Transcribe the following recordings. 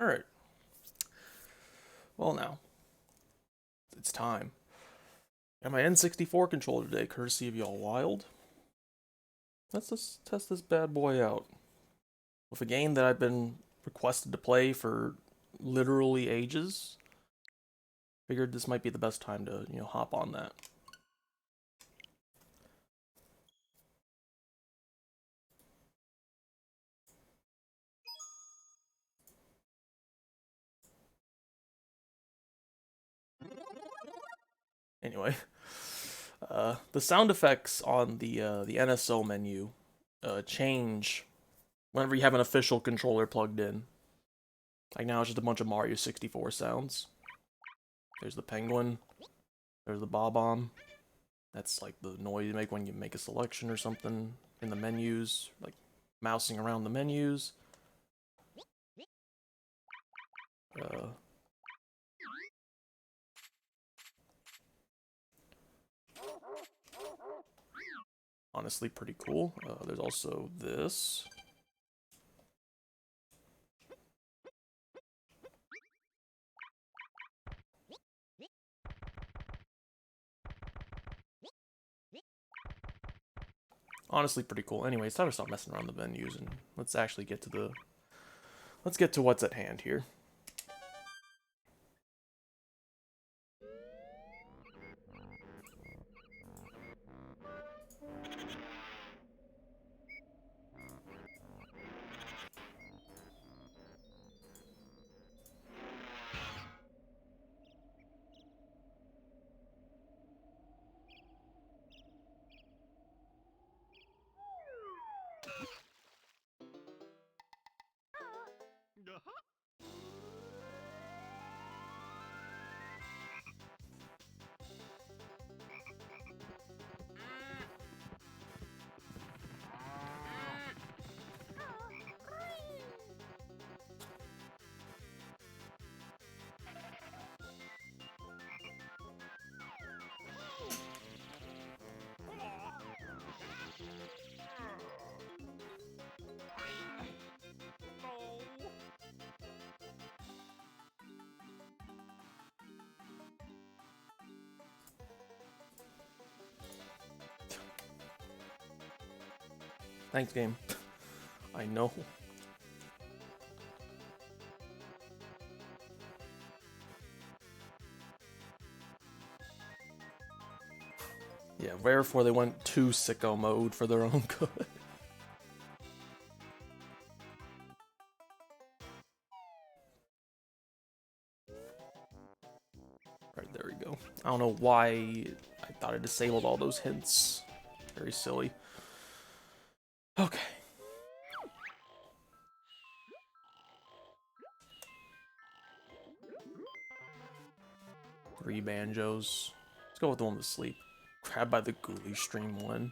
Alright. Well, now. It's time. Got my N64 controller today, courtesy of y'all wild. Let's just test this bad boy out. With a game that I've been requested to play for literally ages. Figured this might be the best time to, hop on that. Anyway, the sound effects on the NSO menu change whenever you have an official controller plugged in. Like now it's just a bunch of Mario 64 sounds. There's the penguin. There's the bob-omb. That's like the noise you make when you make a selection or something in the menus, like mousing around the menus. Honestly, pretty cool. There's also this. Honestly, pretty cool. Anyway, it's time to stop messing around the menus and let's actually get to let's get to what's at hand here. Thanks, game. I know. Yeah, therefore they went to sicko mode for their own good. Right, there we go. I don't know why I thought I disabled all those hints. Very silly. Okay. Three banjos. Let's go with the one with sleep. Grabbed by the ghoulish stream one.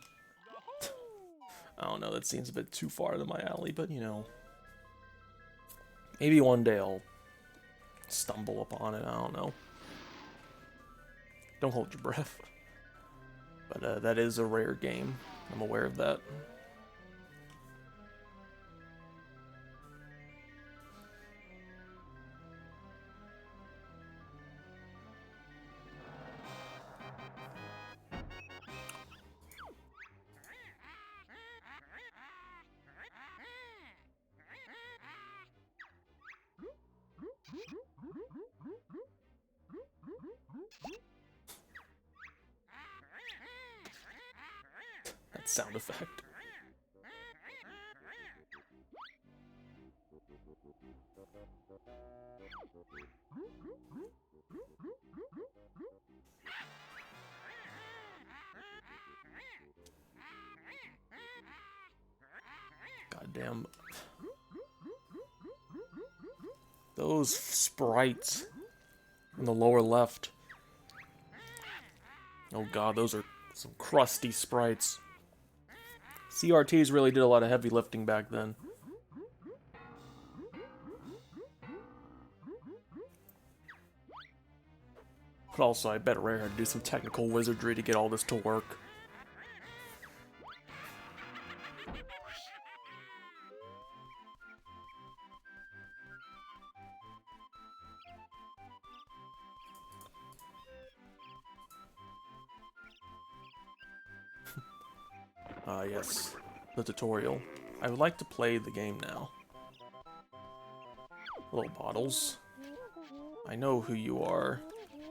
I don't know, that seems a bit too far to my alley, but you know. Maybe one day I'll stumble upon it, I don't know. Don't hold your breath. But that is a rare game. I'm aware of that. That sound effect. Goddamn. Those sprites in the lower left. Oh god, those are some crusty sprites. CRTs really did a lot of heavy lifting back then. But also, I bet Rare had to do some technical wizardry to get all this to work. Yes. The tutorial. I would like to play the game now. Hello, Bottles. I know who you are,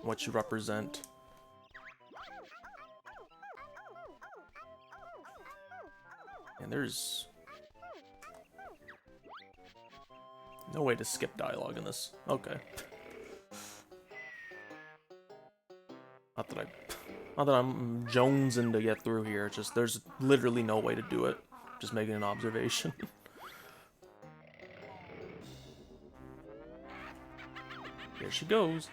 what you represent. And there's no way to skip dialogue in this. Okay. Not that I'm jonesing to get through here. It's just there's literally no way to do it. Just making an observation. Here she goes.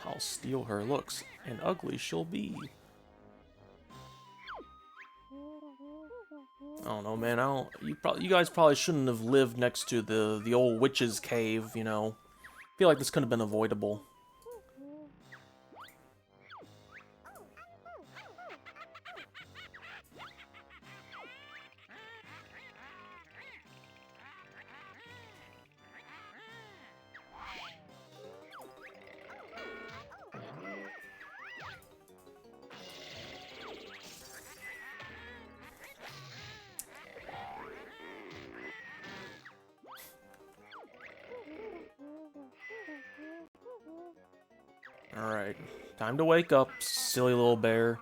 I'll steal her looks, and ugly she'll be. I don't know, man. You guys probably shouldn't have lived next to the old witch's cave. You know, I feel like this could have been avoidable. Alright, time to wake up, silly little bear.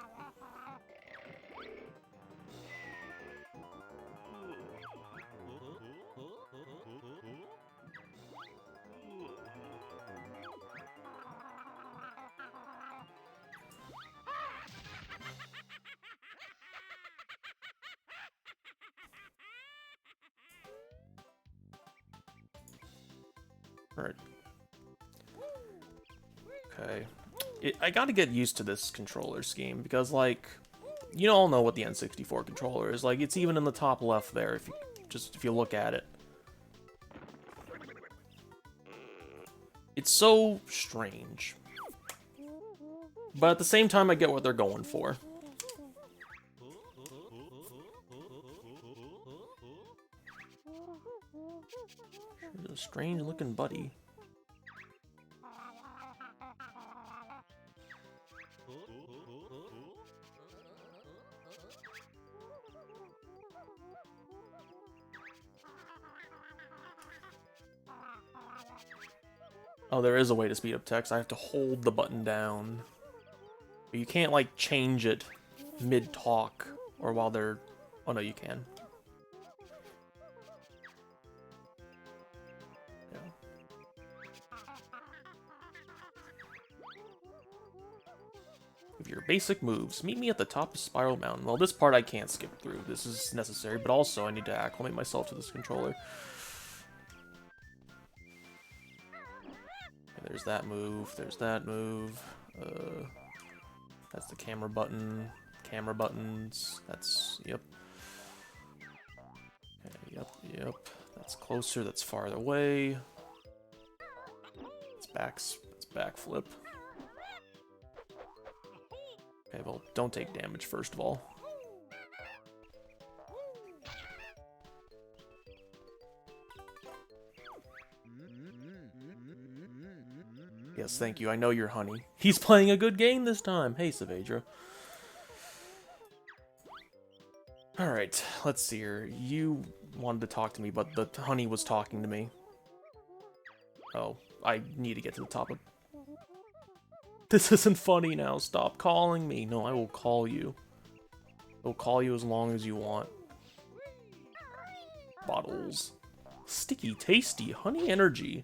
Alright. Okay. I gotta get used to this controller scheme, because, like, you all know what the N64 controller is. Like, it's even in the top left there, if you look at it. It's so strange. But at the same time, I get what they're going for. A strange-looking buddy. Oh, there is a way to speed up text. I have to hold the button down. You can't, like, change it mid-talk or while they're... Oh, no, you can. Yeah. With your basic moves, meet me at the top of Spiral Mountain. Well, this part I can't skip through. This is necessary, but also I need to acclimate myself to this controller. There's that move. There's that move. That's the camera button. Camera buttons. That's... Yep. Okay, yep. That's closer. That's farther away. It's backflip. Okay, well, don't take damage first of all. Yes, thank you. I know you're honey. He's playing a good game this time. Hey, Saavedra. Alright, let's see here. You wanted to talk to me, but the honey was talking to me. Oh, I need to get to the top of... This isn't funny now. Stop calling me. No, I will call you. I will call you as long as you want. Bottles. Sticky, tasty, honey energy.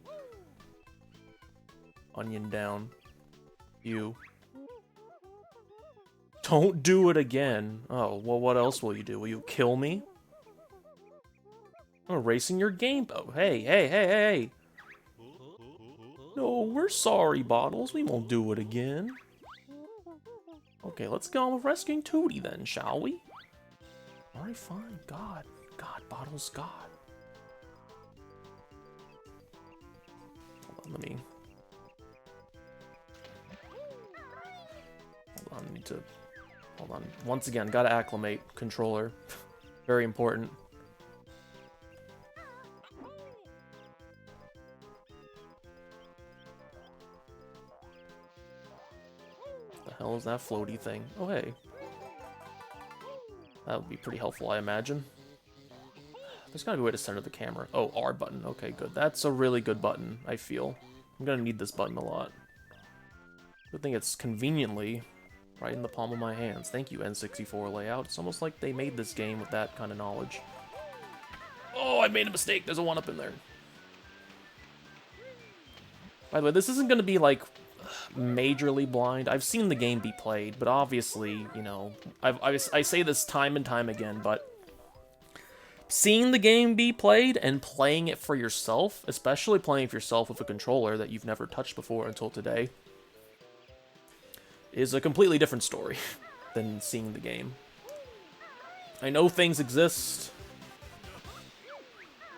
Onion down. You. Don't do it again. Oh, well, what else will you do? Will you kill me? I'm erasing your game. Oh, hey. No, we're sorry, Bottles. We won't do it again. Okay, let's go on with rescuing Tooty then, shall we? Alright, fine. God, Bottles, God. Hold on, let me... Hold on, I need to... Hold on. Once again, gotta acclimate. Controller. Very important. The hell is that floaty thing? Oh, hey. That would be pretty helpful, I imagine. There's gotta be a way to center the camera. Oh, R button. Okay, good. That's a really good button, I feel. I'm gonna need this button a lot. Good thing it's conveniently right in the palm of my hands. Thank you, N64 layout. It's almost like they made this game with that kind of knowledge. Oh, I made a mistake. There's a one up in there. By the way, this isn't going to be, like, majorly blind. I've seen the game be played, but obviously, you know, I say this time and time again, but seeing the game be played and playing it for yourself, especially playing it for yourself with a controller that you've never touched before until today, is a completely different story than seeing the game. I know things exist,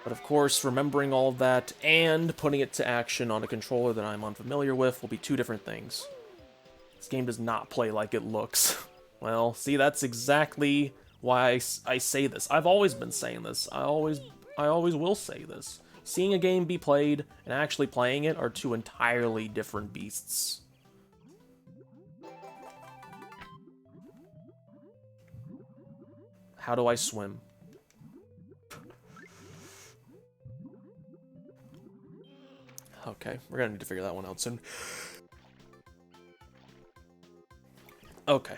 but of course, remembering all of that and putting it to action on a controller that I'm unfamiliar with will be two different things. This game does not play like it looks. Well, see, that's exactly why I say this. I've always been saying this. I always will say this. Seeing a game be played and actually playing it are two entirely different beasts. How do I swim? Okay, we're gonna need to figure that one out soon. Okay.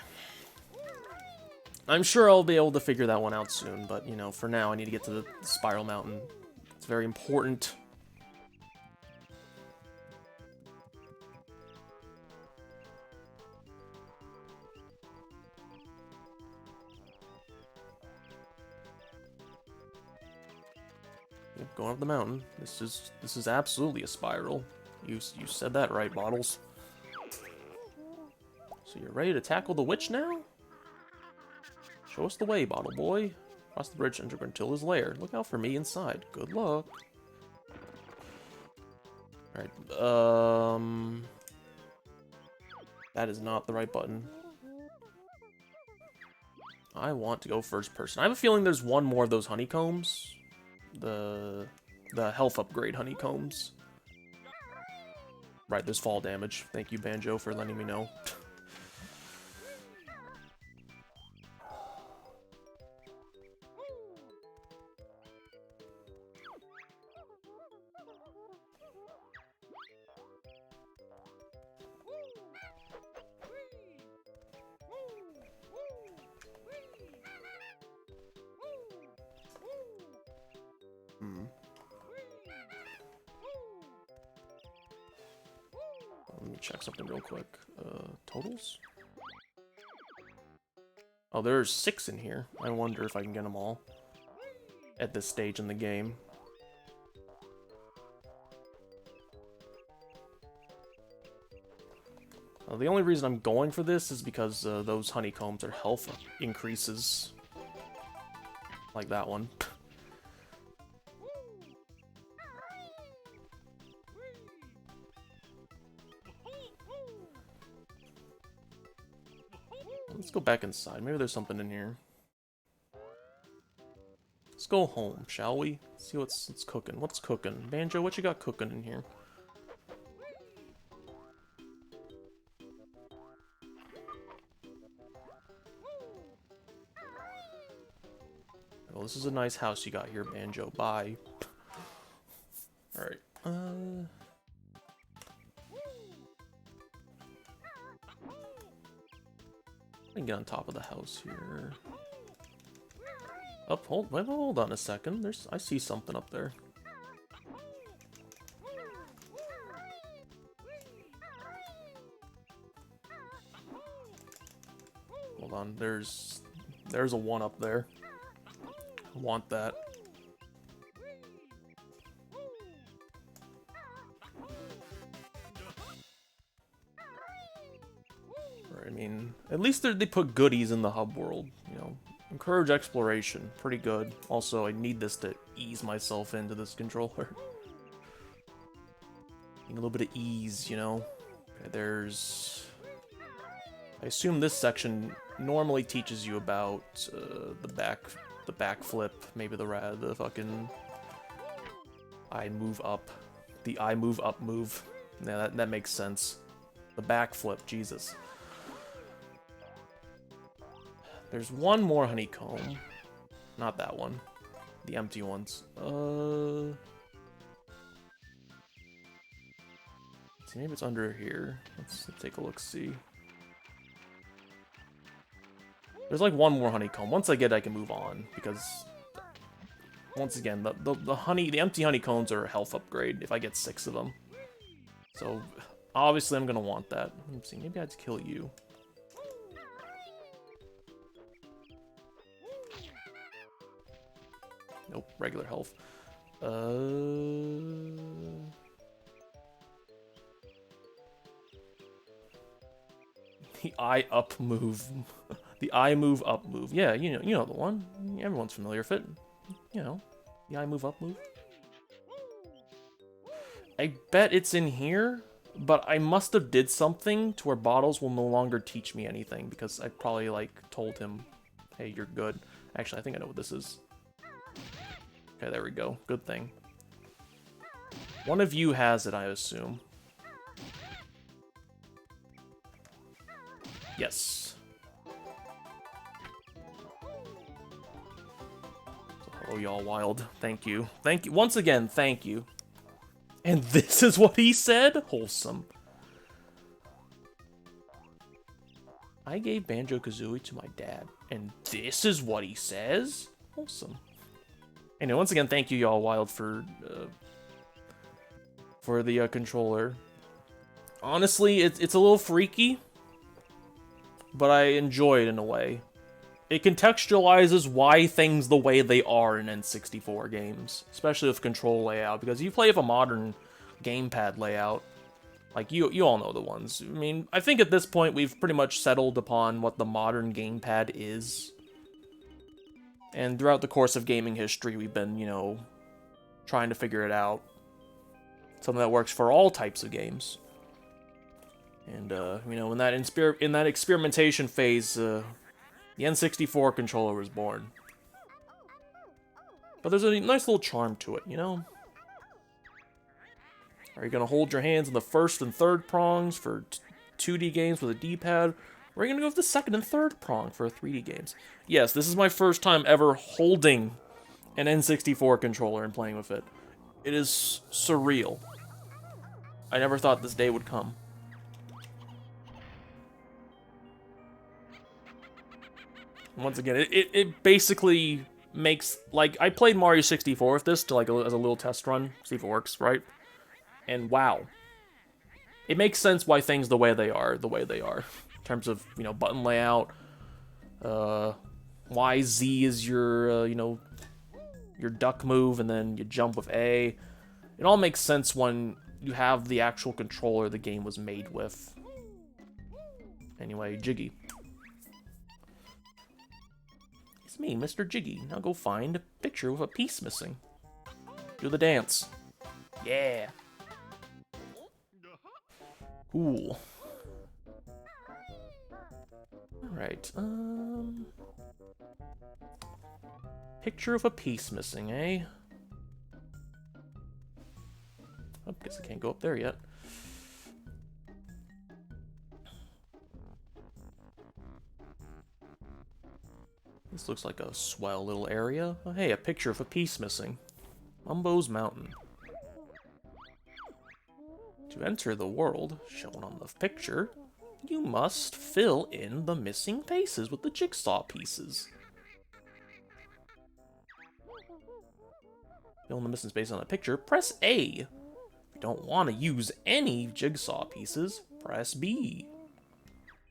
I'm sure I'll be able to figure that one out soon, but, you know, for now I need to get to the Spiral Mountain. It's very important. Yep, going up the mountain. This is absolutely a spiral. You said that right, Bottles. So you're ready to tackle the witch now? Show us the way, Bottle Boy. Cross the bridge into Gruntilda's lair. Look out for me inside. Good luck. Alright, that is not the right button. I want to go first person. I have a feeling there's one more of those honeycombs. The health upgrade honeycombs. Right, there's fall damage. Thank you, Banjo, for letting me know. Let me check something real quick. Totals? Oh, there's 6 in here. I wonder if I can get them all at this stage in the game. The only reason I'm going for this is because those honeycombs are health increases. Like that one. Let's go back inside. Maybe there's something in here. Let's go home, shall we? See what's cooking. What's cooking? Banjo, what you got cooking in here? Well, this is a nice house you got here, Banjo. Bye. Alright. I can get on top of the house here. Up, hold on a second. I see something up there. Hold on, there's a one up there. I want that. I mean, at least they put goodies in the hub world, you know. Encourage exploration, pretty good. Also, I need this to ease myself into this controller. Need a little bit of ease, you know. Okay, there's... I assume this section normally teaches you about the backflip, maybe the fucking I move up. The I move up move. Yeah, that makes sense. The backflip, Jesus. There's one more honeycomb. Not that one. The empty ones. See, maybe it's under here. Let's take a look, see. There's like one more honeycomb. Once I get it, I can move on, because once again, the empty honeycombs are a health upgrade if I get 6 of them. So obviously I'm gonna want that. Let's see, maybe I have to kill you. Nope, regular health. The I up move. The I move up move. Yeah, you know the one. Everyone's familiar with it. You know, the I move up move. I bet it's in here, but I must have did something to where Bottles will no longer teach me anything, because I probably like told him, "Hey, you're good." Actually, I think I know what this is. Okay, there we go. Good thing. One of you has it, I assume. Yes. Oh, y'all wild. Thank you. Thank you. Once again, thank you. And this is what he said? Wholesome. I gave Banjo-Kazooie to my dad, and this is what he says? Wholesome. Anyway, once again, thank you, y'all wild, for the controller. Honestly, it's a little freaky, but I enjoy it in a way. It contextualizes why things the way they are in N64 games, especially with control layout, because you play with a modern gamepad layout, like you all know the ones. I mean, I think at this point we've pretty much settled upon what the modern gamepad is. And throughout the course of gaming history, we've been, you know, trying to figure it out. Something that works for all types of games. And, you know, in that experimentation phase, the N64 controller was born. But there's a nice little charm to it, you know? Are you going to hold your hands on the first and third prongs for 2D games with a D-pad? Or are you going to go with the second and third prong for 3D games? Yes, this is my first time ever holding an N64 controller and playing with it. It is surreal. I never thought this day would come. Once again, it basically makes, like, I played Mario 64 with this to, like, as a little test run, see if it works, right? And wow. It makes sense why things the way they are. In terms of, you know, button layout, Y, Z is your, you know, your duck move, and then you jump with A. It all makes sense when you have the actual controller the game was made with. Anyway, Jiggy. It's me, Mr. Jiggy. Now go find a picture with a piece missing. Do the dance. Yeah. Cool. Alright, picture of a piece missing, eh? Oh, guess I can't go up there yet. This looks like a swell little area. Oh, hey, a picture of a piece missing. Mumbo's Mountain. To enter the world shown on the picture, you must fill in the missing faces with the jigsaw pieces. Fill in the missing space on the picture, press A. If you don't want to use any jigsaw pieces, press B.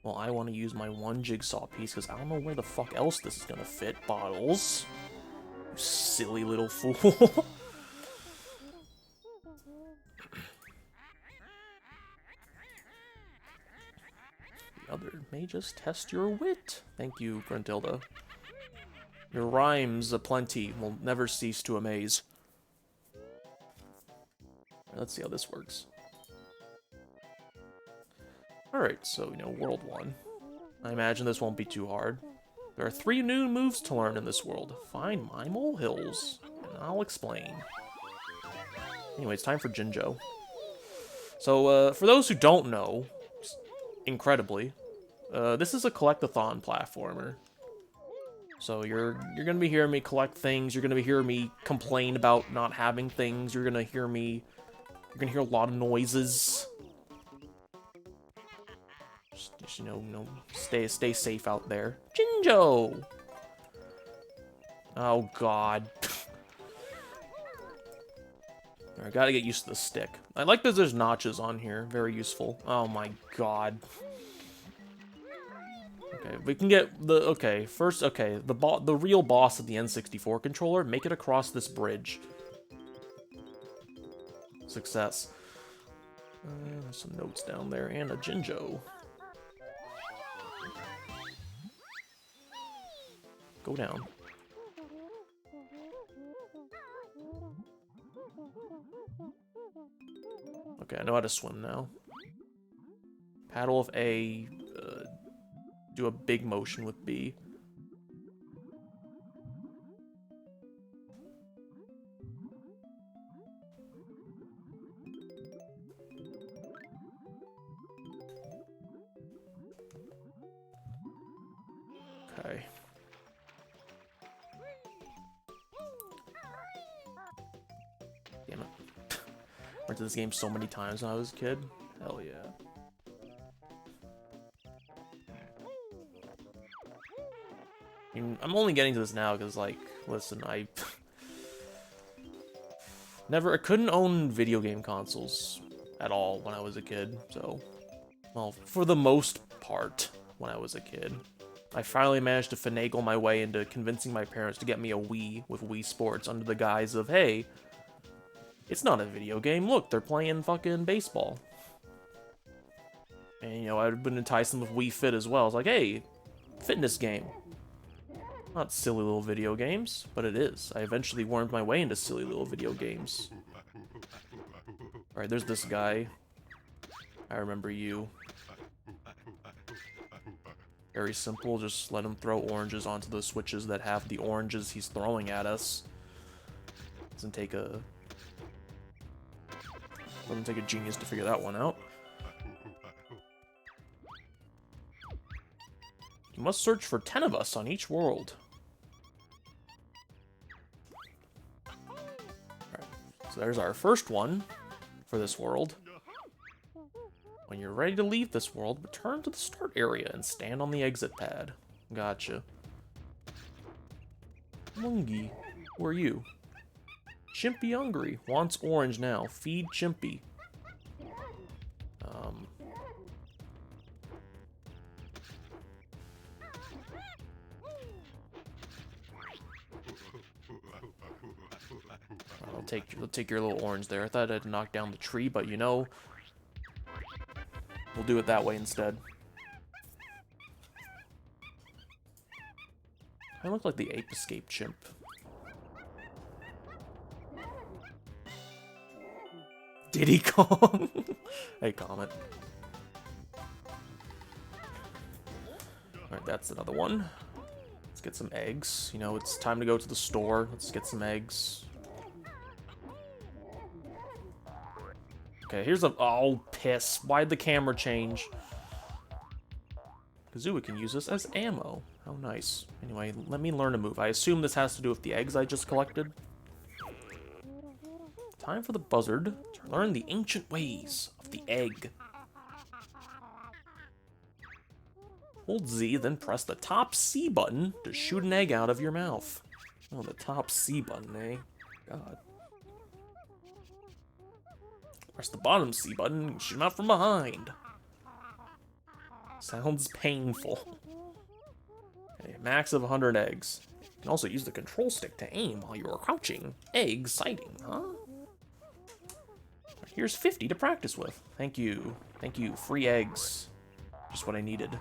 Well, I want to use my one jigsaw piece because I don't know where the fuck else this is gonna fit. Bottles. You silly little fool. The other may just test your wit. Thank you, Gruntilda. Your rhymes aplenty will never cease to amaze. Let's see how this works. Alright, so, you know, World 1. I imagine this won't be too hard. There are 3 new moves to learn in this world. Find my molehills, and I'll explain. Anyway, it's time for Jinjo. So, for those who don't know, incredibly, this is a collect-a-thon platformer. So you're gonna be hearing me collect things, you're gonna be hearing me complain about not having things, you're gonna hear a lot of noises. Just you know, stay safe out there. Jinjo! Oh god. I gotta get used to the stick. I like that there's notches on here, very useful. Oh my god. Okay, we can get the, okay, first, okay, the real boss of the N64 controller, make it across this bridge. Success. There's some notes down there, and a Jinjo. Go down. Okay, I know how to swim now. Paddle with A, do a big motion with B. Okay. Damn it. Went to this game so many times when I was a kid. Hell yeah. I'm only getting to this now because, like, listen, I couldn't own video game consoles at all when I was a kid, so, well, for the most part, when I was a kid. I finally managed to finagle my way into convincing my parents to get me a Wii with Wii Sports under the guise of, hey, it's not a video game, look, they're playing fucking baseball. And, you know, I'd been enticing them with Wii Fit as well. I was like, hey, fitness game. Not silly little video games, but it is. I eventually wormed my way into silly little video games. Alright, there's this guy. I remember you. Very simple, just let him throw oranges onto the switches that have the oranges he's throwing at us. Doesn't take a genius to figure that one out. You must search for 10 of us on each world. Alright, so there's our first one for this world. When you're ready to leave this world, return to the start area and stand on the exit pad. Gotcha. Mungie, who are you? Chimpy hungry. Wants orange now. Feed Chimpy. I'll take your little orange there. I thought I'd knock down the tree, but you know, we'll do it that way instead. I look like the ape escape chimp. Diddy Kong. Hey, Comet. Alright, that's another one. Let's get some eggs. You know, it's time to go to the store. Let's get some eggs. Okay, here's a... Oh, piss. Why'd the camera change? Kazooie can use this as ammo. How nice. Anyway, let me learn a move. I assume this has to do with the eggs I just collected. Time for the buzzard to learn the ancient ways of the egg. Hold Z, then press the top C button to shoot an egg out of your mouth. Oh, the top C button, eh? God. Press the bottom C button and shoot him out from behind. Sounds painful. Okay, max of 100 eggs. You can also use the control stick to aim while you are crouching. Egg sighting, huh? Here's 50 to practice with. Thank you. Thank you. Free eggs. Just what I needed.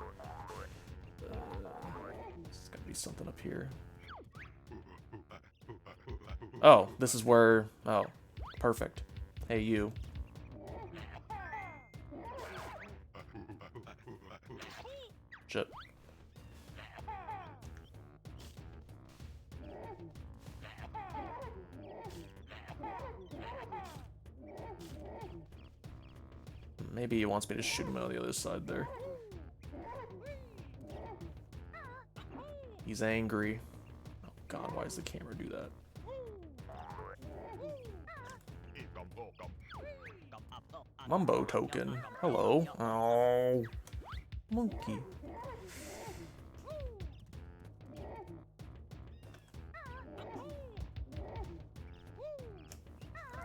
There's gotta be something up here. Oh, this is where... Oh, perfect. Hey, you. Shit. Maybe he wants me to shoot him out of the other side there. He's angry. Oh god, why does the camera do that? Mumbo token. Hello. Oh. Monkey.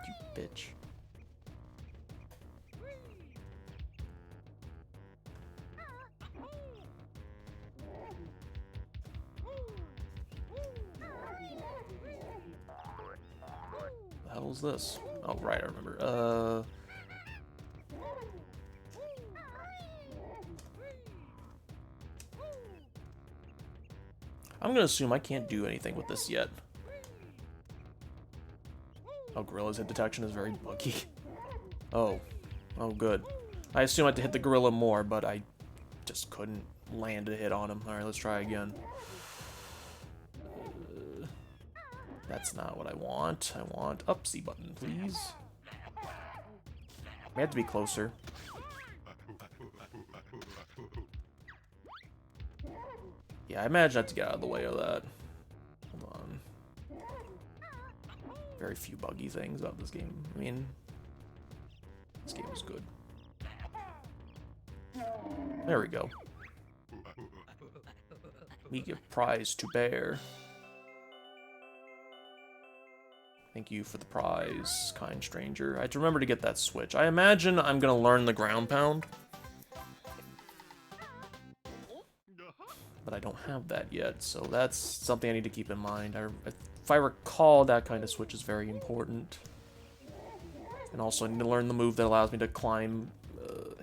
You bitch. The hell is this? Oh, right, I remember. I'm gonna assume I can't do anything with this yet. Oh, Gorilla's hit detection is very buggy. Oh. Oh, good. I assume I had to hit the gorilla more, but I just couldn't land a hit on him. Alright, let's try again. That's not what I want. I want up C button, please. I have to be closer. Yeah, I imagine I have to get out of the way of that. Hold on. Very few buggy things about this game. I mean, this game is good. There we go. We give prize to bear. Thank you for the prize, kind stranger. I have to remember to get that switch. I imagine I'm gonna learn the ground pound. But I don't have that yet, so that's something I need to keep in mind. If I recall, that kind of switch is very important. And also, I need to learn the move that allows me to climb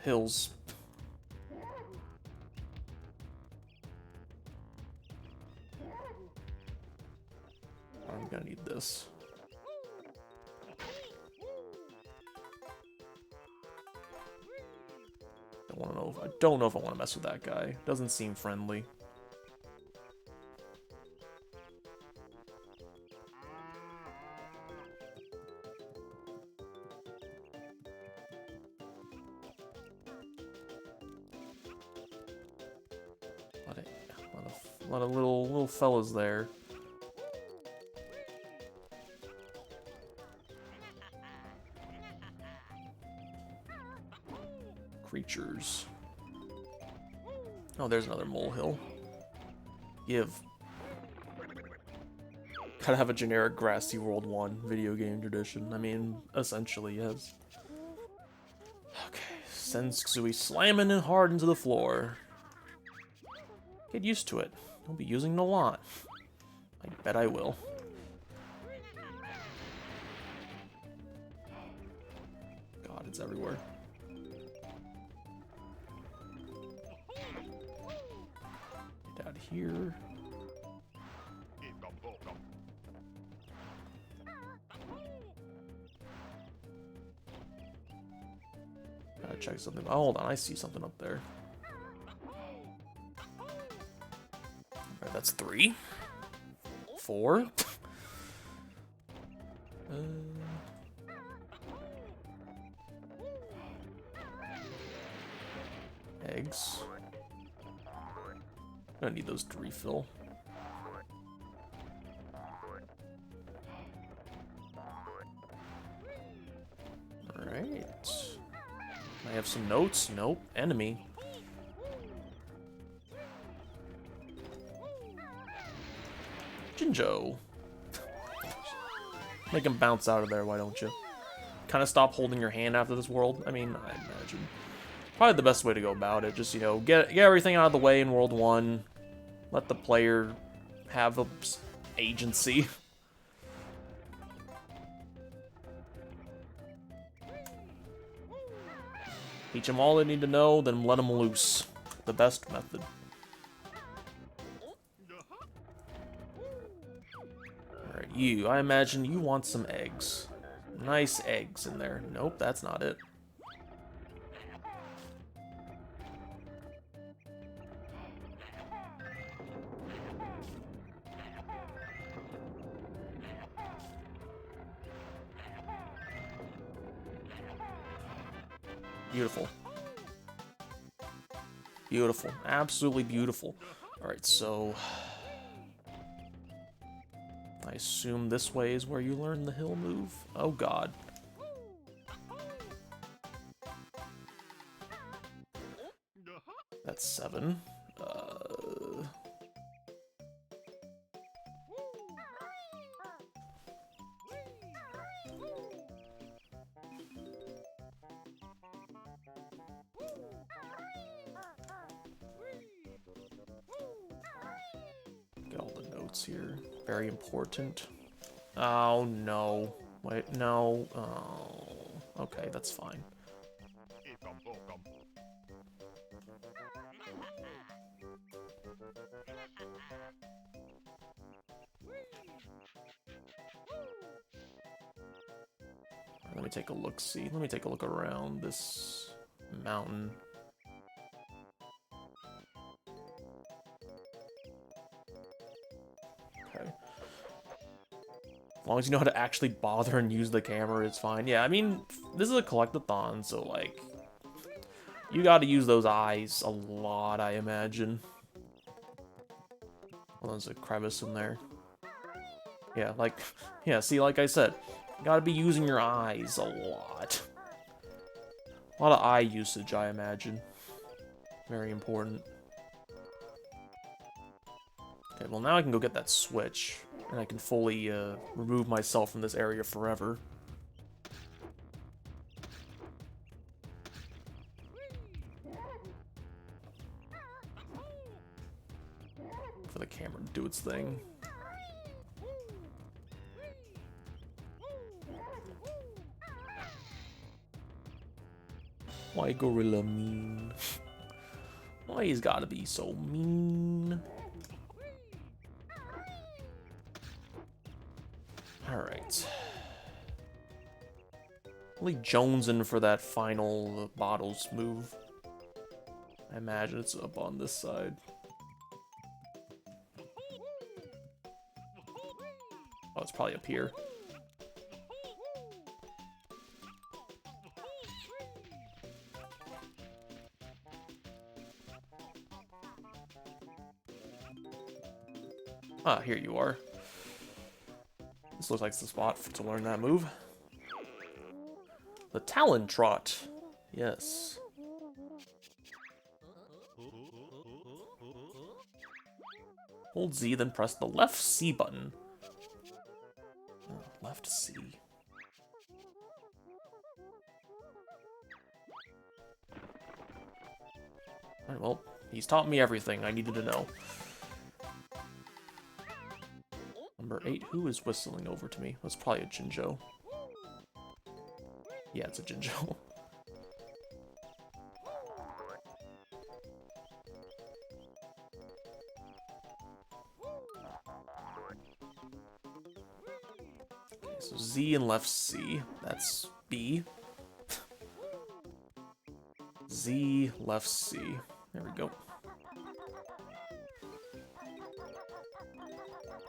hills. I'm gonna need this. I don't know if I want to mess with that guy. Doesn't seem friendly. A lot of little fellas there. Creatures. Oh, there's another molehill. Give. Gotta have a generic Grassy World 1 video game tradition. I mean, essentially, yes. Okay, sends Kazooie slamming and hard into the floor. Get used to it. I'll be using it a lot. I bet I will. God, it's everywhere. Get out of here. Gotta check something. Oh, hold on, I see something up there. Alright, that's 3. 4. Eggs. I need those to refill. Alright. I have some notes. Nope. Enemy. Jinjo. Make him bounce out of there, why don't you? Kind of stop holding your hand after this world. I mean, I imagine. Probably the best way to go about it. Just, you know, get everything out of the way in World 1. Let the player have the agency. Teach them all they need to know, then let them loose. The best method. Alright, you. I imagine you want some eggs. Nice eggs in there. Nope, that's not it. Beautiful. Beautiful. Absolutely beautiful. Alright, so... I assume this way is where you learn the hill move? Oh god. That's 7. Get all the notes here. Very important. Oh, no. Wait, no. Oh. Okay, that's fine. Let me take a look-see. Let me take a look around this mountain. Okay. As long as you know how to actually bother and use the camera, it's fine. Yeah, I mean, this is a collectathon, so, like, you gotta use those eyes a lot, I imagine. Well, there's a crevice in there. Yeah, like, yeah, see, like I said, you gotta be using your eyes a lot. A lot of eye usage, I imagine. Very important. Okay, well now I can go get that switch, and I can fully remove myself from this area forever. For the camera to do its thing. Why Gorilla mean? Why he's gotta be so mean? Alright. Really jonesing for that final bottles move. I imagine it's up on this side. Oh, it's probably up here. Ah, here you are. This looks like the spot to learn that move. The Talon Trot. Yes. Hold Z, then press the left C button. Left C. Alright, well, he's taught me everything I needed to know. Number 8, who is whistling over to me? That's probably a Jinjo. Yeah, it's a Jinjo. Okay, so Z and left C. That's B. Z, left C. There we go.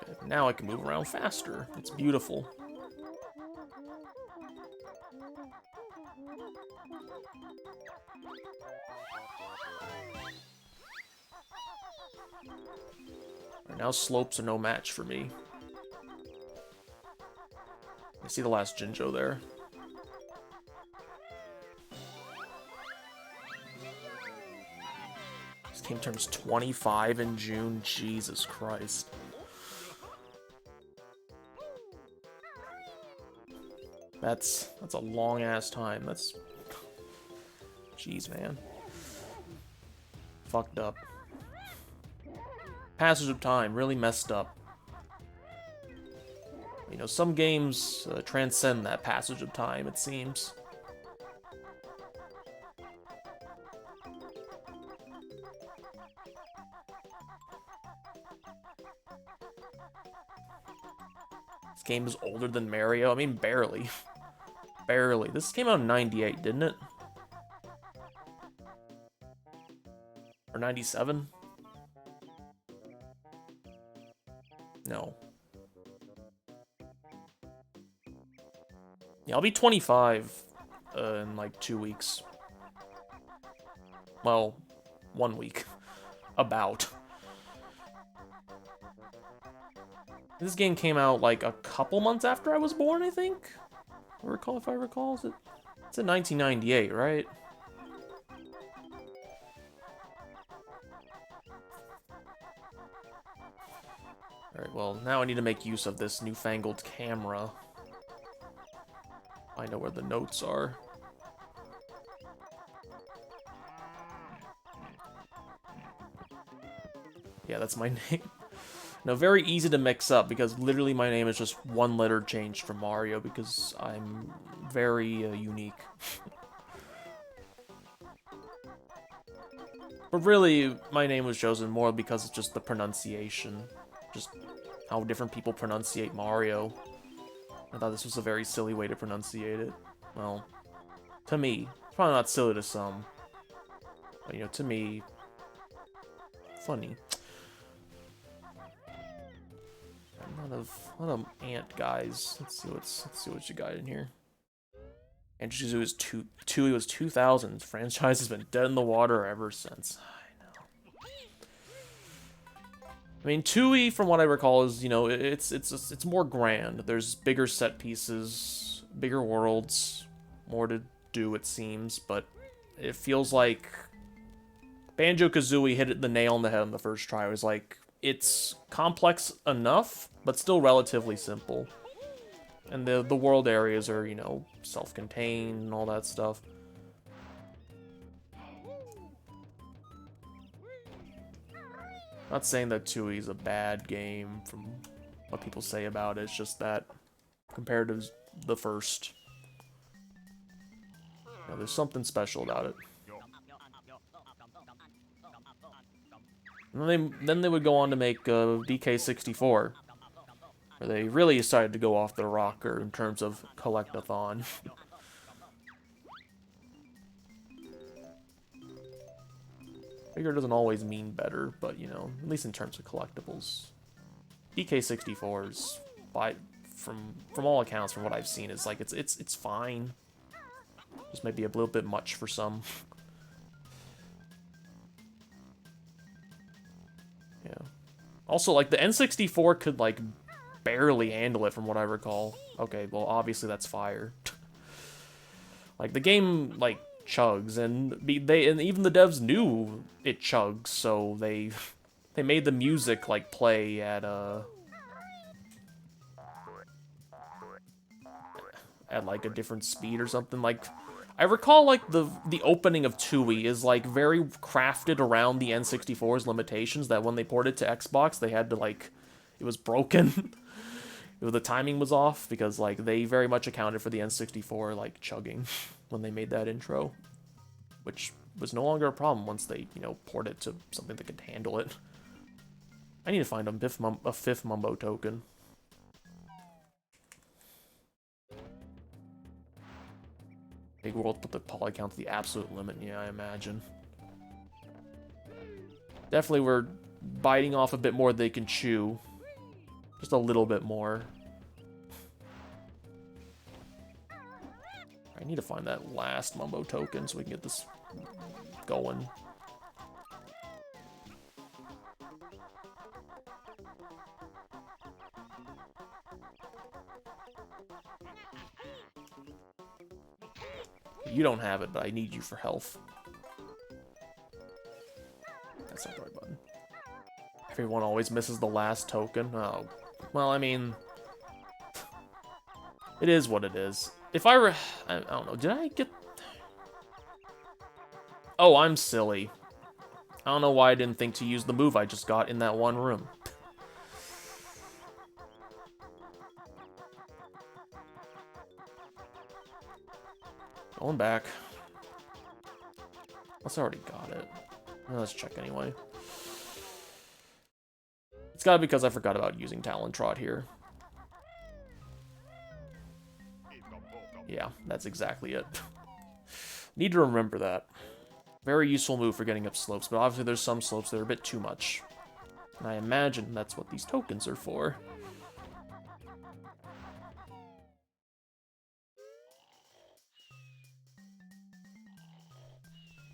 Okay, now I can move around faster. It's beautiful. Right, now slopes are no match for me. I see the last Jinjo there. This game turns 25 in June. Jesus Christ. That's a long ass time. That's... Jeez, man. Fucked up. Passage of time, really messed up. You know, some games transcend that passage of time, it seems. This game is older than Mario. I mean, barely. Barely. This came out in 98, didn't it? Or 97? No. Yeah, I'll be 25 in like 2 weeks. Well, 1 week. About. This game came out like a couple months after I was born, I think? If I recall, it's in 1998, right? Alright, well, now I need to make use of this newfangled camera. I know where the notes are. Yeah, that's my name. No, very easy to mix up because literally my name is just one letter changed from Mario because I'm very unique. But really, my name was chosen more because it's just the pronunciation. Just how different people pronunciate Mario. I thought this was a very silly way to pronunciate it. Well, to me. It's probably not silly to some. But, you know, to me, funny. A lot of ant guys. Let's see what you got in here. Banjo-Kazooie is Tooty was 2000. Franchise has been dead in the water ever since. I know. I mean, Tooty, from what I recall, is, you know, it's more grand. There's bigger set pieces, bigger worlds, more to do, it seems. But it feels like Banjo-Kazooie hit the nail on the head on the first try. It was like, it's complex enough, but still relatively simple. And the world areas are, you know, self-contained and all that stuff. Not saying that Tooty is a bad game from what people say about it. It's just that compared to the first, you know, there's something special about it. And then they would go on to make DK64, where they really decided to go off the rocker in terms of collect-a-thon. Bigger doesn't always mean better, but, you know, at least in terms of collectibles. DK64 is, from all accounts, from what I've seen, is like, it's fine. Just maybe a little bit much for some. Yeah. Also, like, the N64 could, like, barely handle it from what I recall. Okay, well, obviously that's fire. Like, the game, like, chugs, and even the devs knew it chugs, so they made the music, like, play at, at like a different speed or something. Like, I recall like the opening of Tooty is like very crafted around the N64's limitations. That when they ported to Xbox, they had to like, it was broken. The timing was off because like they very much accounted for the N64 like chugging when they made that intro, which was no longer a problem once they, you know, ported it to something that could handle it. I need to find a fifth Mumbo token. Big World put the poly count to the absolute limit, yeah, I imagine. Definitely we're biting off a bit more than they can chew. Just a little bit more. I need to find that last Mumbo token so we can get this going. You don't have it, but I need you for health. That's not the right button. Everyone always misses the last token. Oh, well, I mean, it is what it is. If I don't know, did I get... Oh, I'm silly. I don't know why I didn't think to use the move I just got in that one room. Going back. Unless I already got it. Well, let's check anyway. It's gotta be because I forgot about using Talon Trot here. Yeah, that's exactly it. Need to remember that. Very useful move for getting up slopes, but obviously there's some slopes that are a bit too much. And I imagine that's what these tokens are for.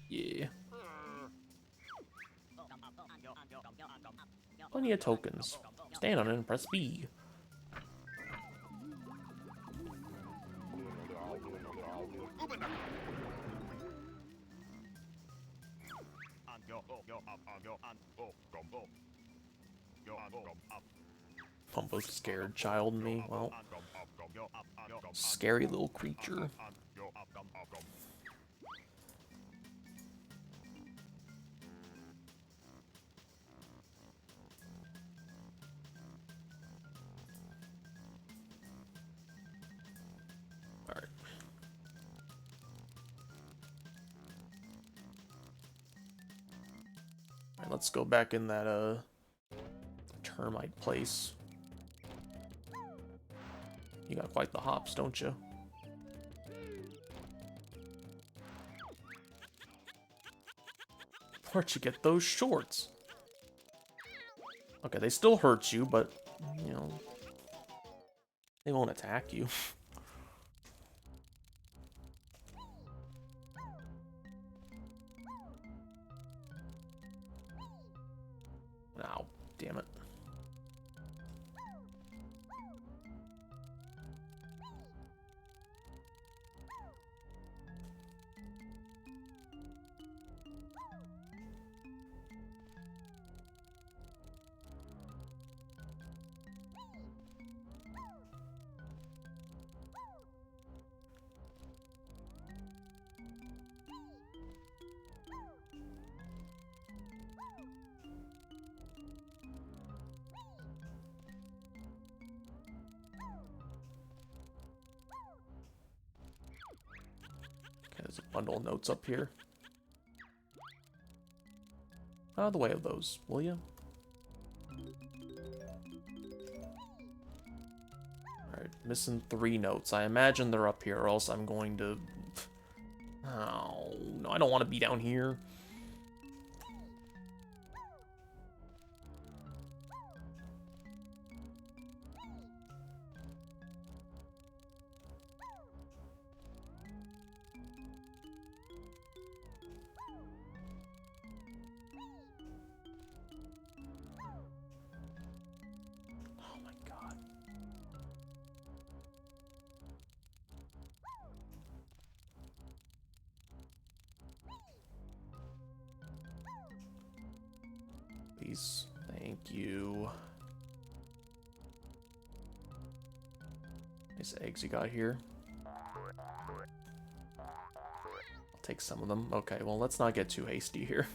Yeah. Plenty of tokens. Stand on it and press B. Pumpo's scared child me. Well, scary little creature. Alright. Alright, let's go back in that, termite place. You got quite the hops, don't you? Where'd you get those shorts? Okay, they still hurt you, but, you know, they won't attack you. Ow, damn it. There's a bundle of notes up here. Out of the way of those, will you? Alright, missing 3 notes. I imagine they're up here, or else I'm going to... Oh, no, I don't want to be down here. Please. Thank you. Nice eggs you got here. take some of them. Okay, well, let's not get too hasty here.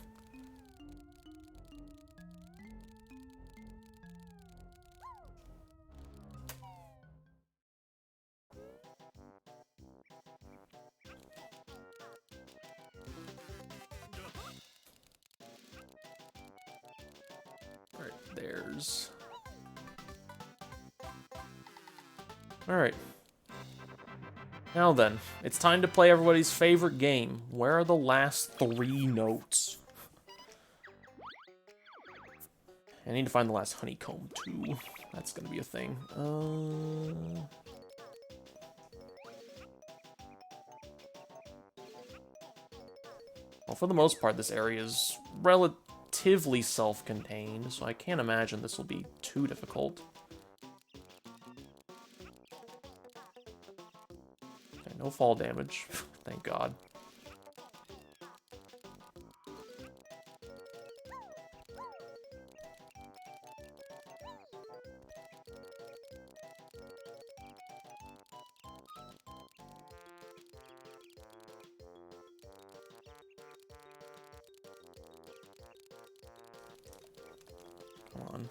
Alright, there's... Alright. Now then, it's time to play everybody's favorite game. Where are the last 3 notes? I need to find the last honeycomb, too. That's gonna be a thing. Well, for the most part, this area is relatively self-contained, so I can't imagine this will be too difficult. Okay, no fall damage. Thank God. Come on.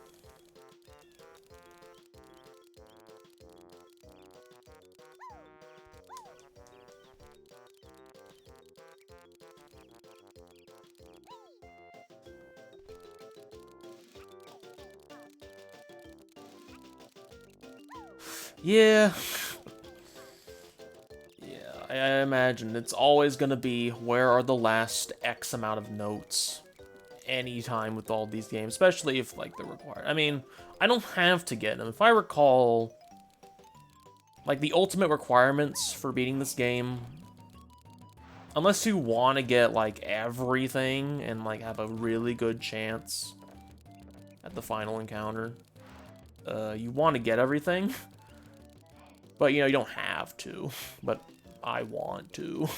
Yeah. Yeah, I imagine it's always gonna be where are the last X amount of notes anytime with all these games, especially if, like, they're required. I mean, I don't have to get them. If I recall, like, the ultimate requirements for beating this game, unless you want to get, like, everything and, like, have a really good chance at the final encounter, you want to get everything. But, you know, you don't have to. But I want to.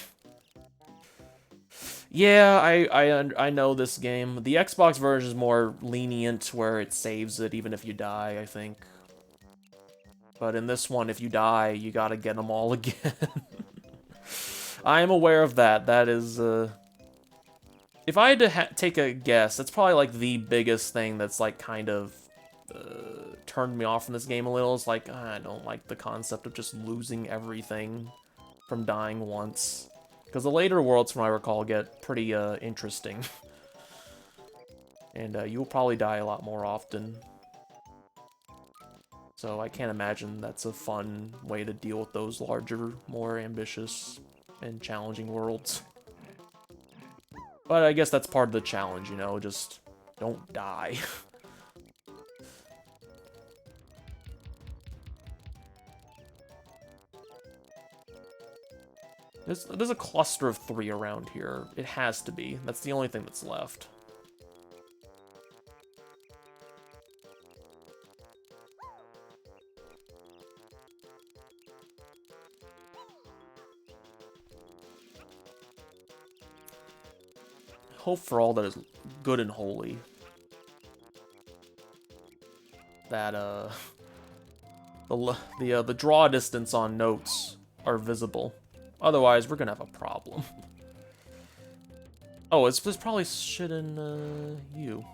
Yeah, I know this game. The Xbox version is more lenient, where it saves it even if you die, I think. But in this one, if you die, you gotta get them all again. I am aware of that. That is, if I had to take a guess, that's probably, like, the biggest thing that's, like, kind of turned me off from this game a little. It's like, I don't like the concept of just losing everything from dying once. Because the later worlds, from what I recall, get pretty interesting. And you'll probably die a lot more often. So I can't imagine that's a fun way to deal with those larger, more ambitious and challenging worlds. But I guess that's part of the challenge, you know, just don't die. There's a cluster of 3 around here. It has to be. That's the only thing that's left. Hope for all that is good and holy that the draw distance on notes are visible. Otherwise, we're gonna have a problem. Oh, it's probably shit in you.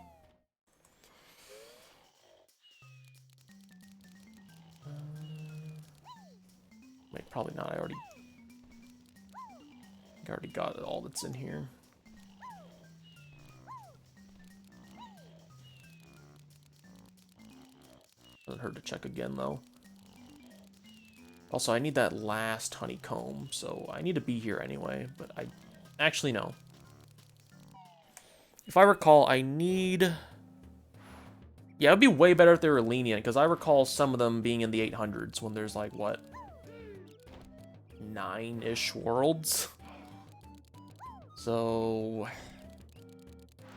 Wait, probably not. I already got all that's in here. Doesn't hurt to check again, though. Also, I need that last honeycomb, so I need to be here anyway, but I... Actually, no. If I recall, I need... Yeah, it would be way better if they were lenient, because I recall some of them being in the 800s when there's, like, what? 9-ish worlds? So...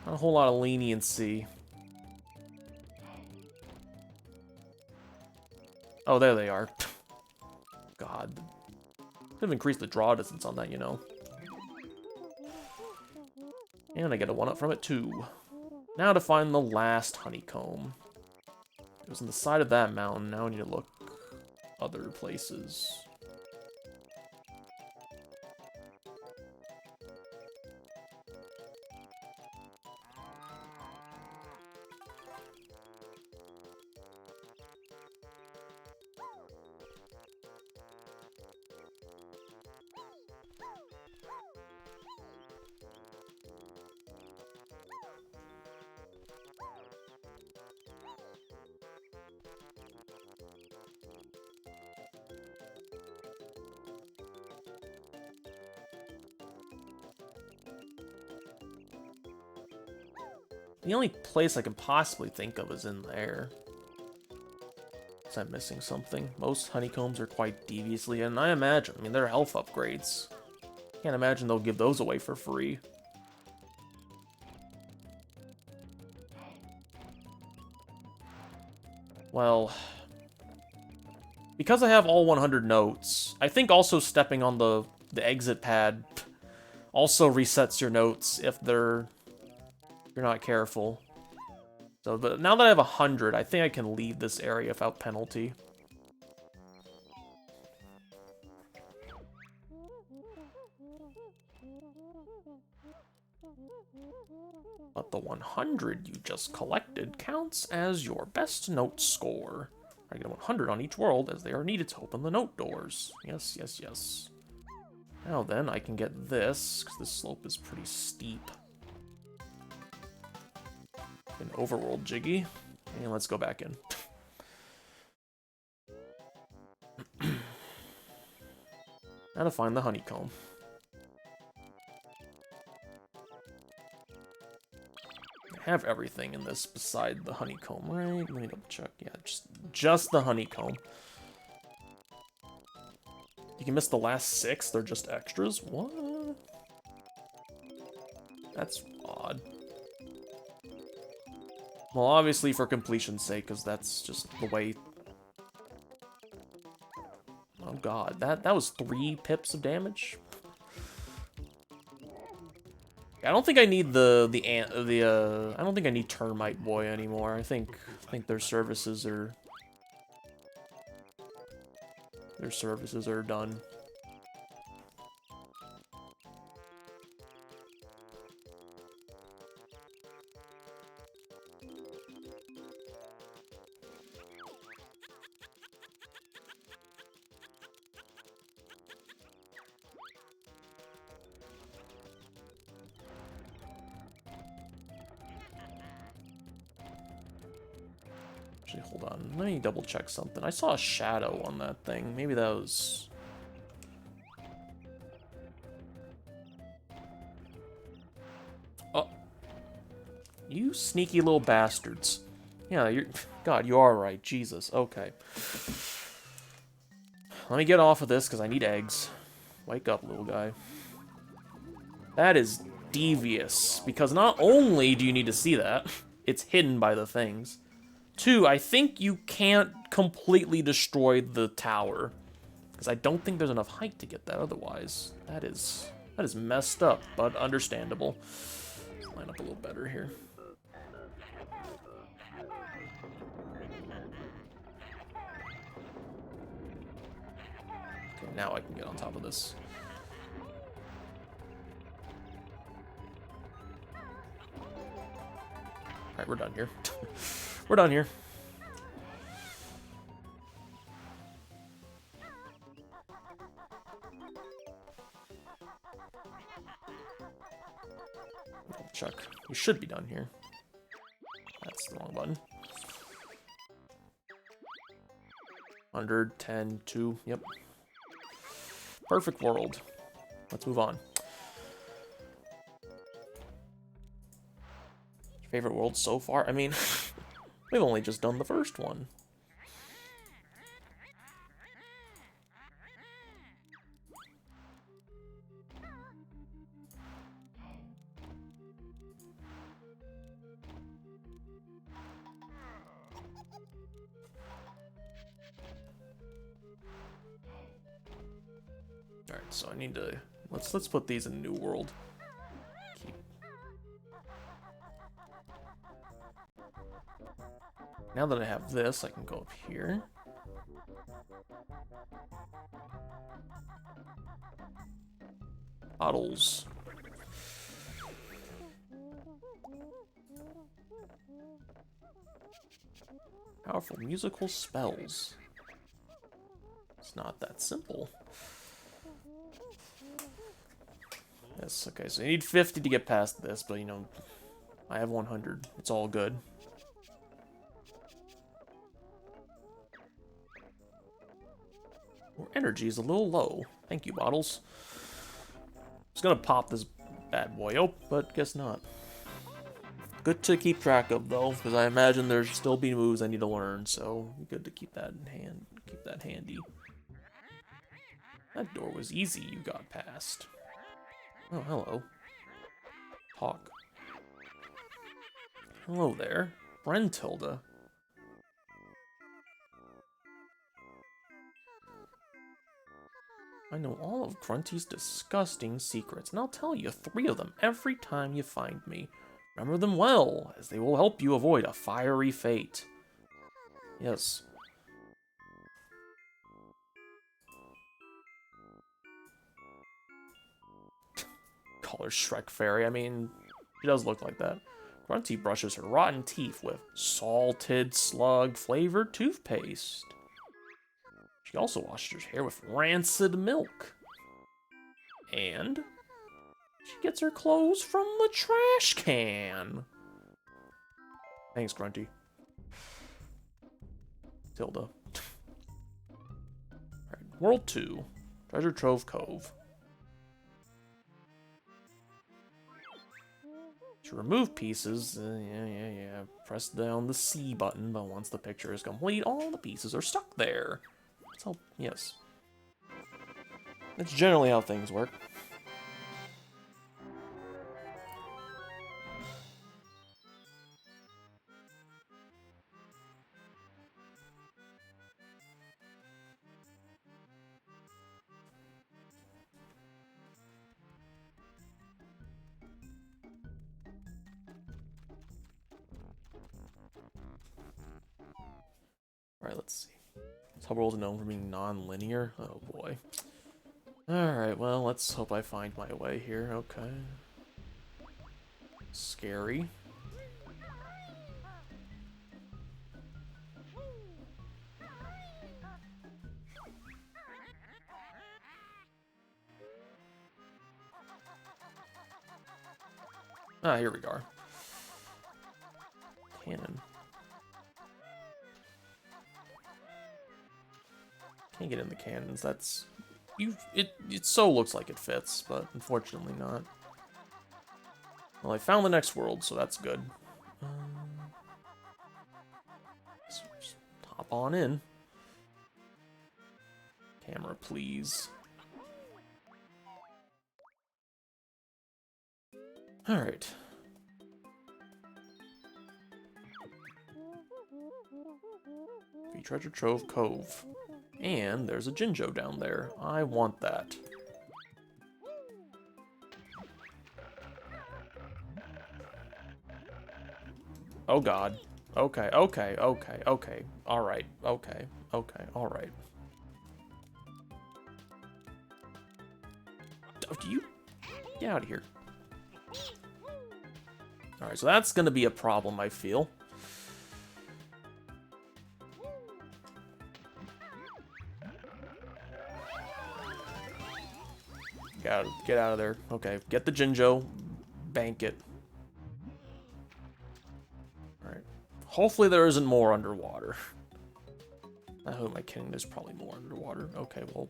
Not a whole lot of leniency. Oh, there they are. God. Could have increased the draw distance on that, you know. And I get a 1-up from it, too. Now to find the last honeycomb. It was on the side of that mountain. Now I need to look other places. The only place I can possibly think of is in there. Is I missing something? Most honeycombs are quite deviously, and I mean, they're health upgrades. Can't imagine they'll give those away for free. Well, because I have all 100 notes, I think also stepping on the exit pad also resets your notes if you're not careful. So, but now that I have 100, I think I can leave this area without penalty. But the 100 you just collected counts as your best note score. I get 100 on each world as they are needed to open the note doors. Yes, yes, yes. Now then, I can get this, because this slope is pretty steep. An overworld Jiggy. And let's go back in. Now to find the honeycomb. I have everything in this beside the honeycomb, right? Let me double check. Yeah, just the honeycomb. You can miss the last 6, they're just extras? What? That's odd. Well, obviously for completion's sake, because that's just the way... Oh god, that was 3 pips of damage? I don't think I need I don't think I need Termite Boy anymore. I think their services are done. Actually, hold on. Let me double check something. I saw a shadow on that thing. Maybe that was... Oh. You sneaky little bastards. Yeah, you're... God, you are right. Jesus. Okay. Let me get off of this, because I need eggs. Wake up, little guy. That is devious, because not only do you need to see that, it's hidden by the things. 2, I think you can't completely destroy the tower, because I don't think there's enough height to get that otherwise. That is messed up, but understandable. Let's line up a little better here. Okay, now I can get on top of this. Alright, we're done here. We're done here. Check. We should be done here. That's the wrong button. 110, 2, yep. Perfect world. Let's move on. Favorite world so far? I mean... We've only just done the first one. Alright, so I need to... Let's put these in New World. Now that I have this, I can go up here. Bottles. Powerful musical spells. It's not that simple. Yes, okay, so you need 50 to get past this, but you know, I have 100. It's all good. Our energy is a little low. Thank you, Bottles. I was gonna pop this bad boy. Oh, but guess not. Good to keep track of though, because I imagine there's still be moves I need to learn. So good to keep that in hand. Keep that handy. That door was easy. You got past. Oh, hello. Talk. Hello there, Gruntilda. I know all of Grunty's disgusting secrets, and I'll tell you 3 of them every time you find me. Remember them well, as they will help you avoid a fiery fate. Yes. Call her Shrek Fairy. I mean, she does look like that. Grunty brushes her rotten teeth with salted slug-flavored toothpaste. She also washes her hair with rancid milk. And she gets her clothes from the trash can. Thanks, Grunty. Tilda. Alright, World 2. Treasure Trove Cove. To remove pieces, yeah. Press down the C button, but once the picture is complete, all the pieces are stuck there. So, yes. That's generally how things work. Alright, let's see. Subworld is known for being non-linear. Oh boy. Alright, well, let's hope I find my way here. Okay. Scary. Ah, here we are. Cannon. Can't get in the cannons. That's it so looks like it fits, but unfortunately not. Well, I found the next world, so that's good. Just hop on in. Camera, please. Alright. Treasure Trove Cove. And there's a Jinjo down there. I want that. Oh god. Okay. Alright. Alright. Do you... Get out of here. Alright, so that's gonna be a problem, I feel. Get out of there. Okay, get the Jinjo. Bank it. Alright. Hopefully there isn't more underwater. Who am I kidding? There's probably more underwater. Okay, well...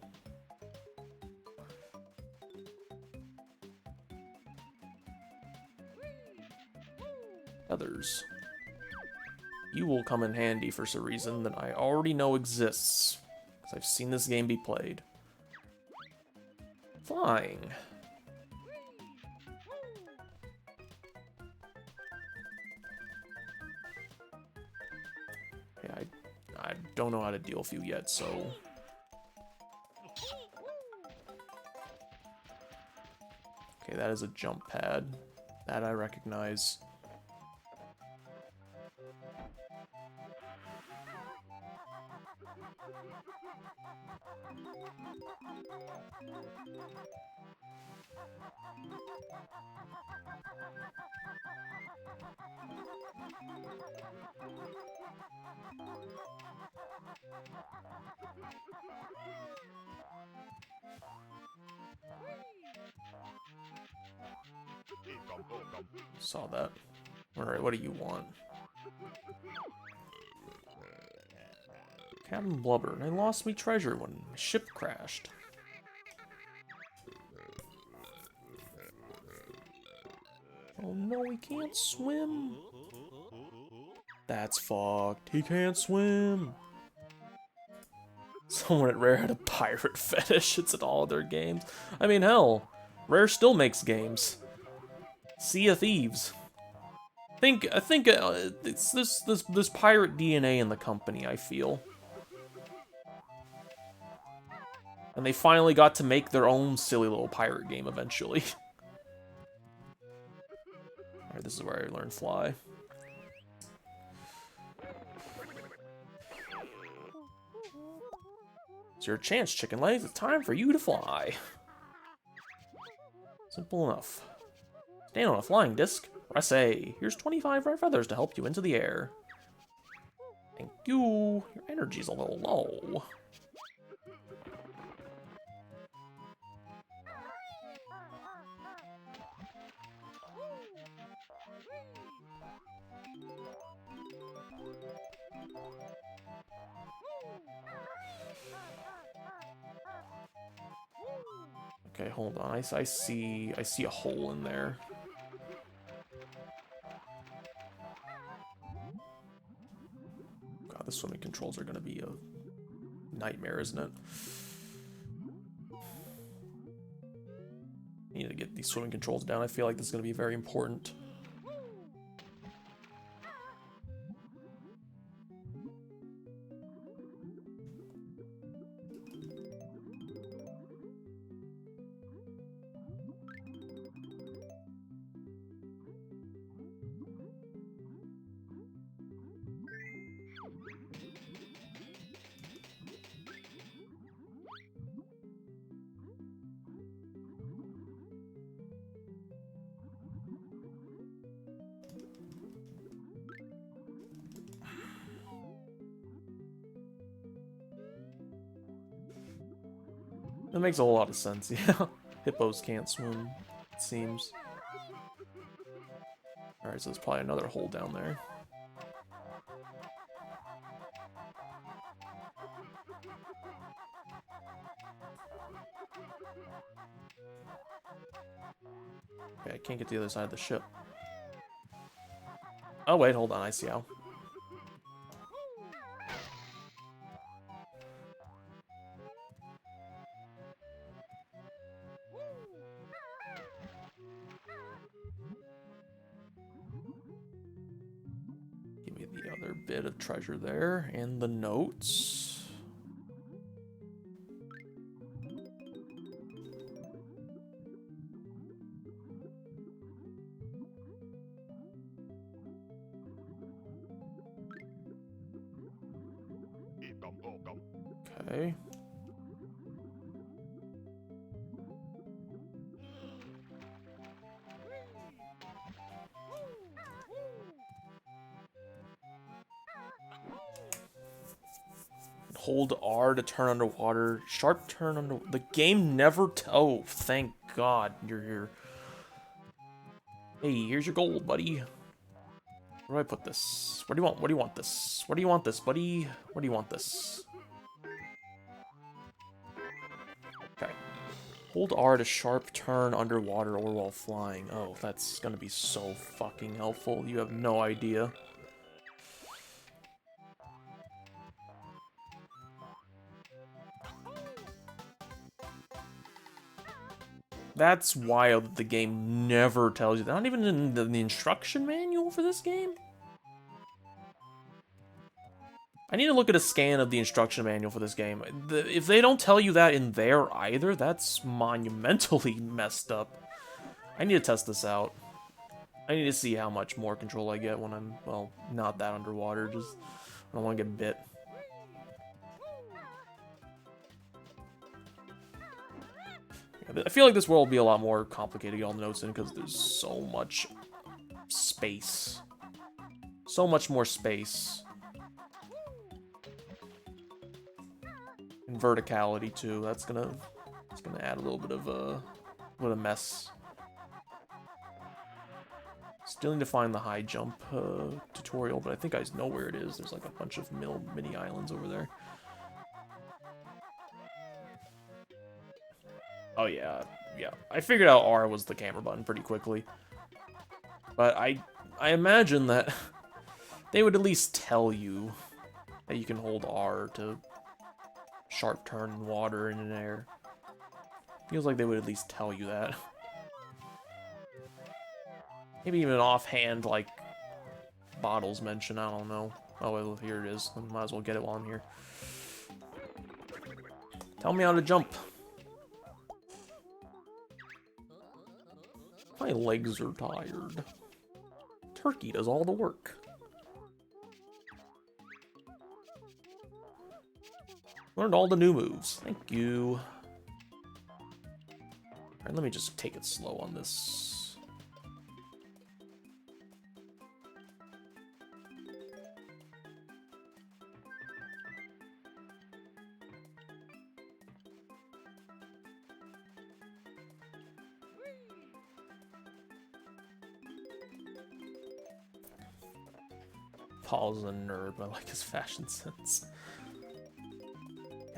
Others. You will come in handy for some reason that I already know exists. Because I've seen this game be played. Flying. Okay, I don't know how to deal with you yet, so... Okay, that is a jump pad. That I recognize. Saw that. Alright, what do you want? Captain Blubber. I lost me treasure when my ship crashed. Oh no, he can't swim. That's fucked. He can't swim. Someone at Rare had a pirate fetish. It's in all of their games. I mean, hell, Rare still makes games. Sea of Thieves. I think it's this pirate DNA in the company, I feel. And they finally got to make their own silly little pirate game eventually. Alright, this is where I learn fly. It's your chance, chicken legs. It's time for you to fly. Simple enough. Stand on a flying disc. Press A. Here's 25 red feathers to help you into the air. Thank you. Your energy's a little low. Okay, hold on. I see a hole in there. God, the swimming controls are gonna be a nightmare, isn't it? I need to get these swimming controls down. I feel like this is gonna be very important. That makes a whole lot of sense, yeah. Hippos can't swim, it seems. Alright, so there's probably another hole down there. Okay, I can't get to the other side of the ship. Oh wait, hold on, I see how. Give me the other bit of treasure there, and the notes. Okay. Hold R to turn underwater. Sharp turn under. The game never. Oh, thank God you're here. Hey, here's your gold, buddy. Where do I put this? Where do you want? What do you want this? Where do you want this, buddy? Where do you want this? Okay. Hold R to sharp turn underwater or while flying. Oh, that's gonna be so fucking helpful. You have no idea. That's wild. The game never tells you that. Not even in the instruction manual for this game. I need to look at a scan of the instruction manual for this game. If they don't tell you that in there either, that's monumentally messed up. I need to test this out. I need to see how much more control I get when I'm, well, not that underwater. Just, I don't want to get bit. I feel like this world will be a lot more complicated to get all the notes in because there's so much space. So much more space. And verticality too. It's gonna add a little bit of a mess. Still need to find the high jump tutorial, but I think I know where it is. There's like a bunch of mini islands over there. Oh yeah, yeah. I figured out R was the camera button pretty quickly. But I imagine that they would at least tell you that you can hold R to sharp turn in water and in air. Feels like they would at least tell you that. Maybe even offhand, like Bottles mention, I don't know. Oh, well, here it is. Might as well get it while I'm here. Tell me how to jump. My legs are tired. Turkey does all the work. Learned all the new moves. Thank you. Alright, let me just take it slow on this. Paul's a nerd, but I like his fashion sense.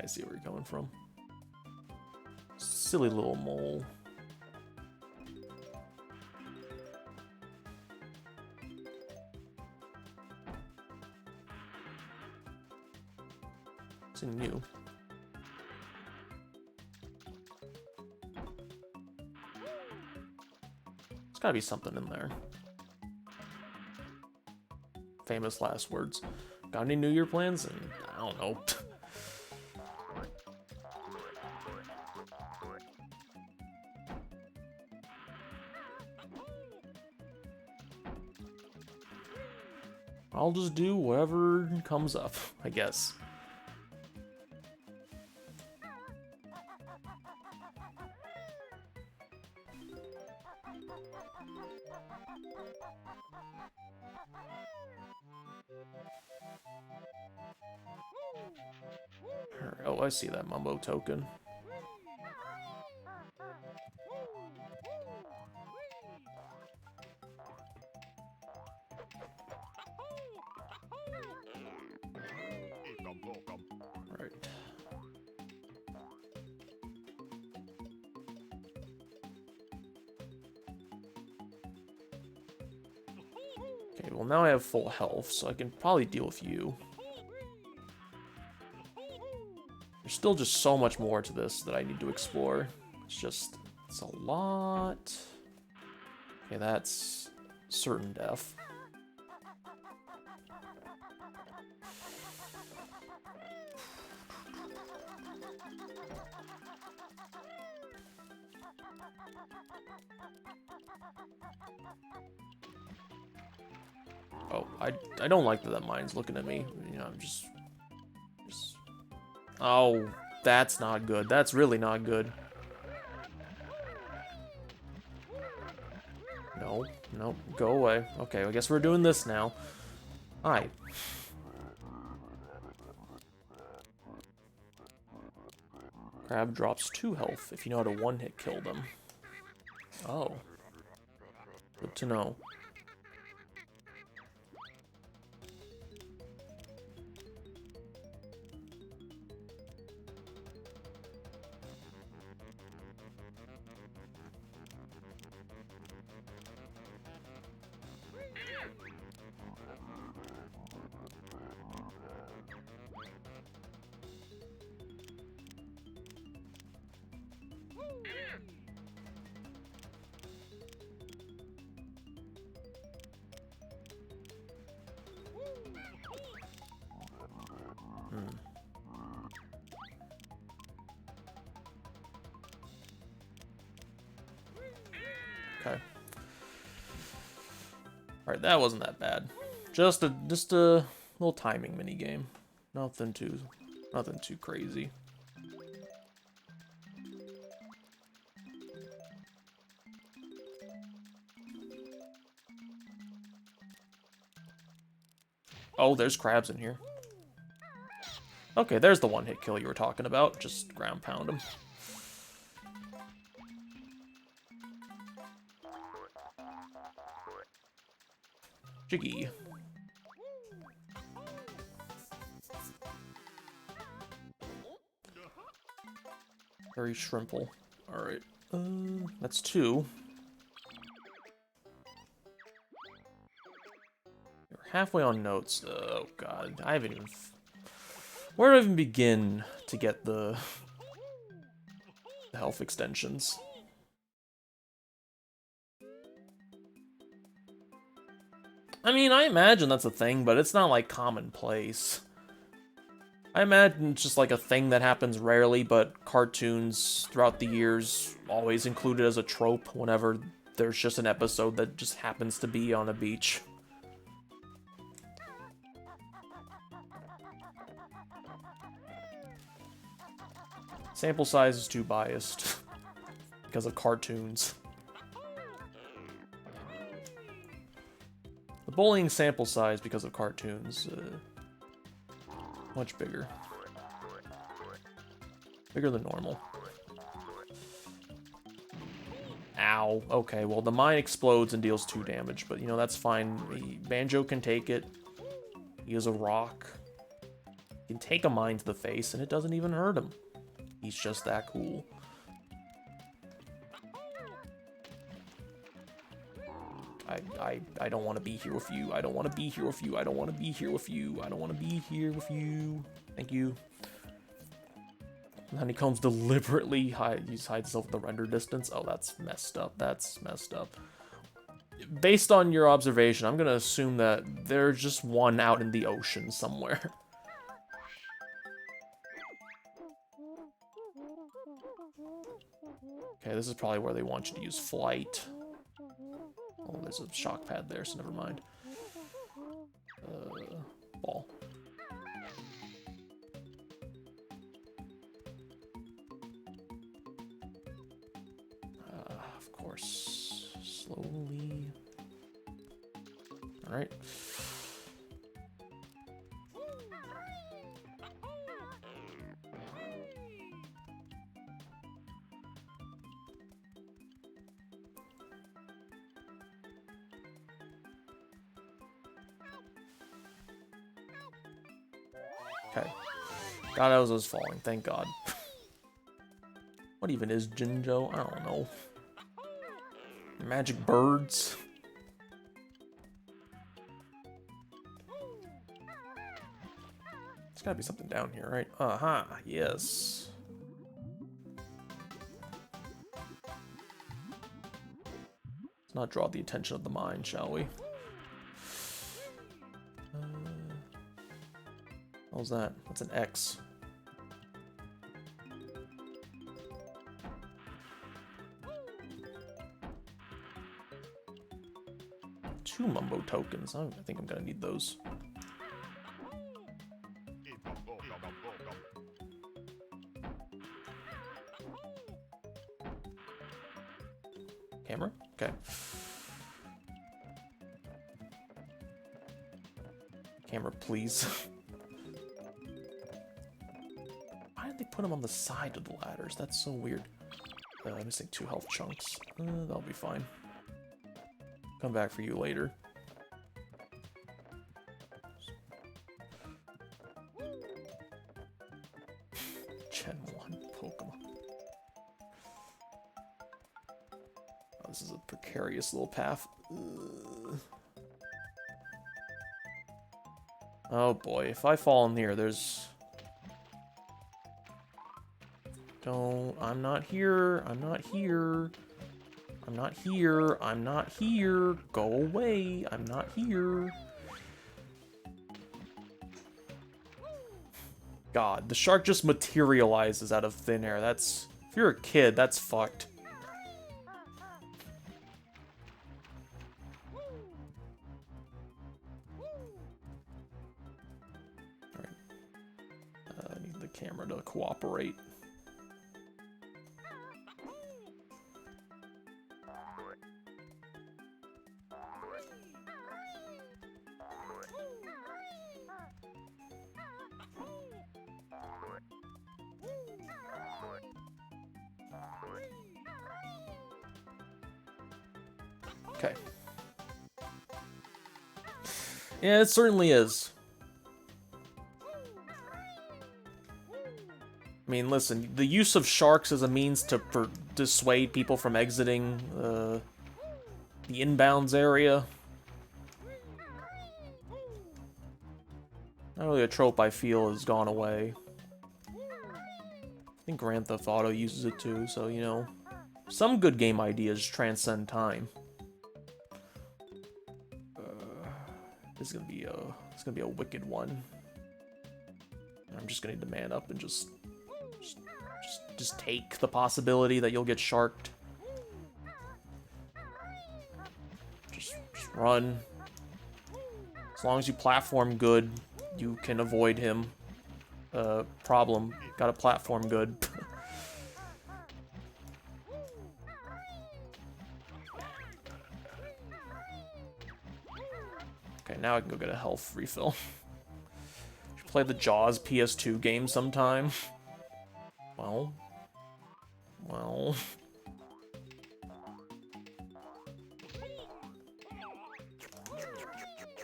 I see where you're coming from. Silly little mole. It's new. There's gotta be something in there. Famous last words. Got any New Year plans? And I don't know. I'll just do whatever comes up, I guess. Oh, I see that Mumbo token. Right. Okay, well now I have full health, so I can probably deal with you. There's still just so much more to this that I need to explore. It's a lot. Okay, that's certain death. Oh, I don't like that mine's looking at me. You know, I'm just... Oh, that's not good. That's really not good. No, no, go away. Okay, I guess we're doing this now. Alright. Crab drops 2 health if you know how to one-hit kill them. Oh. Good to know. Okay. Alright, that wasn't that bad. Just a little timing mini game. Nothing too crazy. Oh, there's crabs in here. Okay, there's the one-hit kill you were talking about. Just ground pound them. Jiggy. Very shrimple. Alright. That's 2. halfway on notes. Oh god, I haven't even... Where do I even begin to get the health extensions? I mean, I imagine that's a thing, but it's not like commonplace. I imagine it's just like a thing that happens rarely, but cartoons throughout the years always included as a trope whenever there's just an episode that just happens to be on a beach. Sample size is too biased because of cartoons. The bullying sample size because of cartoons, much bigger. Bigger than normal. Ow. Okay, well, the mine explodes and deals 2 damage, but, you know, that's fine. Banjo can take it. He is a rock. He can take a mine to the face, and it doesn't even hurt him. He's just that cool. I don't want to be here with you. I don't want to be here with you. I don't want to be here with you. I don't want to be here with you. Thank you. And Honeycombs deliberately hides himself at the render distance. Oh, that's messed up. That's messed up. Based on your observation, I'm going to assume that there's just one out in the ocean somewhere. Okay, this is probably where they want you to use flight. Oh, there's a shock pad there, so never mind. Ball. Of course. Slowly. Alright. Okay. God, I was falling. Thank God. What even is Jinjo? I don't know. Magic birds? There's gotta be something down here, right? Uh-huh. Yes. Let's not draw the attention of the mind, shall we? What was that? What's an X? Two Mumbo tokens. I think I'm gonna need those. Camera? Okay. Camera, please. They put them on the side of the ladders. That's so weird. I'm missing 2 health chunks. That'll be fine. Come back for you later. Gen 1 Pokemon. Oh, this is a precarious little path. Oh boy, if I fall in here, there's... Don't, I'm not here, I'm not here, I'm not here, I'm not here, go away, I'm not here. God, the shark just materializes out of thin air. That's, if you're a kid, that's fucked. Alright. I need the camera to cooperate. Okay. Yeah, it certainly is. I mean, listen, the use of sharks as a means to dissuade people from exiting the inbounds area. Not really a trope I feel has gone away. I think Grand Theft Auto uses it too, so, you know, some good game ideas transcend time. This is gonna be a wicked one. I'm just gonna need to man up and just take the possibility that you'll get sharked. Just run. As long as you platform good, you can avoid him. Problem. Gotta platform good. Okay, now I can go get a health refill. Should play the Jaws PS2 game sometime. Well.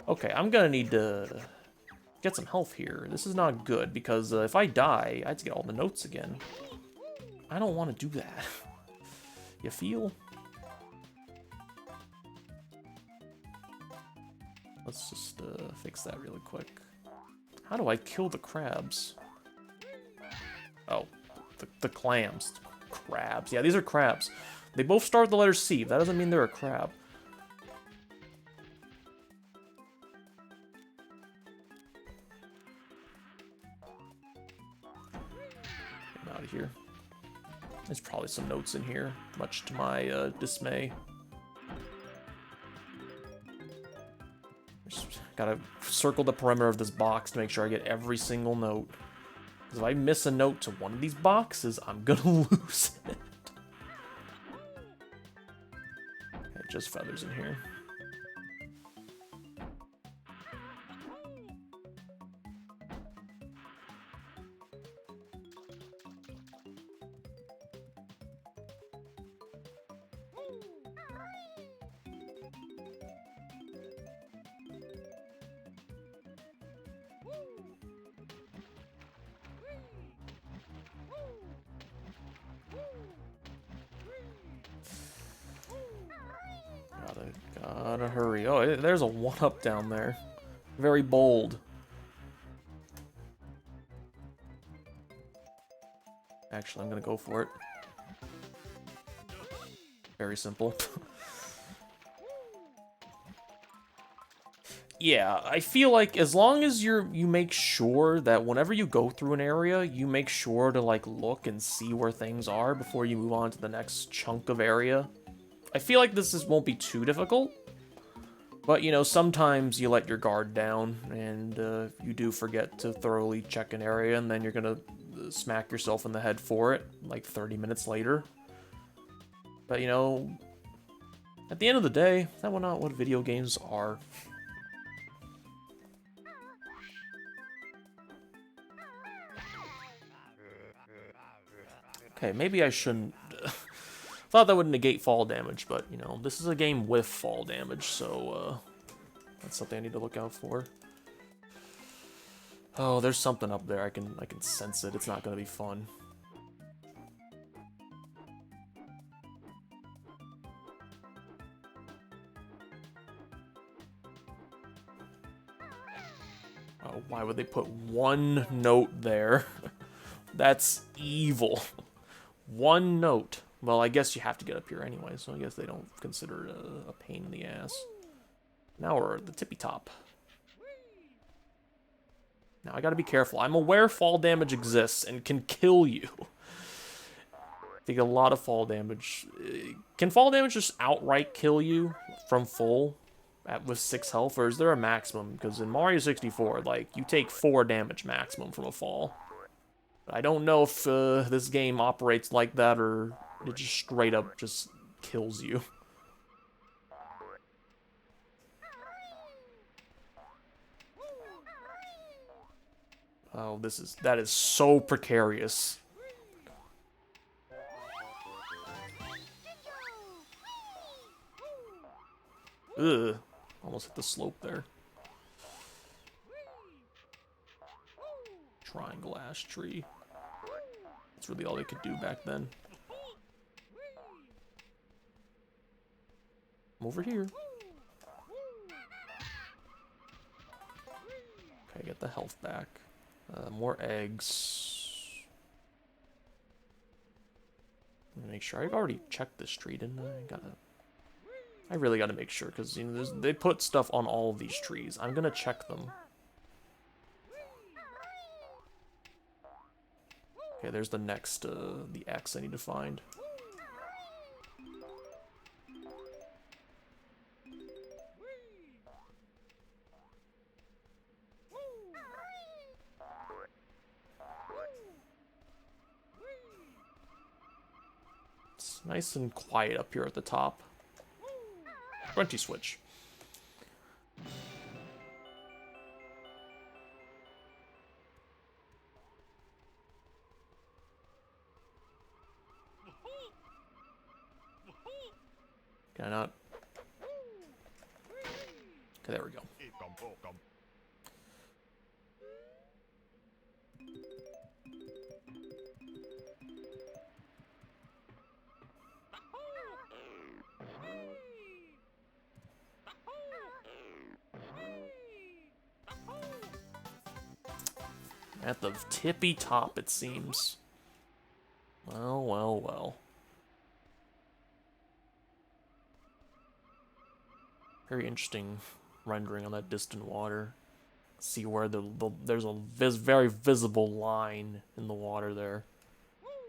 Okay, I'm gonna need to get some health here. This is not good, because if I die, I have to get all the notes again. I don't want to do that. You feel? Let's just fix that really quick. How do I kill the crabs? Oh, the clams. Crabs. Yeah, these are crabs. They both start with the letter C. That doesn't mean they're a crab. Get out of here. There's probably some notes in here, much to my dismay. Just gotta circle the perimeter of this box to make sure I get every single note. Because if I miss a note to one of these boxes, I'm gonna lose it. Okay, just feathers in here. Gotta hurry. Oh, there's a one-up down there. Very bold. Actually, I'm gonna go for it. Very simple. Yeah, I feel like as long as you make sure that whenever you go through an area, you make sure to like look and see where things are before you move on to the next chunk of area. I feel like this won't be too difficult, but you know, sometimes you let your guard down and you do forget to thoroughly check an area, and then you're gonna smack yourself in the head for it like 30 minutes later. But you know, at the end of the day, is that not what video games are? Okay, maybe I shouldn't... Thought that would negate fall damage, but, you know, this is a game with fall damage, so, that's something I need to look out for. Oh, there's something up there. I can sense it. It's not gonna be fun. Oh, why would they put one note there? That's evil. One note. Well, I guess you have to get up here anyway, so I guess they don't consider it a pain in the ass. Now we're at the tippy top. Now I gotta be careful. I'm aware fall damage exists and can kill you. They get a lot of fall damage. Can fall damage just outright kill you from full with 6 health, or is there a maximum? Because in Mario 64, like, you take 4 damage maximum from a fall. I don't know if this game operates like that, or it just straight up just kills you. Oh, that is so precarious. Ugh, almost hit the slope there. Triangle ash tree. That's really all they could do back then. I'm over here. Okay, get the health back. More eggs. Make sure I've already checked this tree, didn't I? I really gotta make sure because you know they put stuff on all of these trees. I'm gonna check them. Okay, there's the next the X I need to find. It's nice and quiet up here at the top. Grunty switch. Can I not? Okay, there we go. At the tippy top, it seems. Well, well, well. Very interesting rendering on that distant water. See where there's a very visible line in the water there.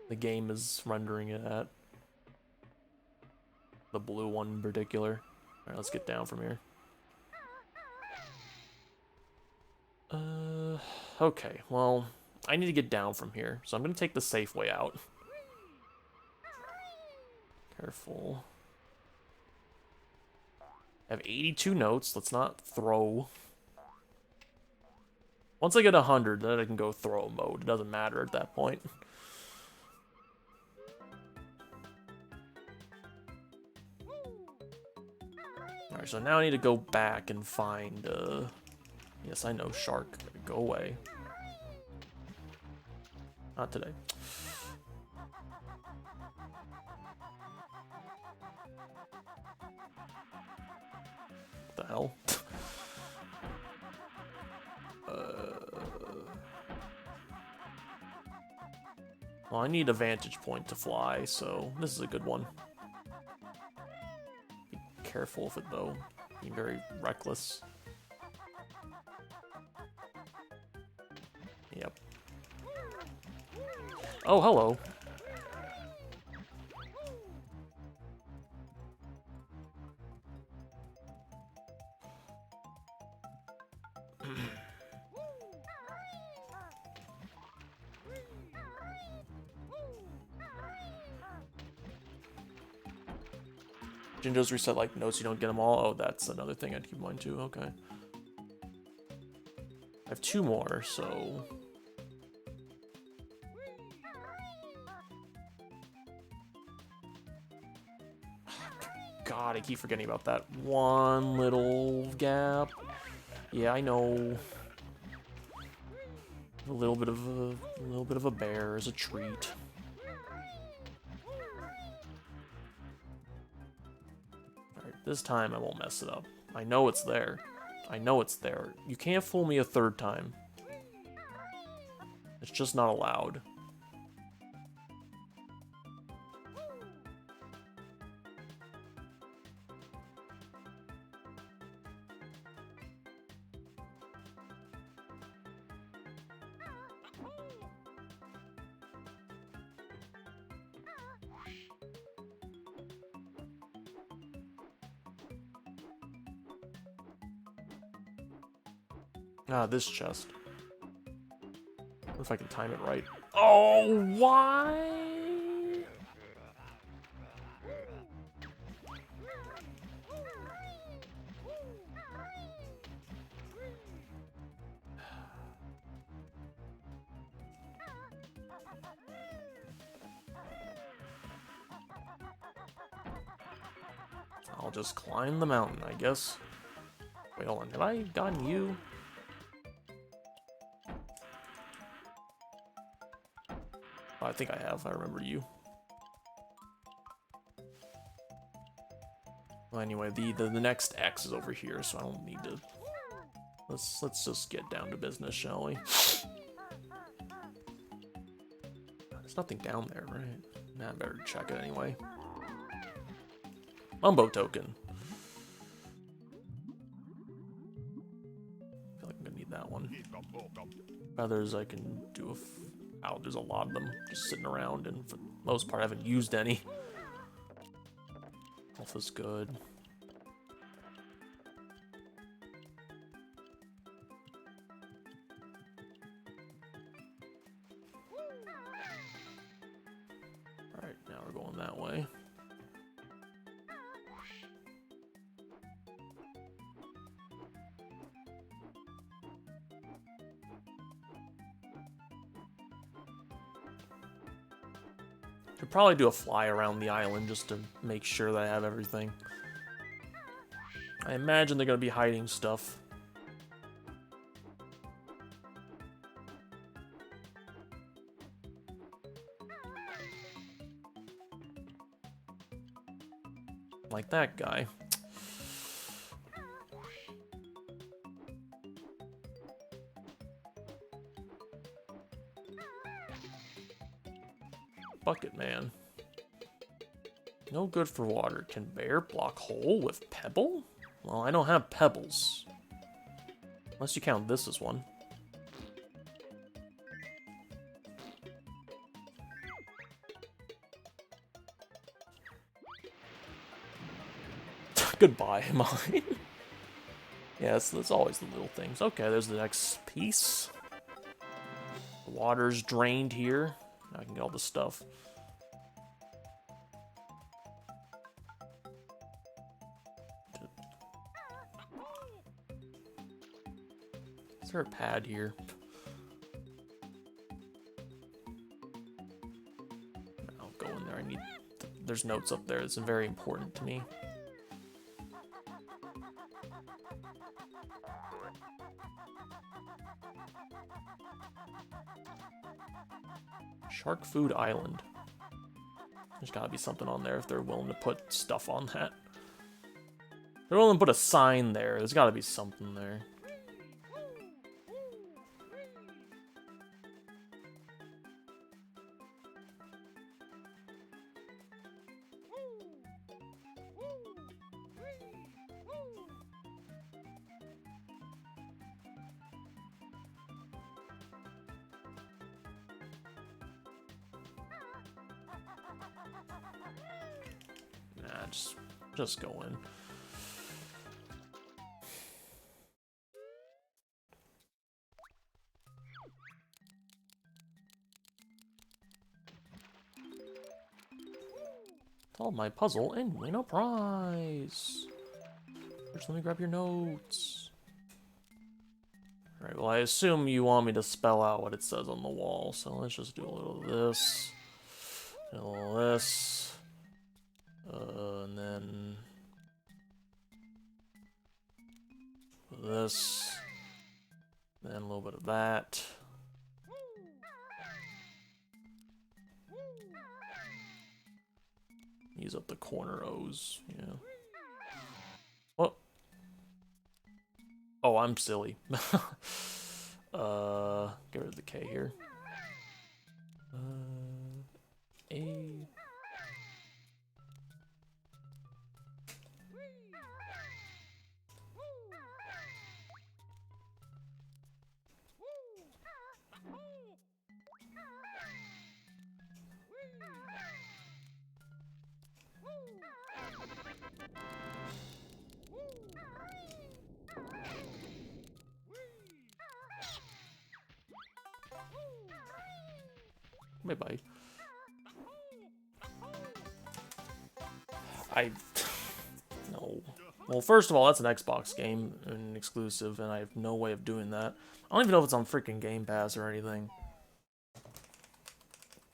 The game is rendering it at. The blue one in particular. Alright, let's get down from here. Okay, well, I need to get down from here, so I'm gonna take the safe way out. Careful. I have 82 notes, let's not throw. Once I get 100, then I can go throw mode. It doesn't matter at that point. Alright, so now I need to go back and find, yes, I know, shark. Go away. Not today. What the hell? Well, I need a vantage point to fly, so this is a good one. Be careful with it, though. Be very reckless. Yep. Oh, hello. Jinjos reset like notes, you don't get them all. Oh, that's another thing I'd keep in mind too. Okay. I have 2 more, so. God, I keep forgetting about that one little gap. Yeah, I know. A little bit of a bear is a treat. Alright, this time I won't mess it up. I know it's there. I know it's there. You can't fool me a 3rd time. It's just not allowed. Ah, this chest. What if I can time it right? Oh, why? I'll just climb the mountain, I guess. Wait, hold on. Have I gotten you? Oh, I think I have. I remember you. Well, anyway, the next X is over here, so I don't need to Let's just get down to business, shall we? There's nothing down there, right? Nah, I better check it anyway. Mumbo token. I feel like I'm gonna need that one. Others I can do. Oh, there's a lot of them just sitting around, and for the most part, I haven't used any. Health is good. Alright, now we're going that way. Should probably do a fly around the island just to make sure that I have everything. I imagine they're going to be hiding stuff. Like that guy. Bucket man. No good for water. Can bear block hole with pebble? Well, I don't have pebbles. Unless you count this as one. Goodbye, mine. Yes, that's always the little things. Okay, there's the next piece. The water's drained here. Now I can get all the stuff. Is there a pad here? I'll go in there. I need. There's notes up there. It's very important to me. Shark Food Island. There's gotta be something on there if they're willing to put stuff on that. They're willing to put a sign there. There's gotta be something there. Just go in. Solve my puzzle and win a prize. First, let me grab your notes. Alright, well, I assume you want me to spell out what it says on the wall, so let's just do a little of this, and a little of this. And then this, then a little bit of that. Use up the corner O's, yeah. What? Oh, I'm silly. Get rid of the K here. A. Bye-bye. No. Well, first of all, that's an Xbox game, an exclusive, and I have no way of doing that. I don't even know if it's on freaking Game Pass or anything.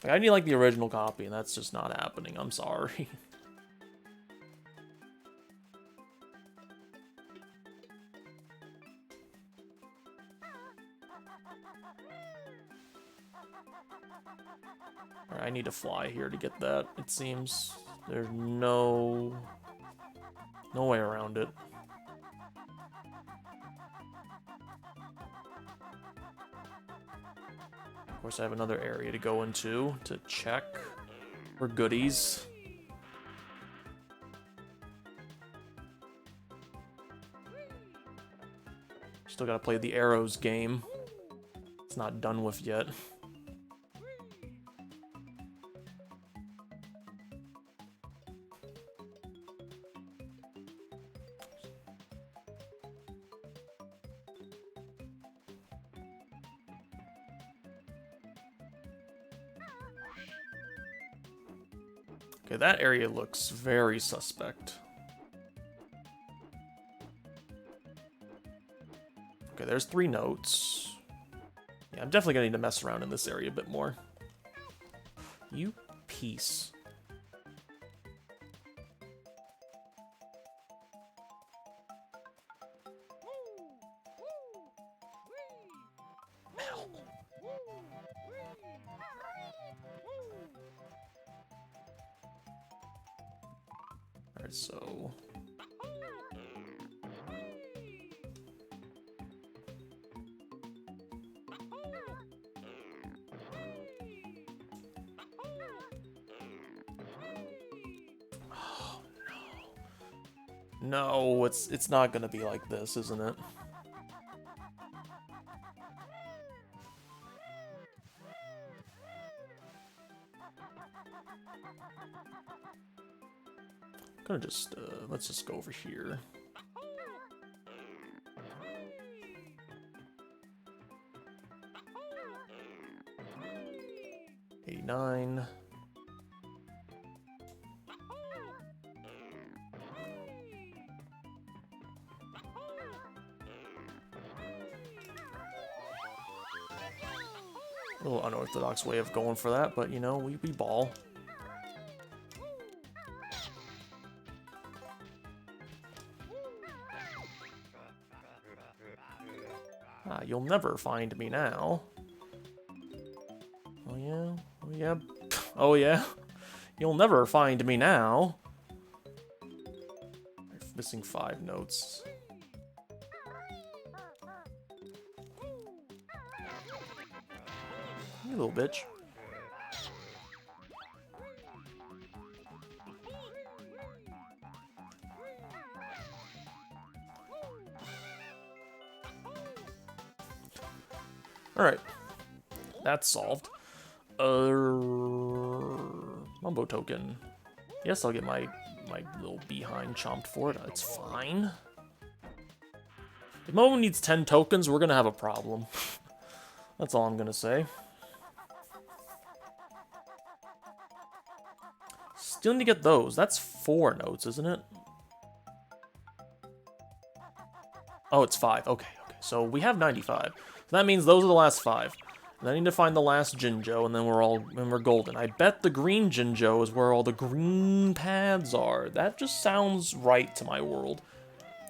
Like, I need, like, the original copy, and that's just not happening. I'm sorry. I need to fly here to get that, it seems. There's no way around it. course, I have another area to go into to check for goodies. Still gotta play the arrows game. It's not done with yet. Okay, that area looks very suspect. Okay, there's 3 notes. Yeah, I'm definitely gonna need to mess around in this area a bit more. You piece. Alright, so... No, it's not gonna be like this, isn't it? I'm gonna just let's just go over here. $89. A little unorthodox way of going for that, but you know, we ball. Ah, you'll never find me now. Oh yeah? Oh yeah? Oh yeah? You'll never find me now. Missing 5 notes. You little bitch. Alright. That's solved. Mumbo token. Yes, I'll get my little behind chomped for it. It's fine. If Momo needs 10 tokens, we're gonna have a problem. That's all I'm gonna say. Still need to get those. That's 4 notes, isn't it? Oh, it's 5. Okay, okay. So we have 95. So that means those are the last 5. And I need to find the last Jinjo, and then we're golden. I bet the green Jinjo is where all the green paths are. That just sounds right to my world.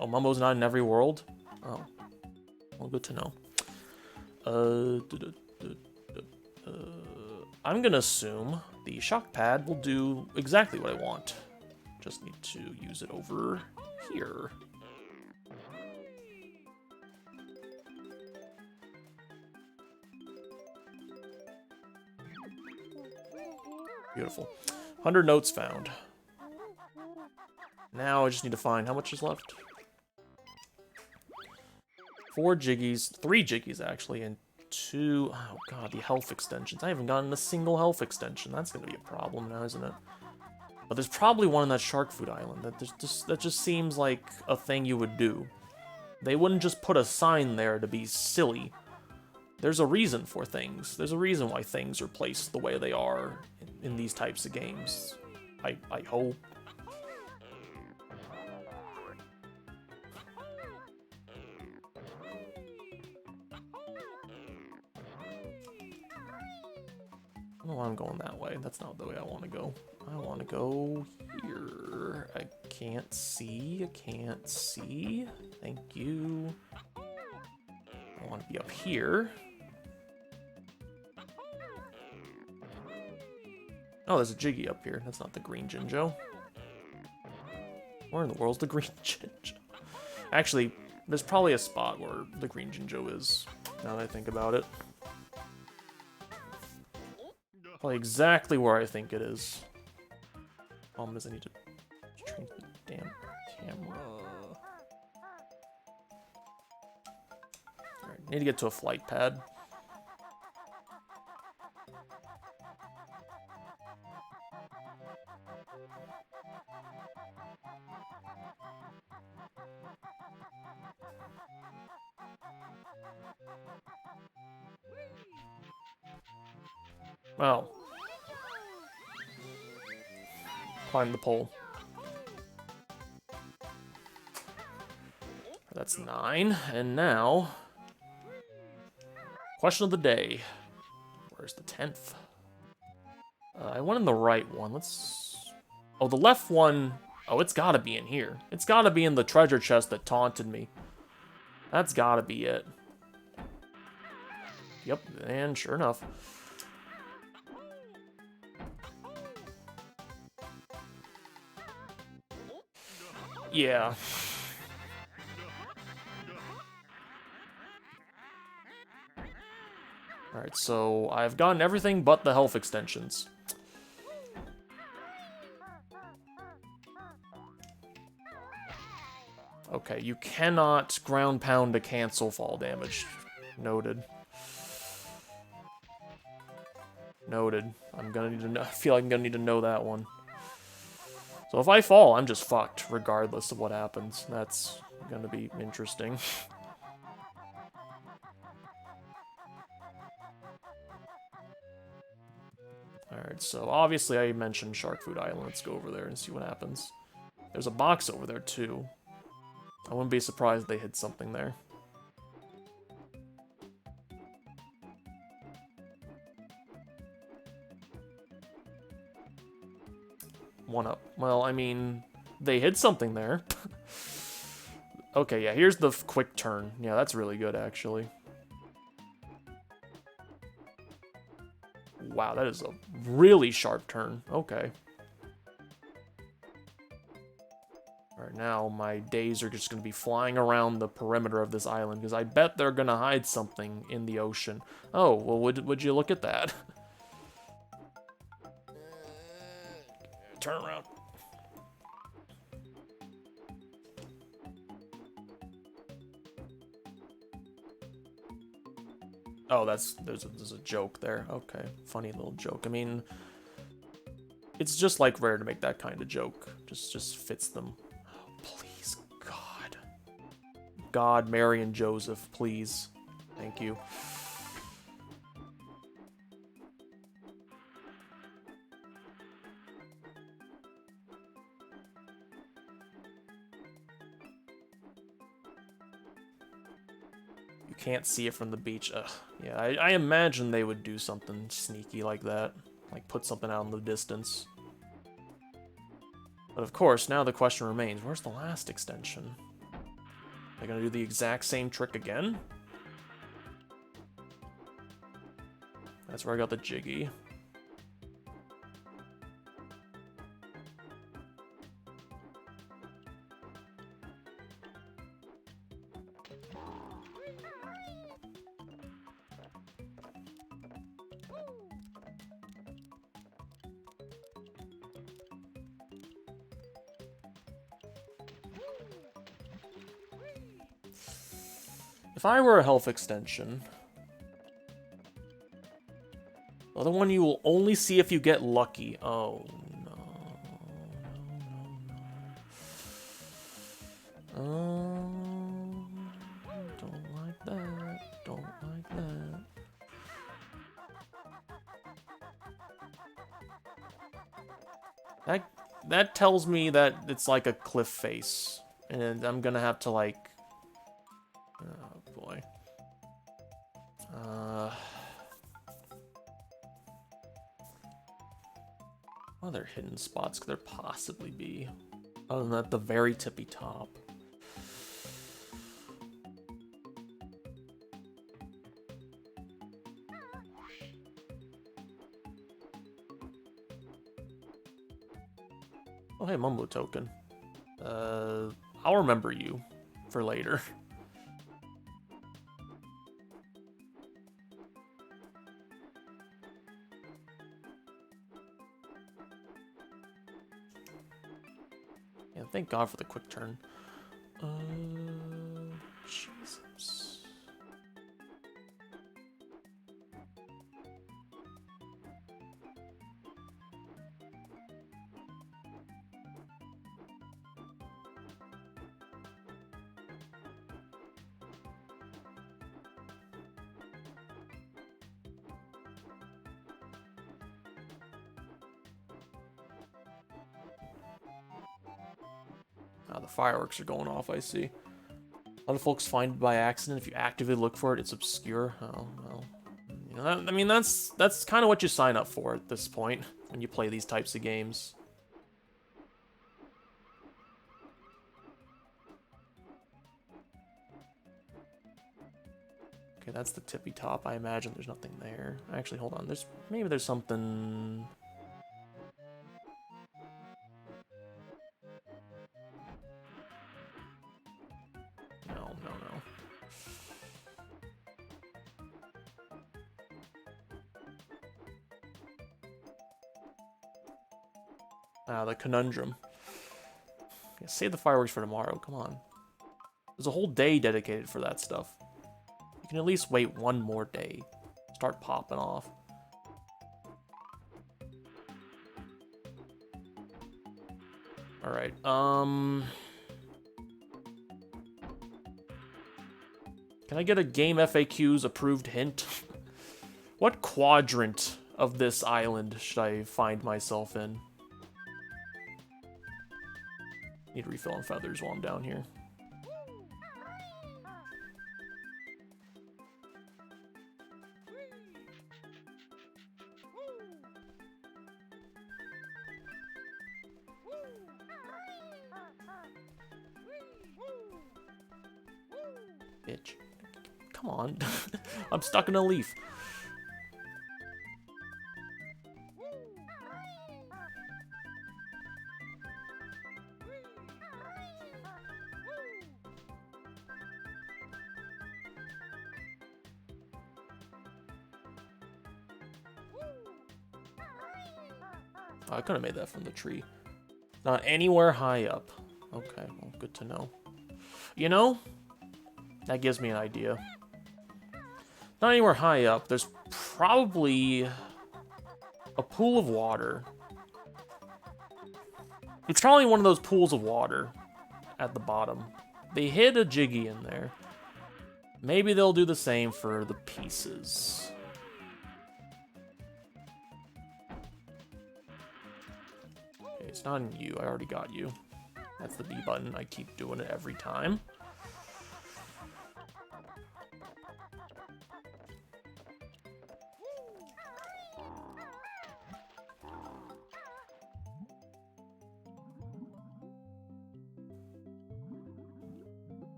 Oh, Mumbo's not in every world? Oh. Well, good to know. I'm gonna assume the shock pad will do exactly what I want. Just need to use it over here. Beautiful. 100 notes found. Now I just need to find how much is left. 4 Jiggies, 3 Jiggies actually, and 2, oh god, the health extensions. I haven't gotten a single health extension. That's gonna be a problem now, isn't it? But there's probably one on that shark food island. That just seems like a thing you would do. They wouldn't just put a sign there to be silly. There's a reason for things. There's a reason why things are placed the way they are in these types of games. I hope. Oh, I'm going that way. That's not the way I want to go. I want to go here. I can't see. I can't see. Thank you. I want to be up here. Oh, there's a Jiggy up here. That's not the green Jinjo. Where in the world's the green Jinjo? Actually, there's probably a spot where the green Jinjo is, now that I think about it. Probably exactly where I think it is. Problem is I need to change the damn camera. Alright, need to get to a flight pad. Well. Climb the pole. That's 9. And now... Question of the day. Where's the 10th? I went in the right one. Let's... Oh, the left one... Oh, it's gotta be in here. It's gotta be in the treasure chest that taunted me. That's gotta be it. Yep, and sure enough. Yeah. Alright, so I've gotten everything but the health extensions. Okay, you cannot ground pound to cancel fall damage. Noted. Noted. I'm gonna need to know, I feel like I'm gonna need to know that one. So if I fall, I'm just fucked, regardless of what happens. That's gonna be interesting. Alright, so obviously I mentioned Shark Food Island. Let's go over there and see what happens. There's a box over there, too. I wouldn't be surprised if they hid something there. One up. Well, I mean, they hid something there. Okay, yeah, here's the quick turn. Yeah, that's really good, actually. Wow, that is a really sharp turn. Okay. Alright, now my days are just going to be flying around the perimeter of this island, because I bet they're going to hide something in the ocean. Oh, well, would you look at that? Turn around. Oh, there's a joke there. Okay, funny little joke. I mean, it's just like rare to make that kind of joke. Just fits them. Oh, please, God. God, Mary, and Joseph, please. Thank you. Can't see it from the beach. Ugh. Yeah, I imagine they would do something sneaky like that. Like, put something out in the distance. But of course, now the question remains, where's the last extension? Are they gonna do the exact same trick again? That's where I got the Jiggy. If I were a health extension, the other one you will only see if you get lucky. Oh, no. Don't like that. Don't like that. That tells me that it's like a cliff face. And I'm gonna have to, like... Oh, boy. What other hidden spots could there possibly be? Other than at the very tippy top. Oh, hey, Mumbo token. I'll remember you for later. Yeah, thank God for the quick turn. Jesus. The fireworks are going off, I see. A lot of folks find it by accident. If you actively look for it, it's obscure. Oh, well. You know, I mean, that's kind of what you sign up for at this point when you play these types of games. Okay, that's the tippy top. I imagine there's nothing there. Actually, hold on. Maybe there's something... No. The conundrum. Yeah, save the fireworks for tomorrow. Come on. There's a whole day dedicated for that stuff. You can at least wait one more day. Start popping off. Alright, can I get a Game FAQs approved hint? What quadrant of this island should I find myself in? Need to refill on feathers while I'm down here. Bitch. Come on. I'm stuck in a leaf. I could have made that from the tree. Not anywhere high up. Okay, well, good to know. You know, that gives me an idea. Not anywhere high up. There's probably a pool of water. It's probably one of those pools of water at the bottom. They hid a Jiggy in there. Maybe they'll do the same for the pieces. Okay, it's not in you. I already got you. That's the B button. I keep doing it every time.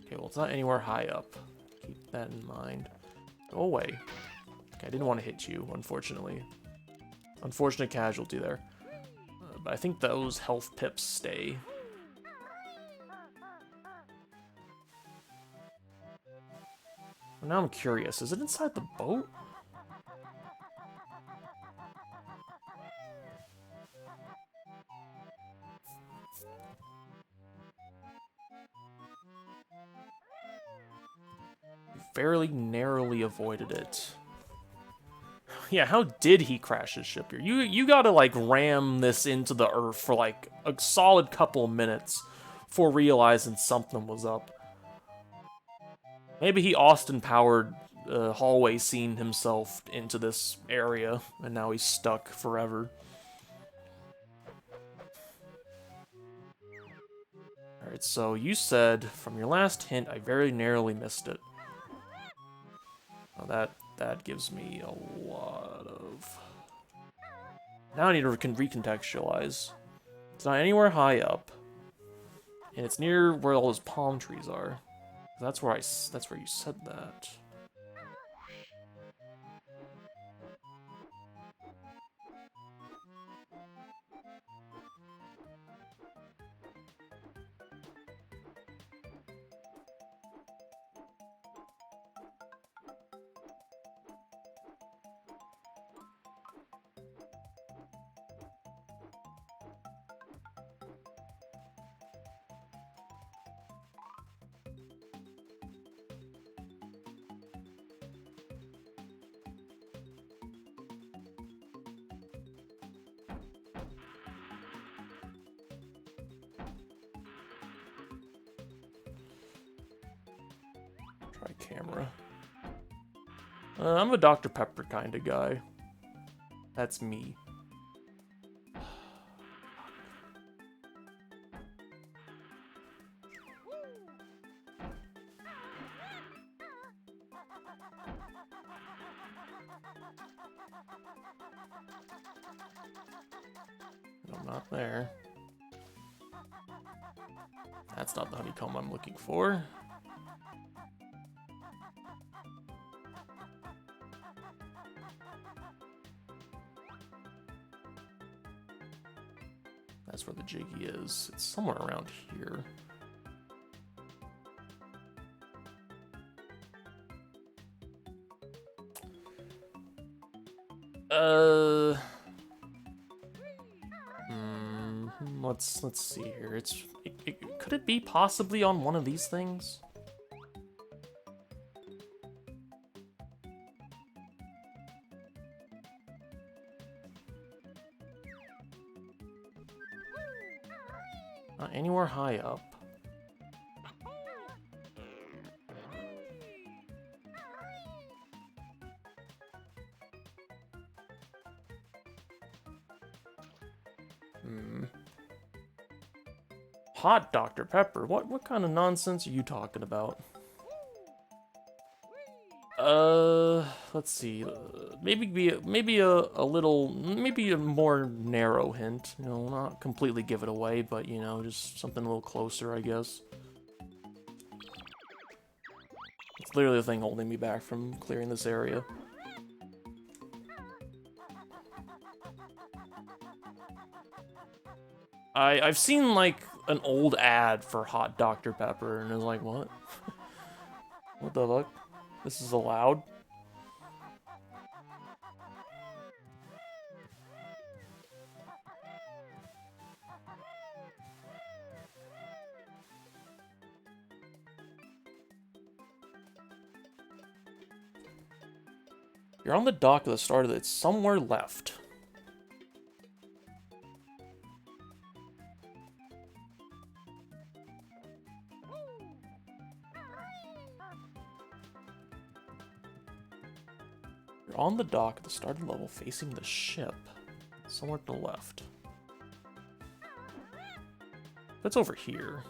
Okay, well, it's not anywhere high up. Keep that in mind. Go away. Okay, I didn't want to hit you, unfortunately. Unfortunate casualty there. But I think those health pips stay. Now I'm curious. Is it inside the boat? Fairly narrowly avoided it. Yeah, how did he crash his ship here? You gotta, like, ram this into the earth for, like, a solid couple of minutes before realizing something was up. Maybe he Austin-powered hallway scene himself into this area, and now he's stuck forever. Alright, so you said, from your last hint, I very narrowly missed it. Well, that gives me a lot of... Now I need to recontextualize. It's not anywhere high up. And it's near where all those palm trees are. That's where you said that. Try camera. I'm a Dr. Pepper kind of guy. That's me. No, not there. That's not the honeycomb I'm looking for. That's where the Jiggy is. It's somewhere around here. Let's see here. Could it be possibly on one of these things? Not anywhere high up. Hot Dr. Pepper? What kind of nonsense are you talking about? Let's see. Maybe a more narrow hint. You know, not completely give it away, but you know, just something a little closer, I guess. It's literally the thing holding me back from clearing this area. I've seen like an old ad for Hot Dr. Pepper, and I was like, what? What the fuck? This is allowed? You're on the dock at the start of it. It's somewhere left. You're on the dock at the start of the level facing the ship. Somewhere to the left. That's over here.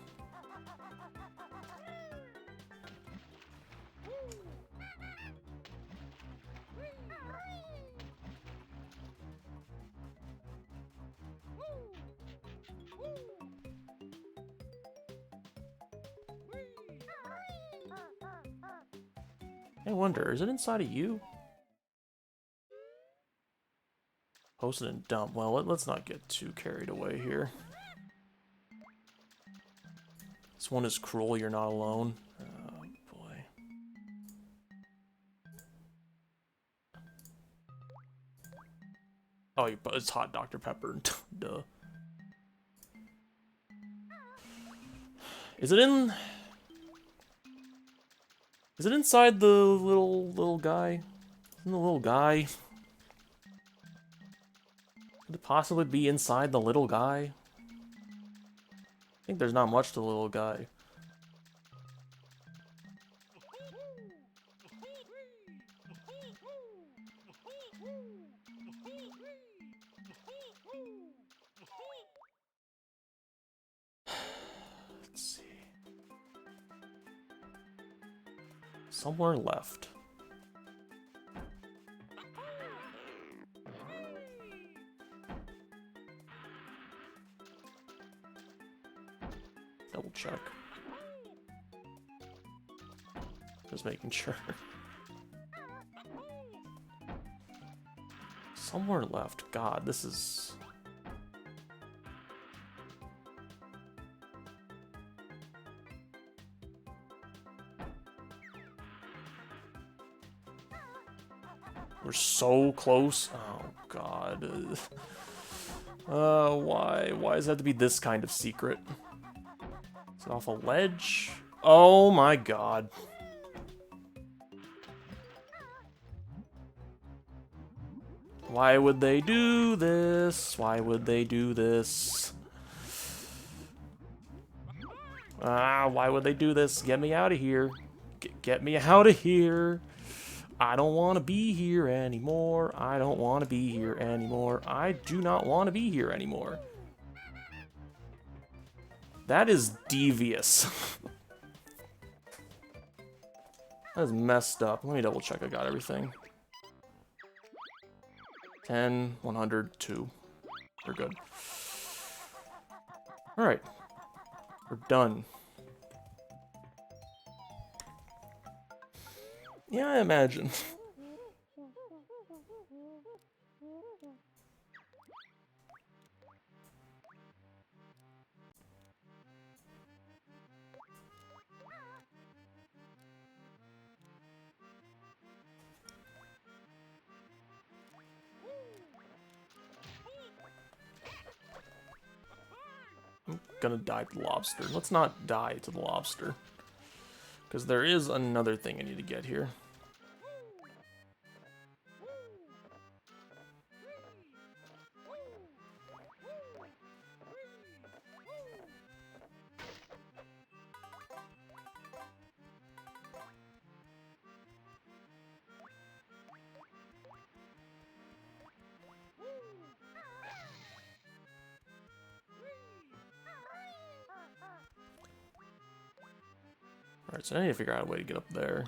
I wonder, is it inside of you? Posted and dump. Well, let's not get too carried away here. This one is cruel, you're not alone. Oh, boy. Oh, it's Hot Dr. Pepper. Duh. Is it in... Is it inside the little guy? Isn't the little guy? Could it possibly be inside the little guy? I think there's not much to the little guy. Let's see. Somewhere left. Double check. Just making sure. Somewhere left. God, this is... We're so close. Oh, God. Why? Why does it have to be this kind of secret? Is it off a ledge? Oh my God. Why would they do this? Why would they do this? Why would they do this? Get me out of here. Get me out of here. I don't want to be here anymore. I don't want to be here anymore. I do not want to be here anymore. That is devious. That is messed up. Let me double check I got everything. 10, 100, 2. We're good. Alright. We're done. Yeah, I imagine. I'm gonna die to the lobster. Let's not die to the lobster. Because there is another thing I need to get here. Alright, so I need to figure out a way to get up there.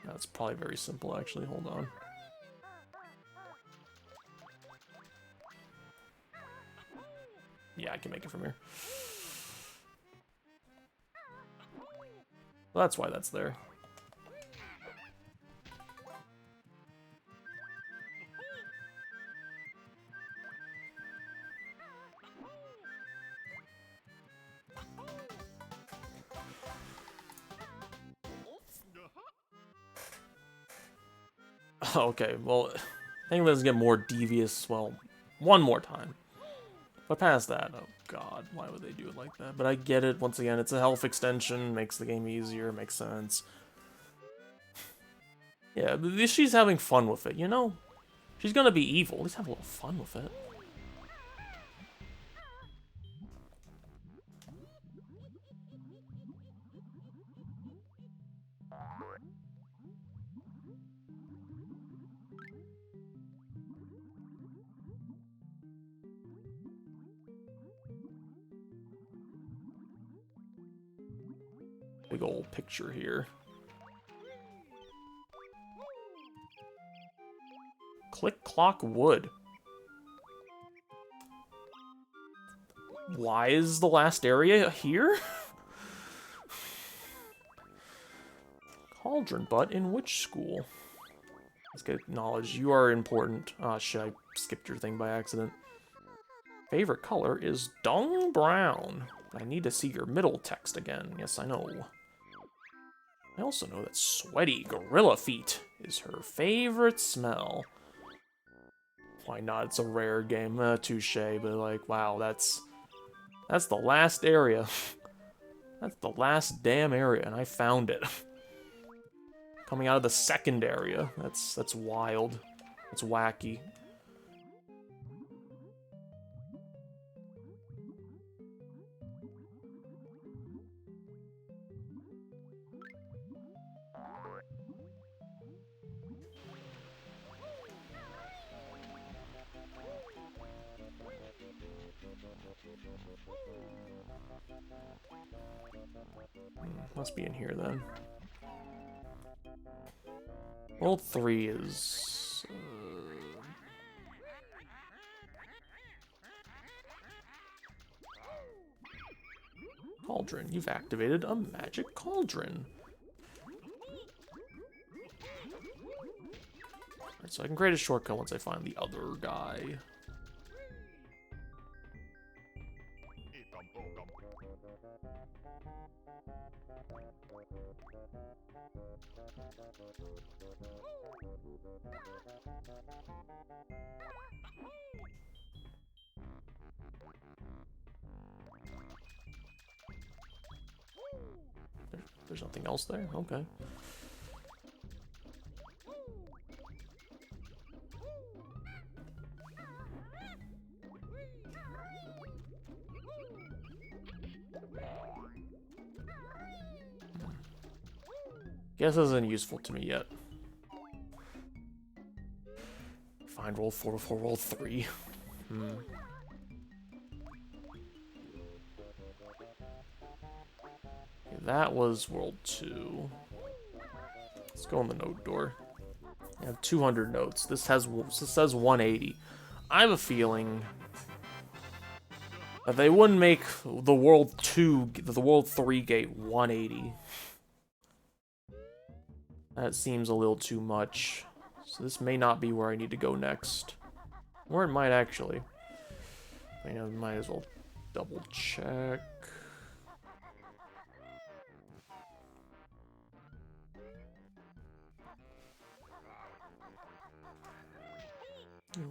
That's probably very simple, actually. Hold on. Yeah, I can make it from here. Well, that's why that's there. Okay, well, I think let's get more devious, well, one more time. But past that, oh god, why would they do it like that? But I get it, once again, it's a health extension, makes the game easier, makes sense. Yeah, but at least she's having fun with it, you know? She's gonna be evil, at least have a little fun with it. Big old picture here. Click clock wood. Why is the last area here? Cauldron butt in which school? Let's get knowledge. You are important. Ah, shit, I skipped your thing by accident. Favorite color is dung brown. I need to see your middle text again. Yes, I know. I also know that sweaty gorilla feet is her favorite smell. Why not? It's a rare game. Touche, but like, wow, that's the last area. That's the last damn area, and I found it. Coming out of the second area. That's wild. That's wacky. Must be in here then. World 3 is... Cauldron. You've activated a magic cauldron. Alright, so I can create a shortcut once I find the other guy. There's nothing else there? Okay. Guess this isn't useful to me yet. Find world 4 before world 3. Okay, that was world 2. Let's go in the note door. I have 200 notes. This says 180. I have a feeling that they wouldn't make the world 3 gate 180. That seems a little too much. So this may not be where I need to go next. Or it might actually. I know, might as well double check.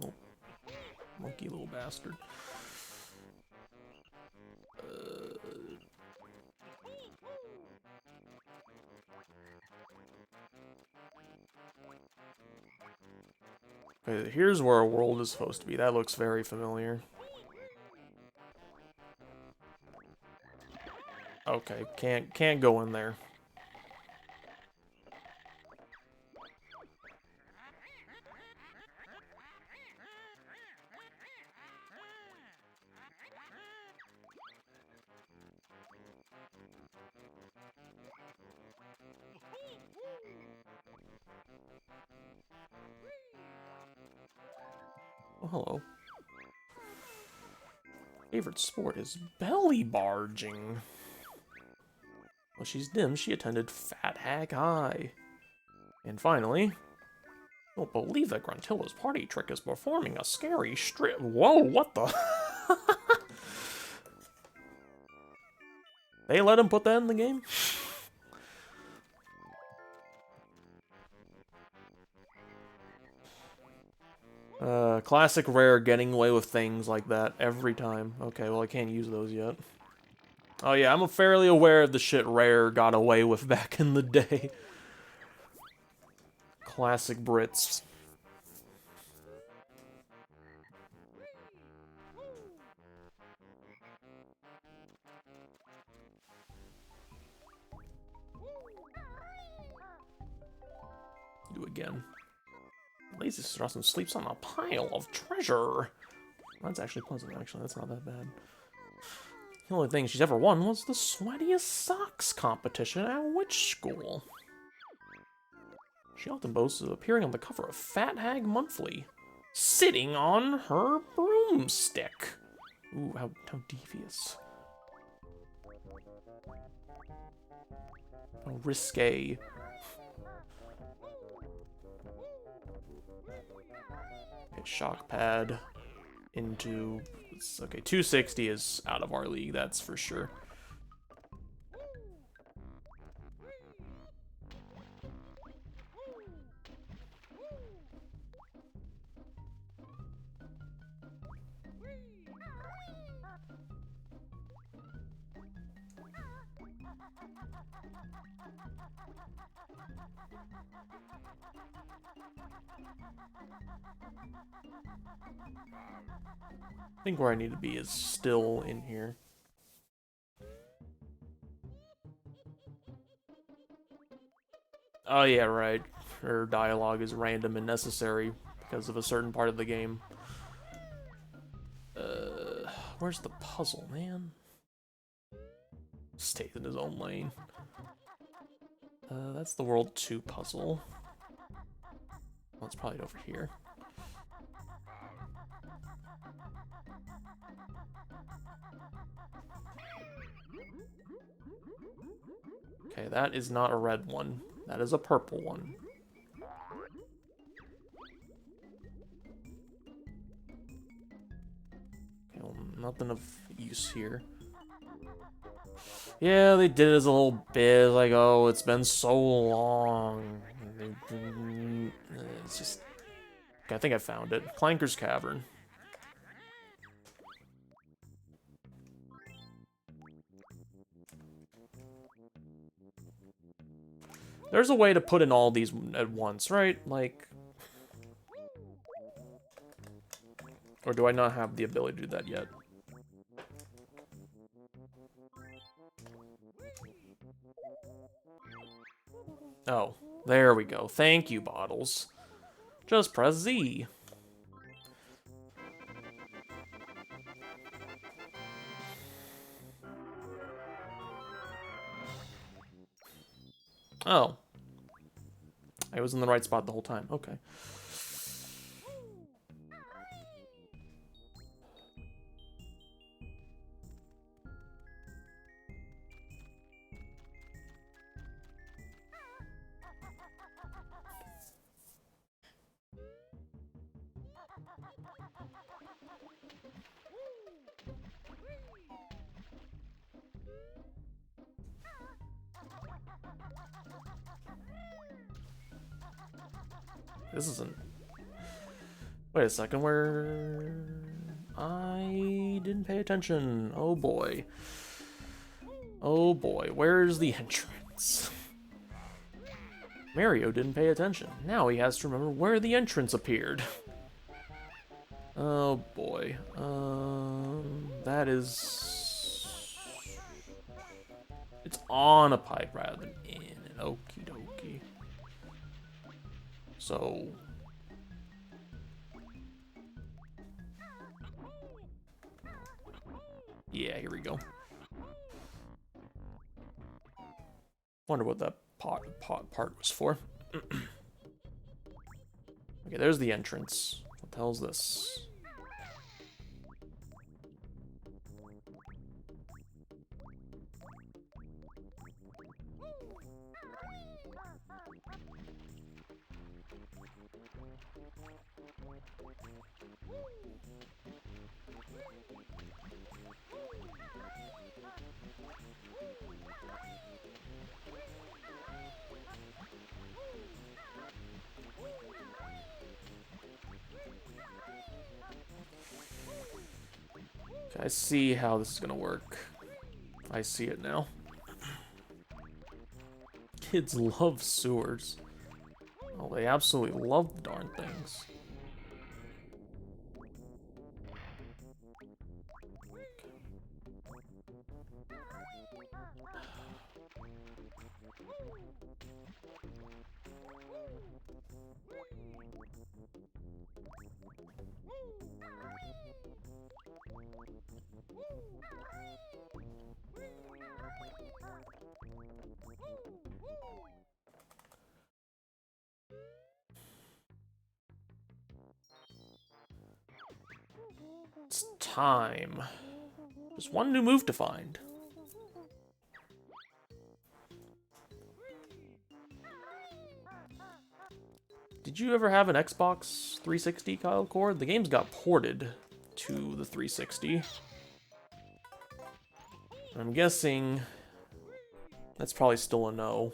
Oh, monkey little bastard. Okay, here's where a world is supposed to be. That looks very familiar. Okay, can't go in there. Oh, hello. Favorite sport is belly barging. Well, she's dim. She attended Fat Hag High. And finally, don't believe that Gruntilda's party trick is performing a scary strip. Whoa, what the? They let him put that in the game? Classic Rare getting away with things like that every time. Okay, well I can't use those yet. Oh yeah, I'm fairly aware of the shit Rare got away with back in the day. Classic Brits. Do again. Lazy Strauss sleeps on a pile of treasure. That's actually pleasant, actually. That's not that bad. The only thing she's ever won was the sweatiest socks competition at witch school. She often boasts of appearing on the cover of Fat Hag Monthly, sitting on her broomstick. Ooh, how devious. How risque. Okay, shock pad into... Okay, 260 is out of our league, that's for sure. I think where I need to be is still in here. Oh yeah, right. Her dialogue is random and necessary because of a certain part of the game. Where's the puzzle, man? Stays in his own lane. That's the World 2 puzzle. Well, it's probably over here. Okay, that is not a red one. That is a purple one. Okay, well, nothing of use here. Yeah, they did it as a little bit, like, oh, it's been so long. It's just... Okay, I think I found it. Clanker's Cavern. There's a way to put in all these at once, right? Like... Or do I not have the ability to do that yet? Oh, there we go. Thank you, Bottles. Just press Z. Oh. I was in the right spot the whole time. Okay. This isn't... Wait a second, where... I didn't pay attention. Oh boy. Oh boy, where's the entrance? Mario didn't pay attention. Now he has to remember where the entrance appeared. Oh boy. That is... It's on a pipe rather than in an okie dokie. So... Yeah, here we go. Wonder what that part was for. Okay, there's the entrance. What the hell's this? I see how this is gonna work. I see it now. Kids love sewers. Oh, they absolutely love the darn things. It's time. There's one new move to find. Did you ever have an Xbox 360, Kyle Cord? The games got ported to the 360. I'm guessing that's probably still a no.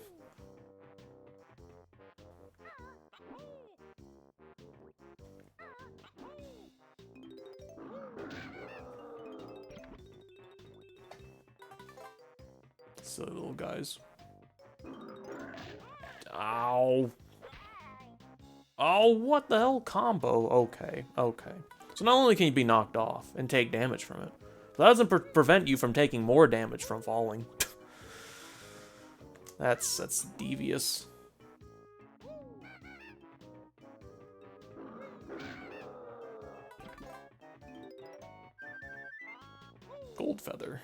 Silly little guys. Ow. Oh, what the hell combo? Okay, okay. So not only can you be knocked off and take damage from it, but that doesn't prevent you from taking more damage from falling. That's devious. Gold feather.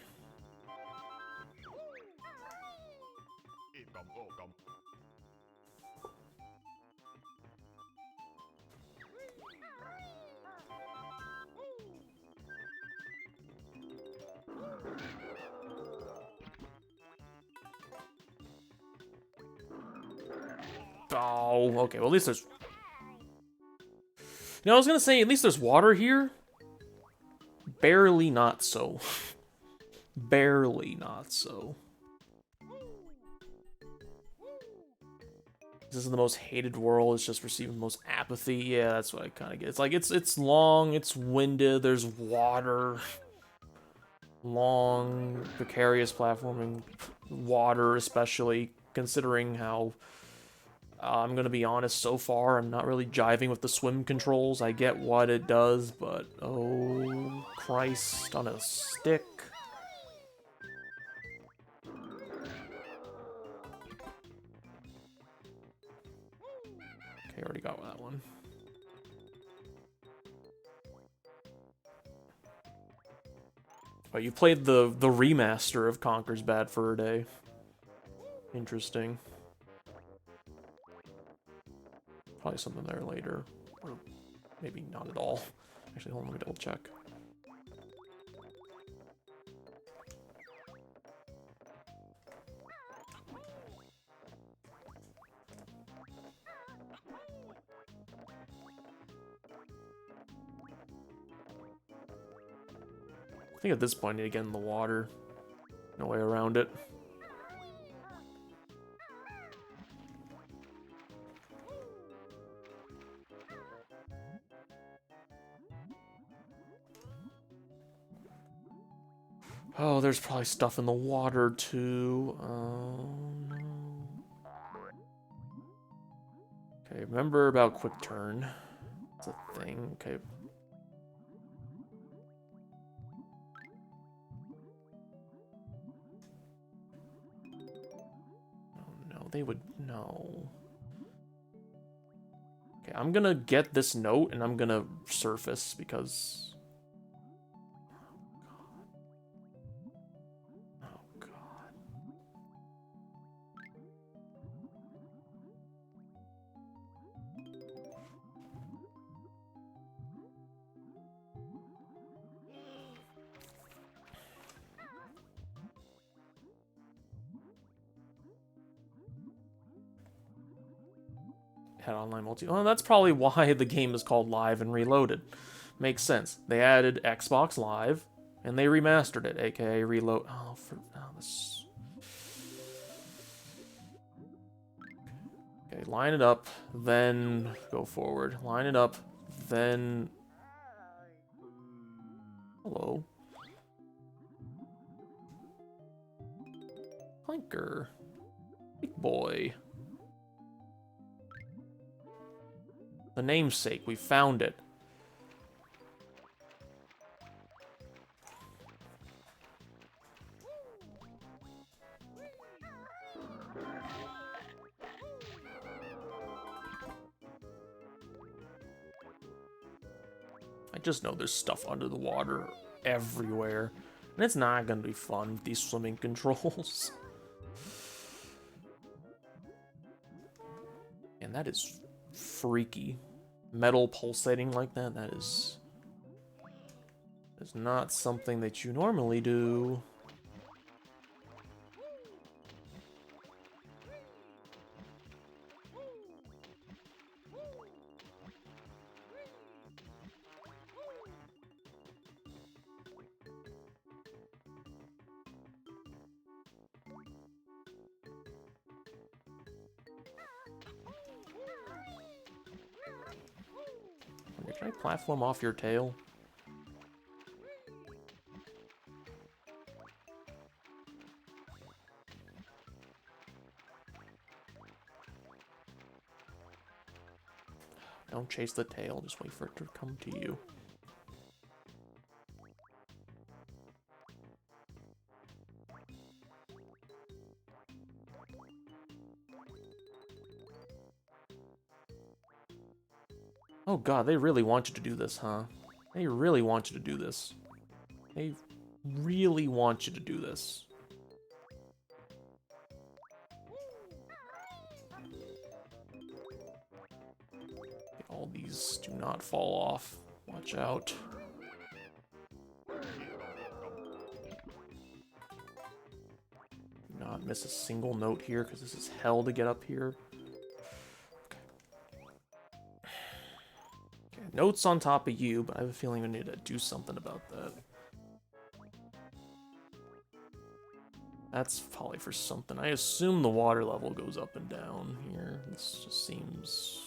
Oh, okay. Well, at least there's... You know, I was gonna say, at least there's water here. Barely not so. Barely not so. This is the most hated world. It's just receiving the most apathy. Yeah, that's what I kind of get. It's like, it's long, it's winded, there's water. Long, precarious platforming. Water, especially, considering how... I'm gonna be honest, so far, I'm not really jiving with the swim controls. I get what it does, but oh, Christ on a stick. Okay, already got that one. Oh, you played the remaster of Conker's Bad Fur Day. Interesting. Probably something there later. Or maybe not at all. Actually, hold on, let me double check. I think at this point I need to get in the water. No way around it. Oh, there's probably stuff in the water too. No. Okay, remember about quick turn. It's a thing. Okay. Oh no, they would no. Okay, I'm gonna get this note and I'm gonna surface because. Oh god. Had online multi. Oh, that's probably why the game is called Live and Reloaded. Makes sense. They added Xbox Live and they remastered it, aka Reload. Oh, this. Okay, line it up, then go forward. Line it up, then. Hello. Clanker. Big boy. The namesake, we found it. I just know there's stuff under the water everywhere. And it's not gonna be fun with these swimming controls. And that is freaky. Metal pulsating like that, that is not something that you normally do. Can I platform off your tail? Don't chase the tail, just wait for it to come to you. Oh god, they really want you to do this, huh? They really want you to do this. They really want you to do this. Okay, all these do not fall off. Watch out. Do not miss a single note here, because this is hell to get up here. Notes on top of you, but I have a feeling I need to do something about that. That's probably for something. I assume the water level goes up and down here. This just seems...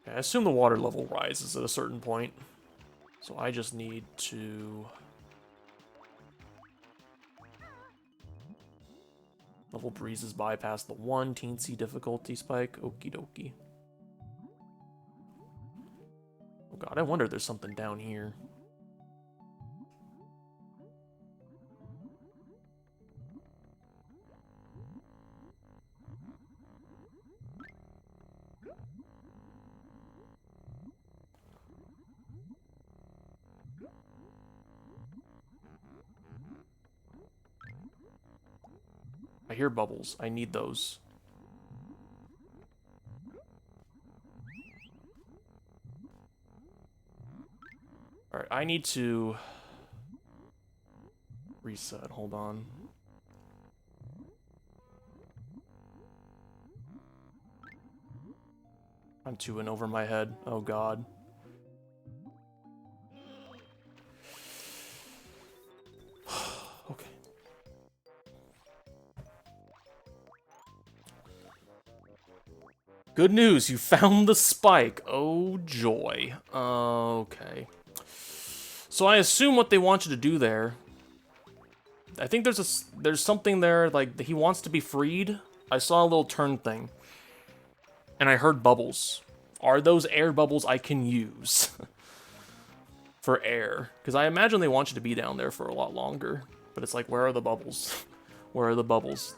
Okay, I assume the water level rises at a certain point. So I just need to... Level breezes bypass the 1 teensy difficulty spike. Okie dokie. Oh god, I wonder if there's something down here. I hear bubbles. I need those. Alright, I need to reset. Hold on. I'm two in over my head. Oh god. Okay. Good news, you found the spike. Oh joy. Okay. So I assume what they want you to do there. I think there's something there, like, he wants to be freed. I saw a little turn thing. And I heard bubbles. Are those air bubbles I can use? For air. Because I imagine they want you to be down there for a lot longer. But it's like, where are the bubbles? Where are the bubbles?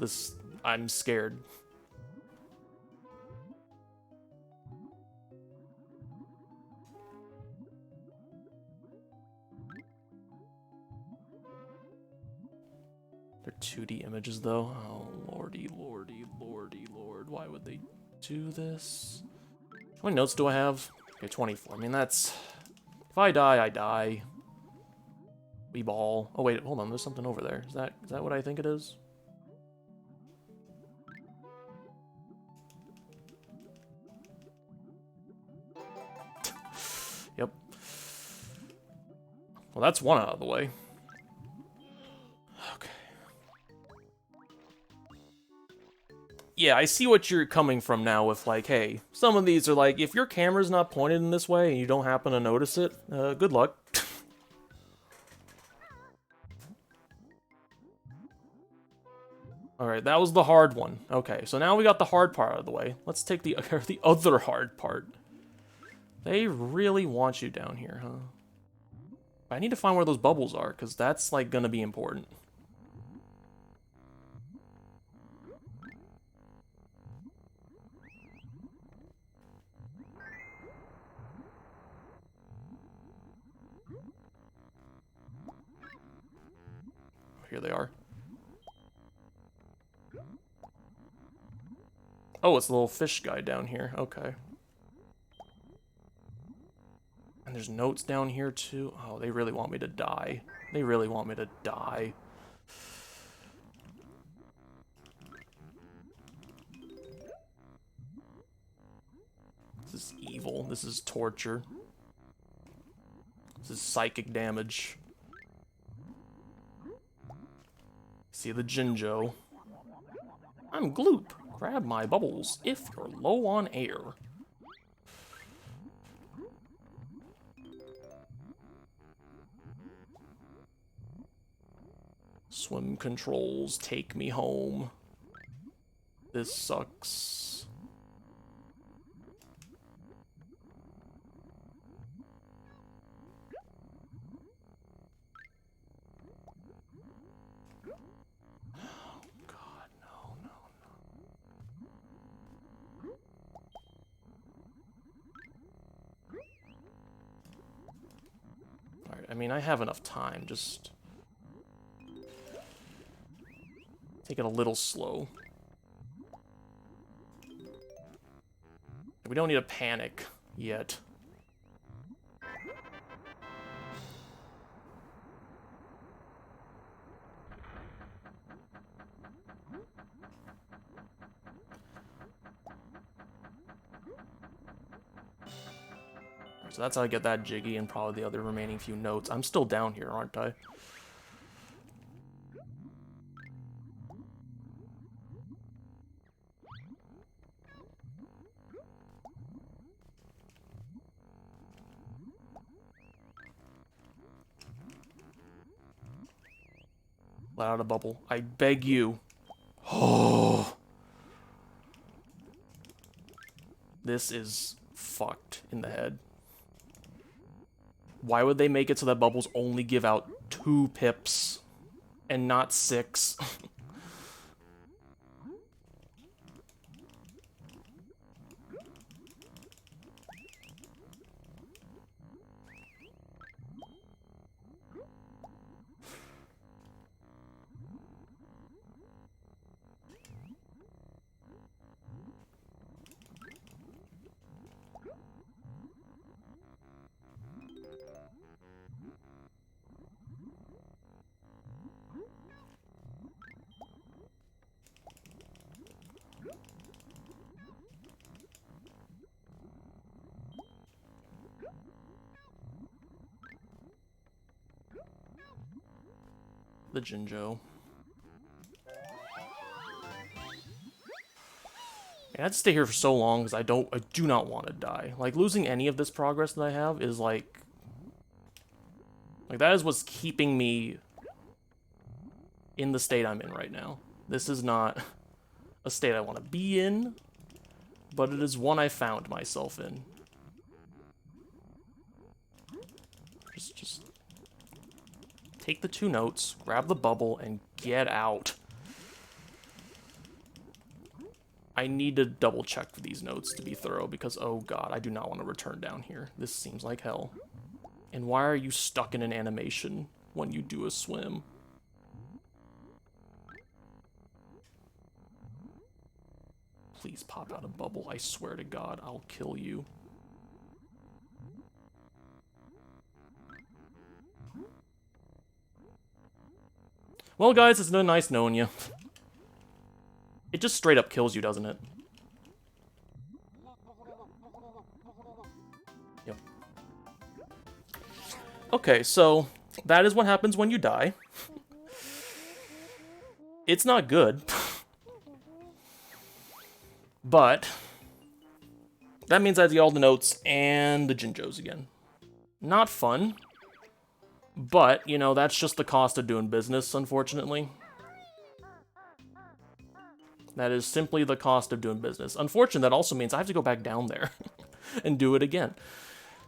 I'm scared. They're 2D images, though. Oh, lordy, lordy, lordy, lord. Why would they do this? How many notes do I have? Okay, 24. I mean, that's... If I die, I die. We ball. Oh, wait, hold on. There's something over there. Is that what I think it is? Yep. Well, that's one out of the way. Okay. Yeah, I see what you're coming from now with, like, hey, some of these are like, if your camera's not pointed in this way and you don't happen to notice it, good luck. Alright, that was the hard one. Okay, so now we got the hard part out of the way. Let's take the other hard part. They really want you down here, huh? I need to find where those bubbles are, because that's, like, gonna be important. Here they are. Oh, it's the little fish guy down here. Okay. And there's notes down here, too. Oh, they really want me to die. They really want me to die. This is evil. This is torture. This is psychic damage. See the Jinjo. I'm Gloop. Grab my bubbles if you're low on air. Swim controls, take me home. This sucks. I mean, I have enough time, just... take it a little slow. We don't need to panic yet. So that's how I get that Jiggy and probably the other remaining few notes. I'm still down here, aren't I? Let out a bubble. I beg you. Oh. This is fucked in the head. Why would they make it so that bubbles only give out 2 pips and not 6? The Jinjo. I had to stay here for so long because I do not want to die. Like, losing any of this progress that I have is like that is what's keeping me in the state I'm in right now. This is not a state I want to be in, but it is one I found myself in. Just take the 2 notes, grab the bubble, and get out. I need to double check for these notes to be thorough because, oh god, I do not want to return down here. This seems like hell. And why are you stuck in an animation when you do a swim? Please pop out a bubble. I swear to god, I'll kill you. Well, guys, it's been nice knowing you. It just straight up kills you, doesn't it? Yep. Okay, so that is what happens when you die. It's not good. But that means I have to get all the notes and the Jinjos again. Not fun. But, you know, that's just the cost of doing business, unfortunately. That is simply the cost of doing business. Unfortunately, that also means I have to go back down there and do it again.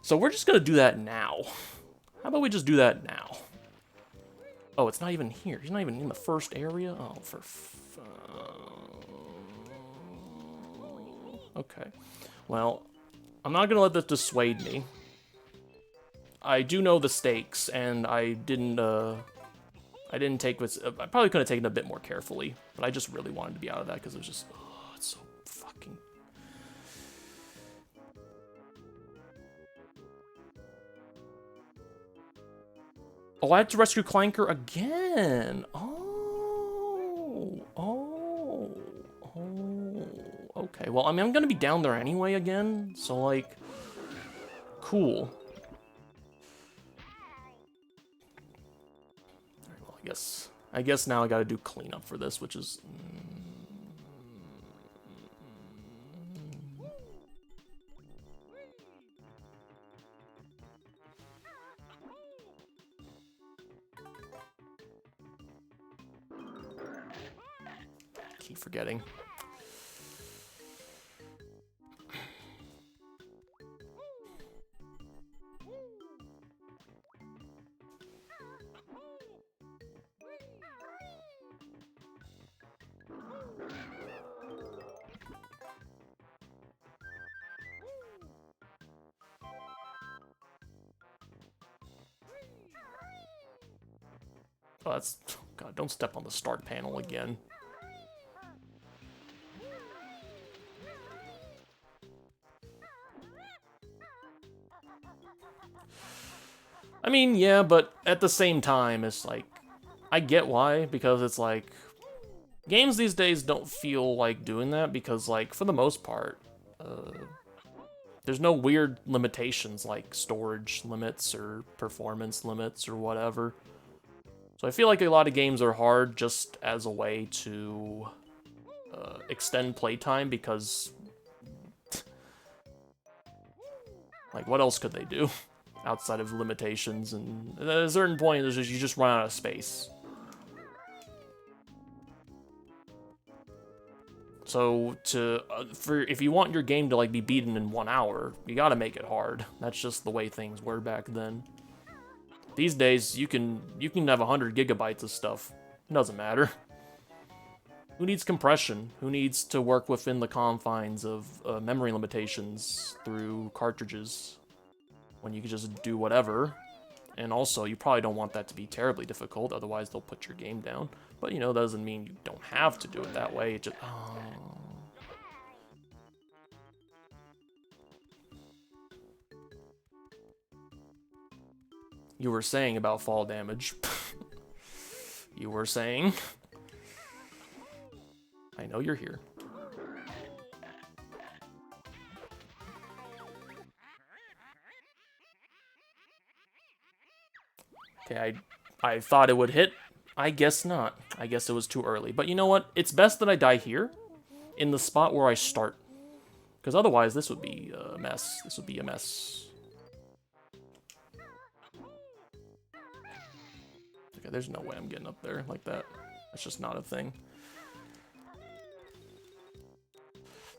So we're just going to do that now. How about we just do that now? Oh, it's not even here. He's not even in the first area? Oh, for okay. Well, I'm not going to let this dissuade me. I do know the stakes, and I didn't take this. I probably could have taken it a bit more carefully, but I just really wanted to be out of that because it was just, oh, it's so fucking. Oh, I have to rescue Clanker again. Oh. Okay, well, I mean, I'm gonna be down there anyway again, so like, cool. I guess now I gotta do cleanup for this, which is... keep forgetting. Oh, that's... God, don't step on the start panel again. I mean, yeah, but at the same time, it's like... I get why, because it's like... Games these days don't feel like doing that, because, like, for the most part... there's no weird limitations like storage limits or performance limits or whatever. So I feel like a lot of games are hard just as a way to extend playtime because, like, what else could they do outside of limitations? And at a certain point, you just run out of space. So if you want your game to like be beaten in 1 hour, you gotta make it hard. That's just the way things were back then. These days, you can have 100 gigabytes of stuff. It doesn't matter. Who needs compression? Who needs to work within the confines of memory limitations through cartridges when you can just do whatever? And also, you probably don't want that to be terribly difficult, otherwise they'll put your game down. But, you know, that doesn't mean you don't have to do it that way. It just... Oh. You were saying about fall damage. You were saying... I know you're here. Okay, I thought it would hit. I guess not. I guess it was too early. But you know what? It's best that I die here, in the spot where I start. Because otherwise, this would be a mess. This would be a mess. Okay, there's no way I'm getting up there like that. That's just not a thing.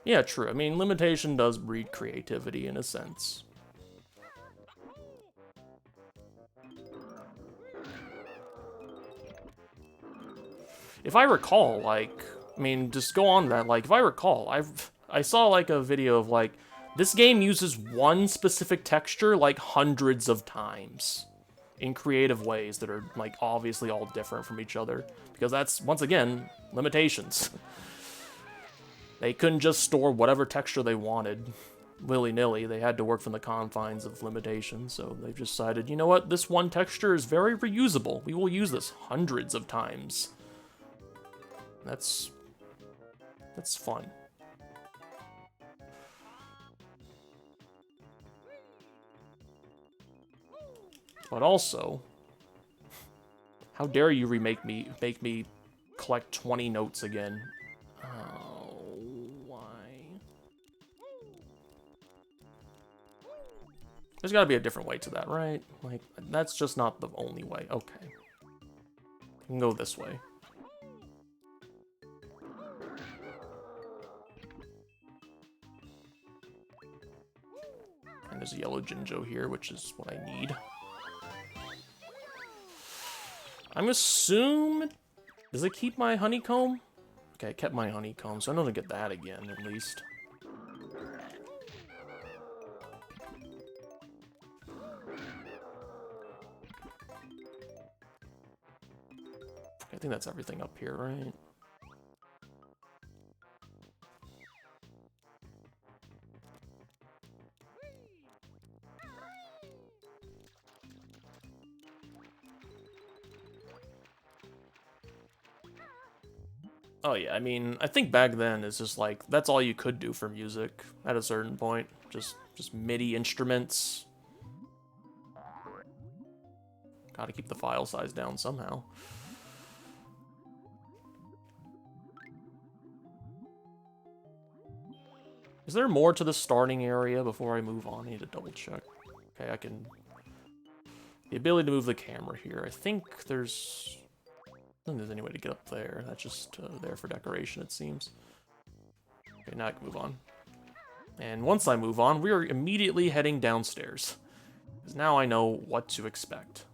Yeah, true. I mean, limitation does breed creativity in a sense. If I recall, like, I mean, just go on that, like, if I recall, I saw, like, a video of, like, this game uses one specific texture, like, hundreds of times in creative ways that are, like, obviously all different from each other. Because that's, once again, limitations. They couldn't just store whatever texture they wanted willy-nilly. They had to work from the confines of limitations, so they've decided, you know what, this one texture is very reusable. We will use this hundreds of times. That's fun. But also, how dare you make me collect 20 notes again? Oh, why? There's gotta be a different way to that, right? Like, that's just not the only way. Okay. I can go this way. And there's a yellow Jinjo here, which is what I need. I'm assuming... Does it keep my honeycomb? Okay, I kept my honeycomb, so I know to get that again, at least. I think that's everything up here, right? Oh yeah, I mean, I think back then it's just like, that's all you could do for music at a certain point. Just MIDI instruments. Gotta keep the file size down somehow. Is there more to the starting area before I move on? I need to double check. Okay, I can... The ability to move the camera here. I think there's... I don't think there's any way to get up there. That's just there for decoration, it seems. Okay, now I can move on. And once I move on, we are immediately heading downstairs. Because now I know what to expect.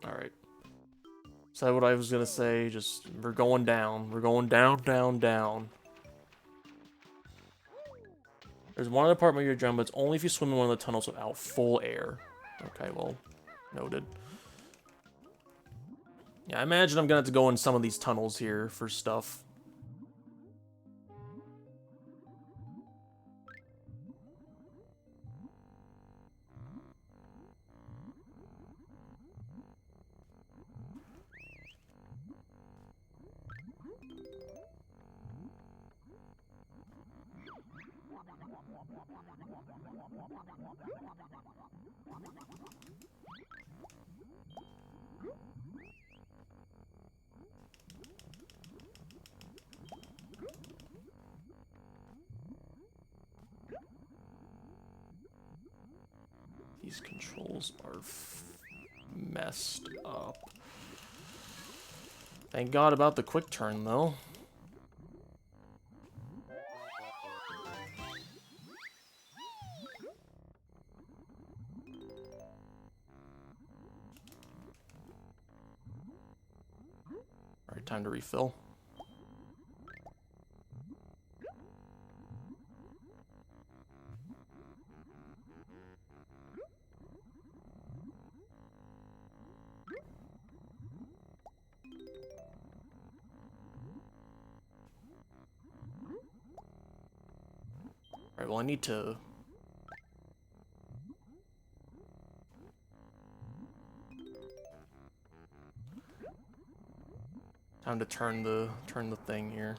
Alright. So what I was gonna say, just, we're going down. We're going down, down, down. There's one other part where you're drowned, but it's only if you swim in one of the tunnels without full air. Okay, well, noted. Yeah, I imagine I'm gonna have to go in some of these tunnels here for stuff. These controls are messed up. Thank God about the quick turn, though. Alright, time to refill. Alright, well I need to... Time to turn the thing here.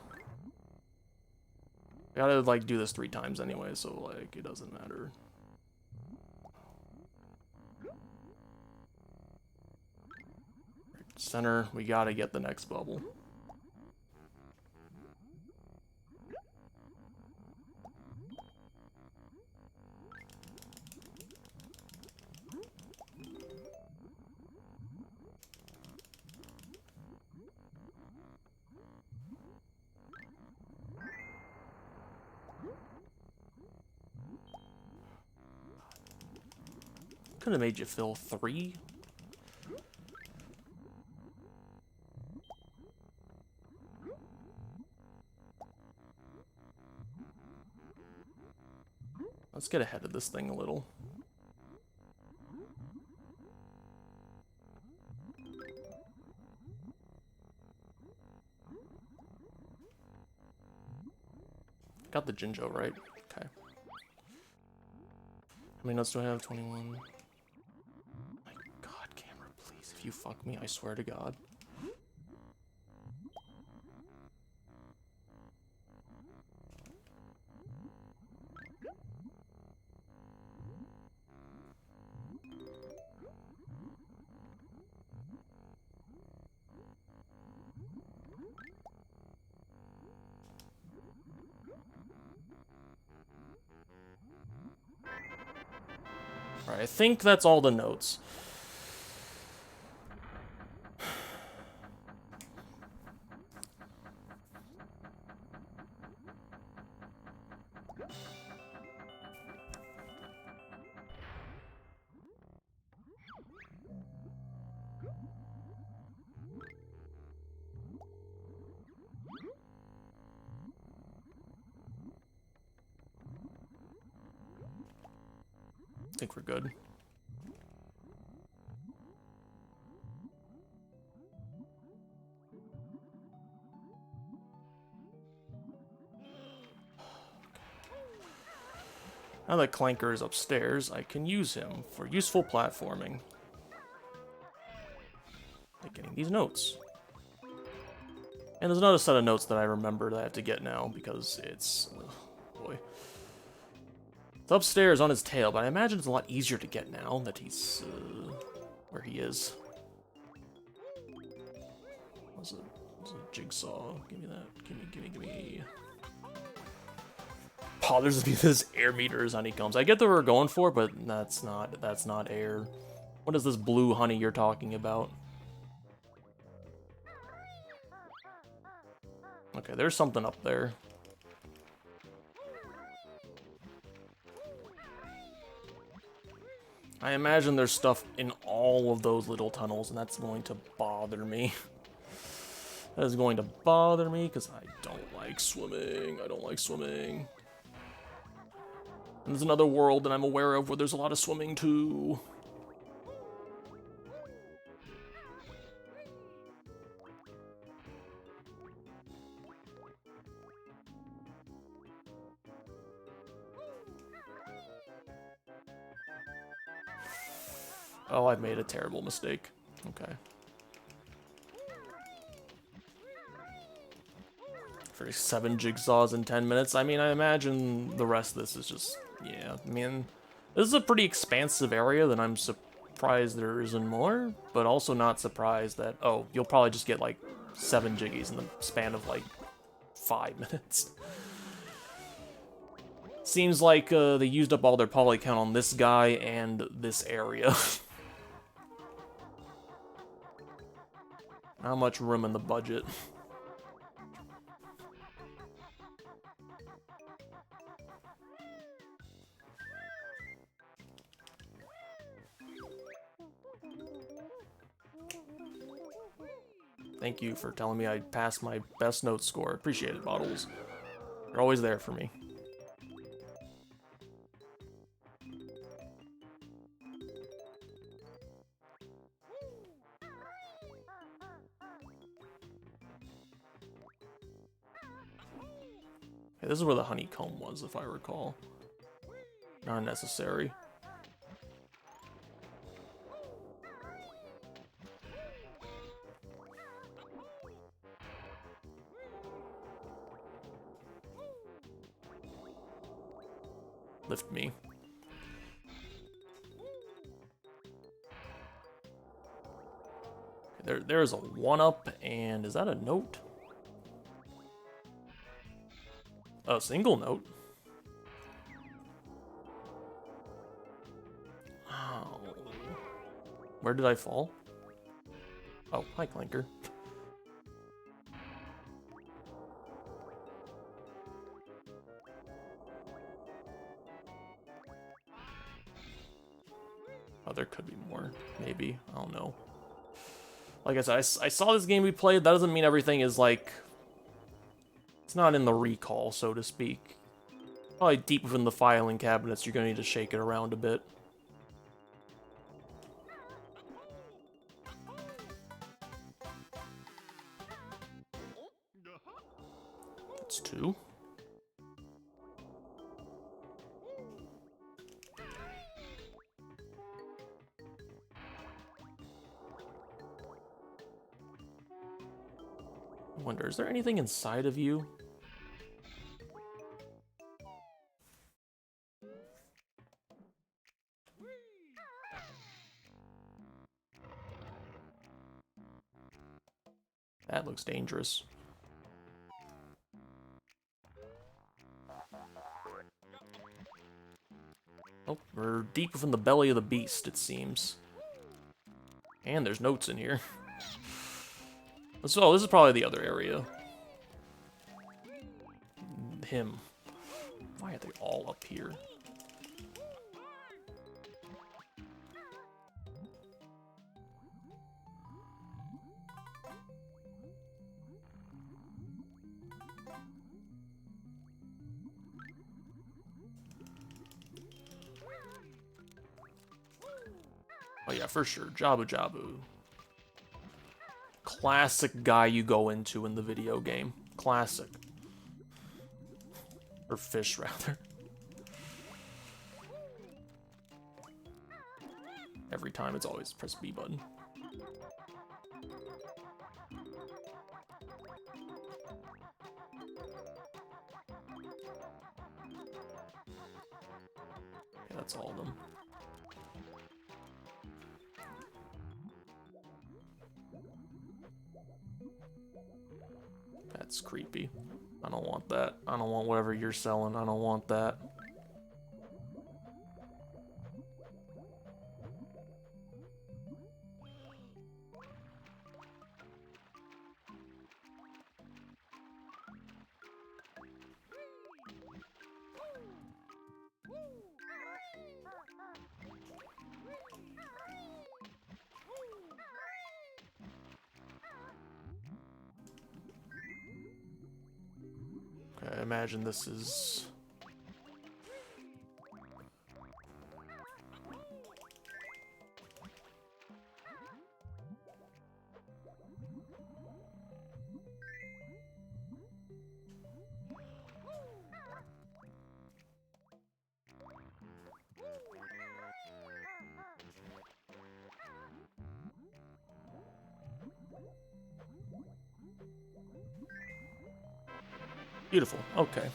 I gotta like do this 3 times anyway, so like it doesn't matter. Right, center, we gotta get the next bubble. Could have made you fill 3. Let's get ahead of this thing a little. Got the Jinjo right. Okay. How many notes do I have? 21. My God, camera, please. If you fuck me, I swear to God. Alright, I think that's all the notes. I think we're good. Now that Clanker is upstairs, I can use him for useful platforming. Like getting these notes. And there's another set of notes that I remember that I have to get now because it's... oh boy. It's upstairs on his tail, but I imagine it's a lot easier to get now that he's where he is. What's a jigsaw? Give me that. Give me. Oh, there's this air meter as honeycombs. I get that we're going for, but that's not air. What is this blue honey you're talking about? Okay, there's something up there. I imagine there's stuff in all of those little tunnels, and that's going to bother me. That is going to bother me, because I don't like swimming. I don't like swimming. And there's another world that I'm aware of where there's a lot of swimming, too. Oh, I've made a terrible mistake. Okay. For 7 jigsaws in 10 minutes. I mean, I imagine the rest of this is just... yeah, I mean... this is a pretty expansive area that I'm surprised there isn't more, but also not surprised that... oh, you'll probably just get, like, 7 jiggies in the span of, like, 5 minutes. Seems like they used up all their poly count on this guy and this area. Not much room in the budget. Thank you for telling me I passed my best note score. Appreciate it, Bottles. You're always there for me. Okay, this is where the honeycomb was, if I recall. Not necessary. Lift me. There's a 1-up, and is that a note? A single note? Oh. Where did I fall? Oh, hi, Clanker. Oh, there could be more. Maybe. I don't know. Like I said, I saw this game we played. That doesn't mean everything is, like... It's not in the recall, so to speak. Probably deep within the filing cabinets, you're going to need to shake it around a bit. That's 2. I wonder, is there anything inside of you? That looks dangerous. Oh, we're deep within the belly of the beast, it seems. And there's notes in here. So, this is probably the other area. Him. Why are they all up here? Oh yeah, for sure. Jabu Jabu. Classic guy you go into in the video game. Classic. Or fish, rather. Every time, it's always press B button. Okay, that's all of them. That's creepy. I don't want that. I don't want whatever you're selling. I don't want that. Okay, I imagine this is... Beautiful. Okay.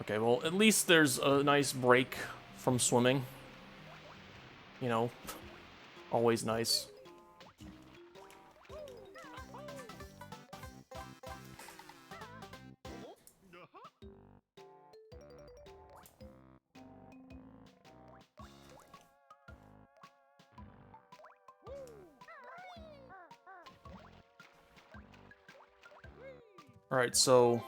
Okay, well, at least there's a nice break from swimming. You know, always nice. Alright, so...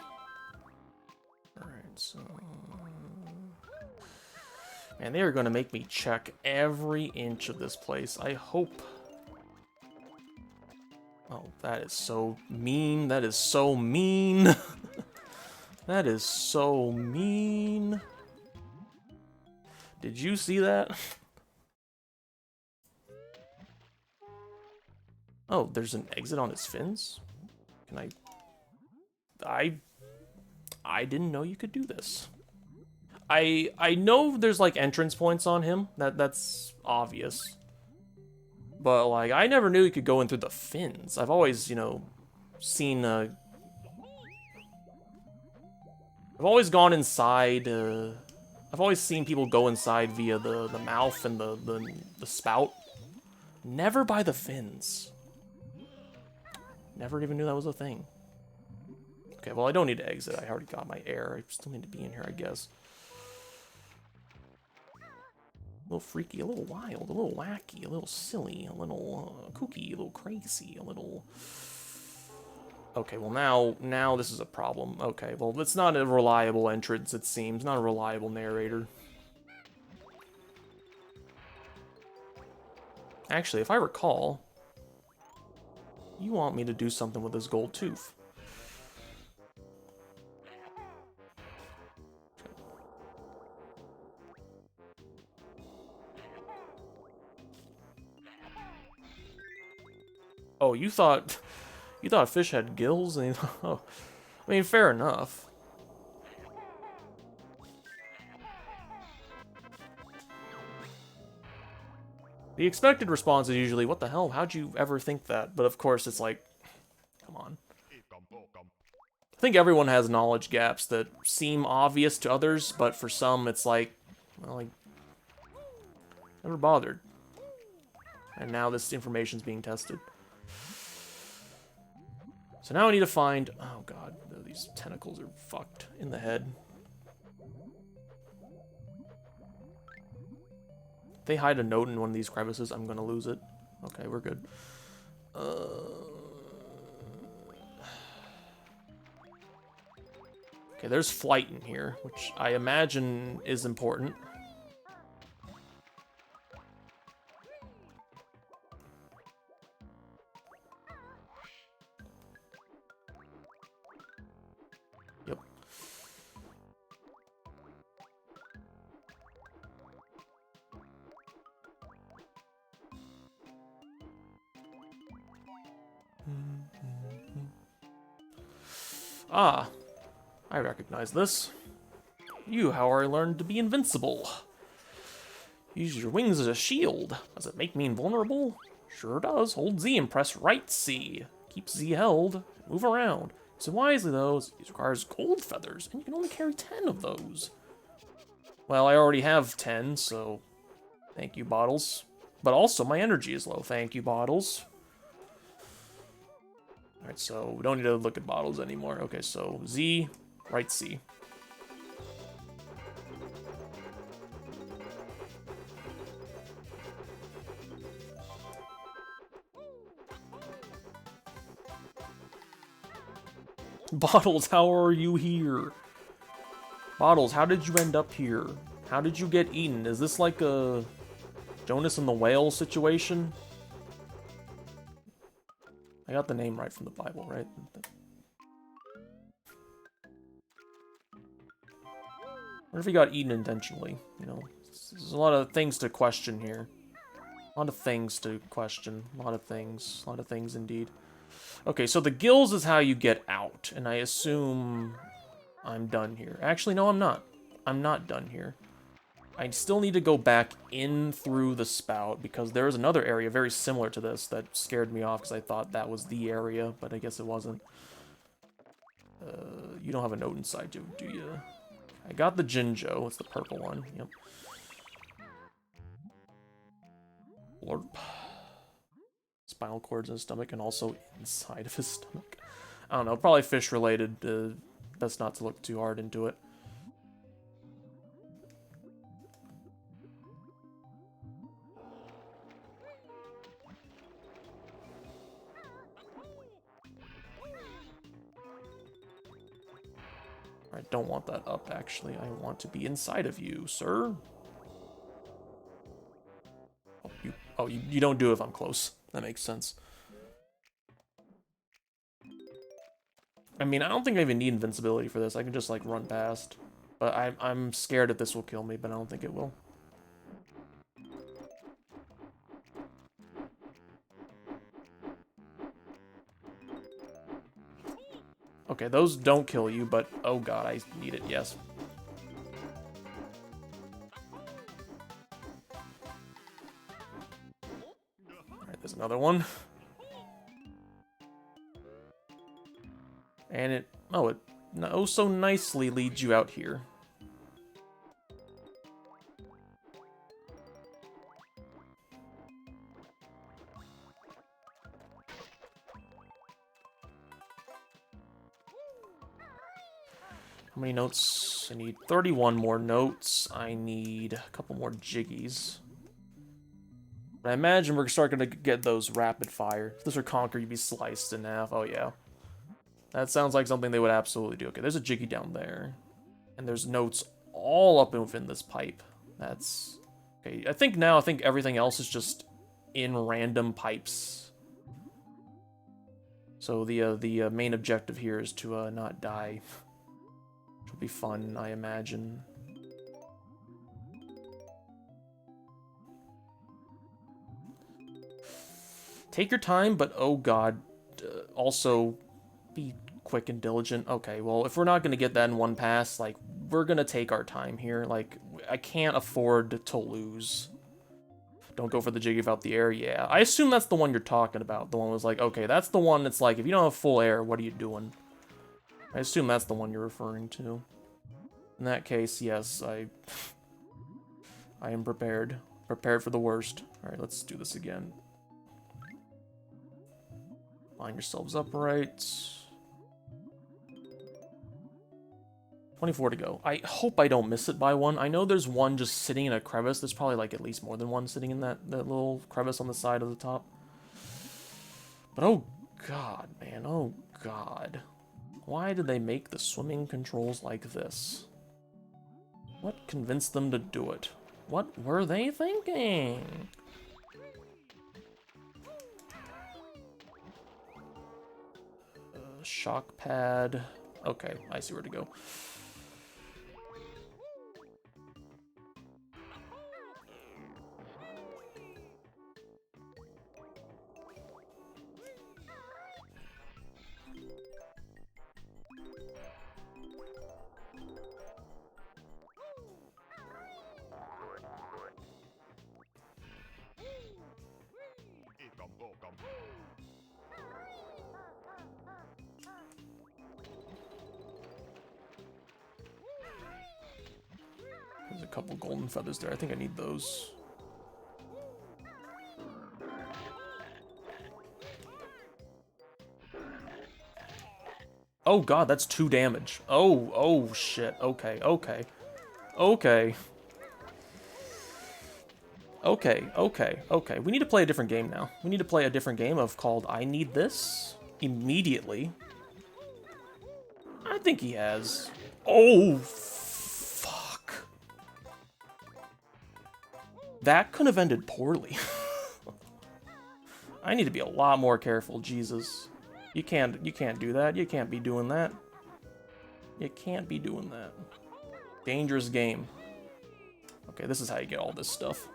Man, they are going to make me check every inch of this place. I hope... Oh, that is so mean. That is so mean. That is so mean. Did you see that? Oh, there's an exit on his fins? Can I didn't know you could do this. I know there's like entrance points on him. That's obvious. But like I never knew you could go in through the fins. I've always, you know, seen I've always gone inside I've always seen people go inside via the mouth and the spout. Never by the fins. Never even knew that was a thing. Okay, well I don't need to exit. I already got my air. I still need to be in here, I guess. A little freaky, a little wild, a little wacky, a little silly, a little kooky, a little crazy, a little... Okay, well now this is a problem. Okay, well it's not a reliable entrance, it seems. Not a reliable narrator. Actually, if I recall, you want me to do something with this gold tooth. Oh, you thought a fish had gills? And oh, I mean, fair enough. The expected response is usually, "What the hell? How'd you ever think that?" But of course, it's like, come on. I think everyone has knowledge gaps that seem obvious to others, but for some, it's like, well, like, never bothered. And now this information's being tested. So now I need to find... Oh god, these tentacles are fucked in the head. If they hide a note in one of these crevices, I'm gonna lose it. Okay, we're good. Okay, there's flight in here, which I imagine is important. Yep. Ah, I recognize this. You, however, learned to be invincible. Use your wings as a shield. Does it make me invulnerable? Sure does. Hold Z and press right C. Keep Z held. Move around. So wisely, though, it requires gold feathers, and you can only carry 10 of those. Well, I already have 10, so thank you, Bottles. But also, my energy is low. Thank you, Bottles. Alright, so we don't need to look at Bottles anymore. Okay, so Z, right C. Bottles, how are you here? Bottles, how did you end up here? How did you get eaten? Is this like a Jonas and the Whale situation? I got the name right from the Bible, right? What if he got eaten intentionally? You know, there's a lot of things to question here. A lot of things to question. A lot of things. A lot of things indeed. Okay, so the gills is how you get out, and I assume I'm done here. Actually, no, I'm not. I'm not done here. I still need to go back in through the spout, because there is another area very similar to this that scared me off, because I thought that was the area, but I guess it wasn't. You don't have a note inside, do you? I got the Jinjo. It's the purple one. Yep. Lord. Spinal cords in his stomach and also inside of his stomach. I don't know, probably fish related. Best not to look too hard into it. I don't want that up, actually. I want to be inside of you, sir. You don't do it if I'm close. That makes sense. I mean, I don't think I even need invincibility for this. I can just, like, run past. But I'm scared that this will kill me, but I don't think it will. Okay, those don't kill you, but oh god, I need it, yes. Alright, there's another one. And it oh so nicely leads you out here. How many notes? I need 31 more notes. I need a couple more jiggies. But I imagine we're starting to get those rapid fire. If this were Conquer, you'd be sliced in half. Oh, yeah. That sounds like something they would absolutely do. Okay, there's a jiggy down there. And there's notes all up within this pipe. That's... Okay, I think everything else is just in random pipes. So the main objective here is to not die. Which will be fun, I imagine. Take your time, but oh god, also be quick and diligent. Okay, well, if we're not going to get that in one pass, like, we're going to take our time here. Like, I can't afford to lose. Don't go for the jiggy without the air. Yeah, I assume that's the one you're talking about. The one was like, okay, that's the one that's like, if you don't have full air, what are you doing? I assume that's the one you're referring to. In that case, yes, I am prepared. Prepared for the worst. Alright, let's do this again. Line yourselves upright. 24 to go. I hope I don't miss it by one. I know there's one just sitting in a crevice. There's probably like at least more than one sitting in that little crevice on the side of the top. But oh god, man. Oh god. Why did they make the swimming controls like this? What convinced them to do it? What were they thinking? Shock pad. Okay, I see where to go. There's a couple golden feathers there. I think I need those. Oh god, that's 2 damage. Oh shit. Okay. Okay. We need to play a different game now. We need to play a different game called I Need This immediately. I think he has. Oh, fuck. That could have ended poorly. I need to be a lot more careful, Jesus. You can't do that. You can't be doing that. You can't be doing that. Dangerous game. Okay, this is how you get all this stuff.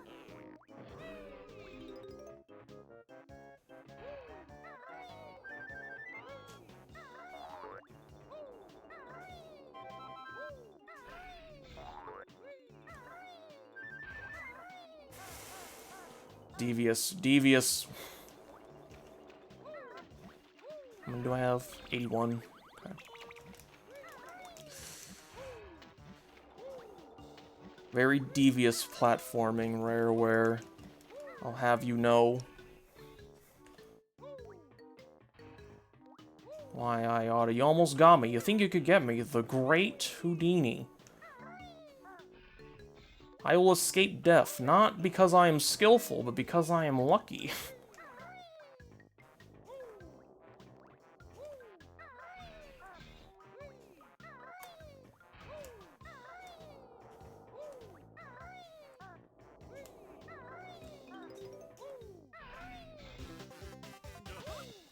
Devious. How many do I have? 81. Okay. Very devious platforming, Rareware. I'll have you know. Why, I oughta. You almost got me. You think you could get me? The Great Houdini. I will escape death, not because I am skillful, but because I am lucky.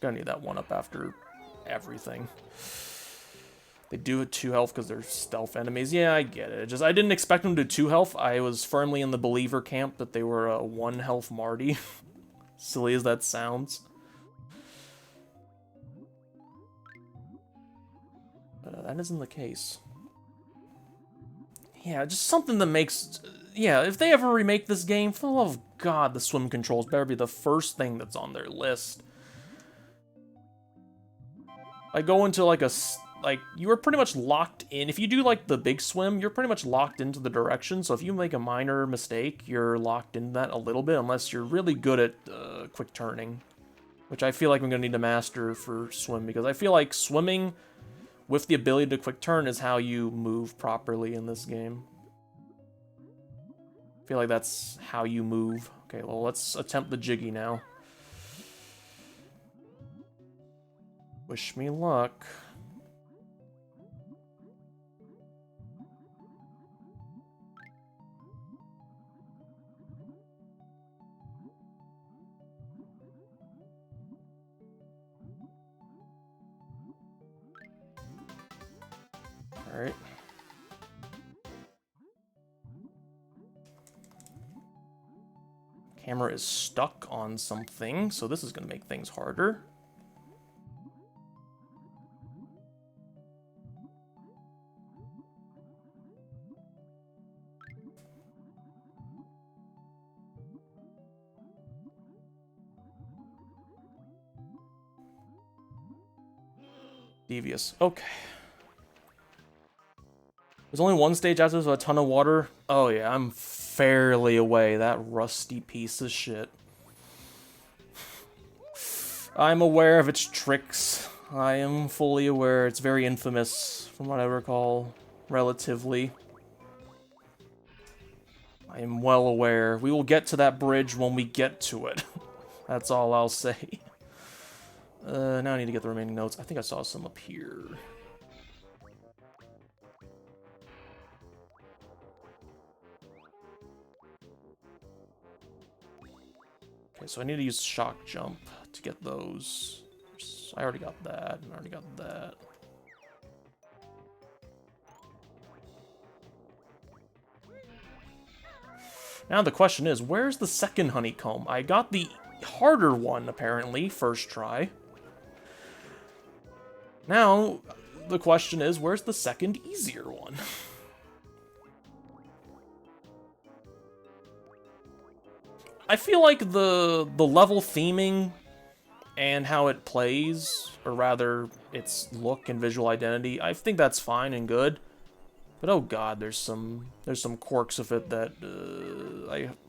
Gonna need that 1-up after everything. They do it 2 health because they're stealth enemies. Yeah, I get it. I didn't expect them to do 2 health. I was firmly in the believer camp that they were a 1 health Marty. Silly as that sounds. That isn't the case. Yeah, just something that makes... Yeah, if they ever remake this game, for the love of God, the swim controls better be the first thing that's on their list. I go into like a... Like, you are pretty much locked in. If you do like the big swim, you're pretty much locked into the direction. So if you make a minor mistake, you're locked in that a little bit, unless you're really good at quick turning. Which I feel like I'm going to need to master for swim, because I feel like swimming with the ability to quick turn is how you move properly in this game. I feel like that's how you move. Okay, well, let's attempt the Jiggy now. Wish me luck. Alright. Camera is stuck on something, so this is going to make things harder. Devious. Okay. There's only one stage after there's a ton of water. Oh yeah, I'm fairly away. That rusty piece of shit. I'm aware of its tricks. I am fully aware. It's very infamous, from what I recall, relatively. I am well aware. We will get to that bridge when we get to it. That's all I'll say. Now I need to get the remaining notes. I think I saw some up here. Okay, so I need to use shock jump to get those. I already got that, and I already got that. Now the question is, where's the second honeycomb? I got the harder one, apparently, first try. Now, the question is, where's the second easier one? I feel like the level theming and how it plays, or rather, its look and visual identity, I think that's fine and good. But oh god, there's some quirks of it that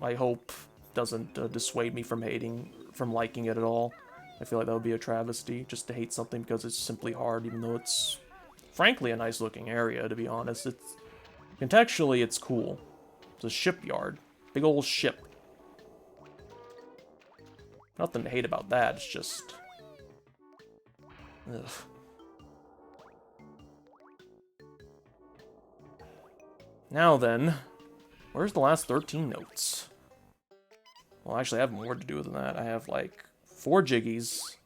I hope doesn't dissuade me from liking it at all. I feel like that would be a travesty, just to hate something because it's simply hard, even though it's frankly a nice looking area, to be honest. Contextually, it's cool. It's a shipyard. Big old ship. Nothing to hate about that, it's just... Ugh. Now then, where's the last 13 notes? Well, actually, I have more to do than that. I have, like, 4 Jiggies.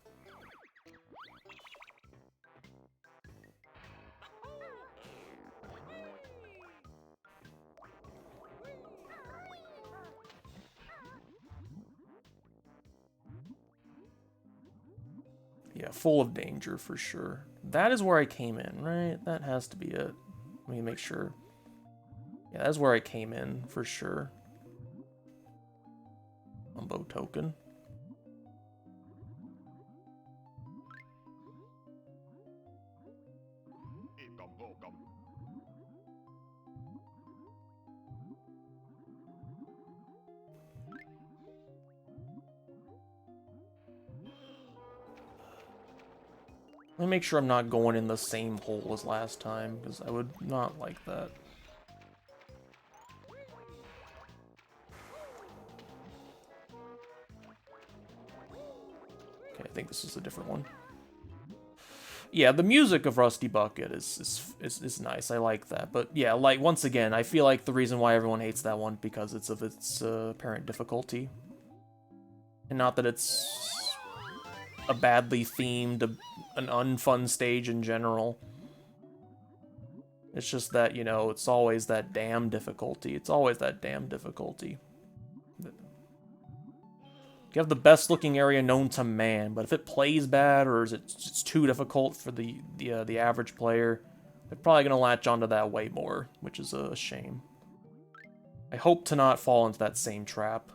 Yeah, full of danger for sure. That is where I came in, right? That has to be it. Let me make sure. Yeah, that's where I came in for sure. Umbo token. Let me make sure I'm not going in the same hole as last time, because I would not like that. Okay, I think this is a different one. Yeah, the music of Rusty Bucket is nice. I like that. But yeah, like, once again, I feel like the reason why everyone hates that one because it's of its apparent difficulty. And not that it's a badly themed, an unfun stage in general. It's just that, you know, it's always that damn difficulty. It's always that damn difficulty. You have the best looking area known to man, but if it plays bad or is it's too difficult for the average player, they're probably gonna latch onto that way more, which is a shame. I hope to not fall into that same trap.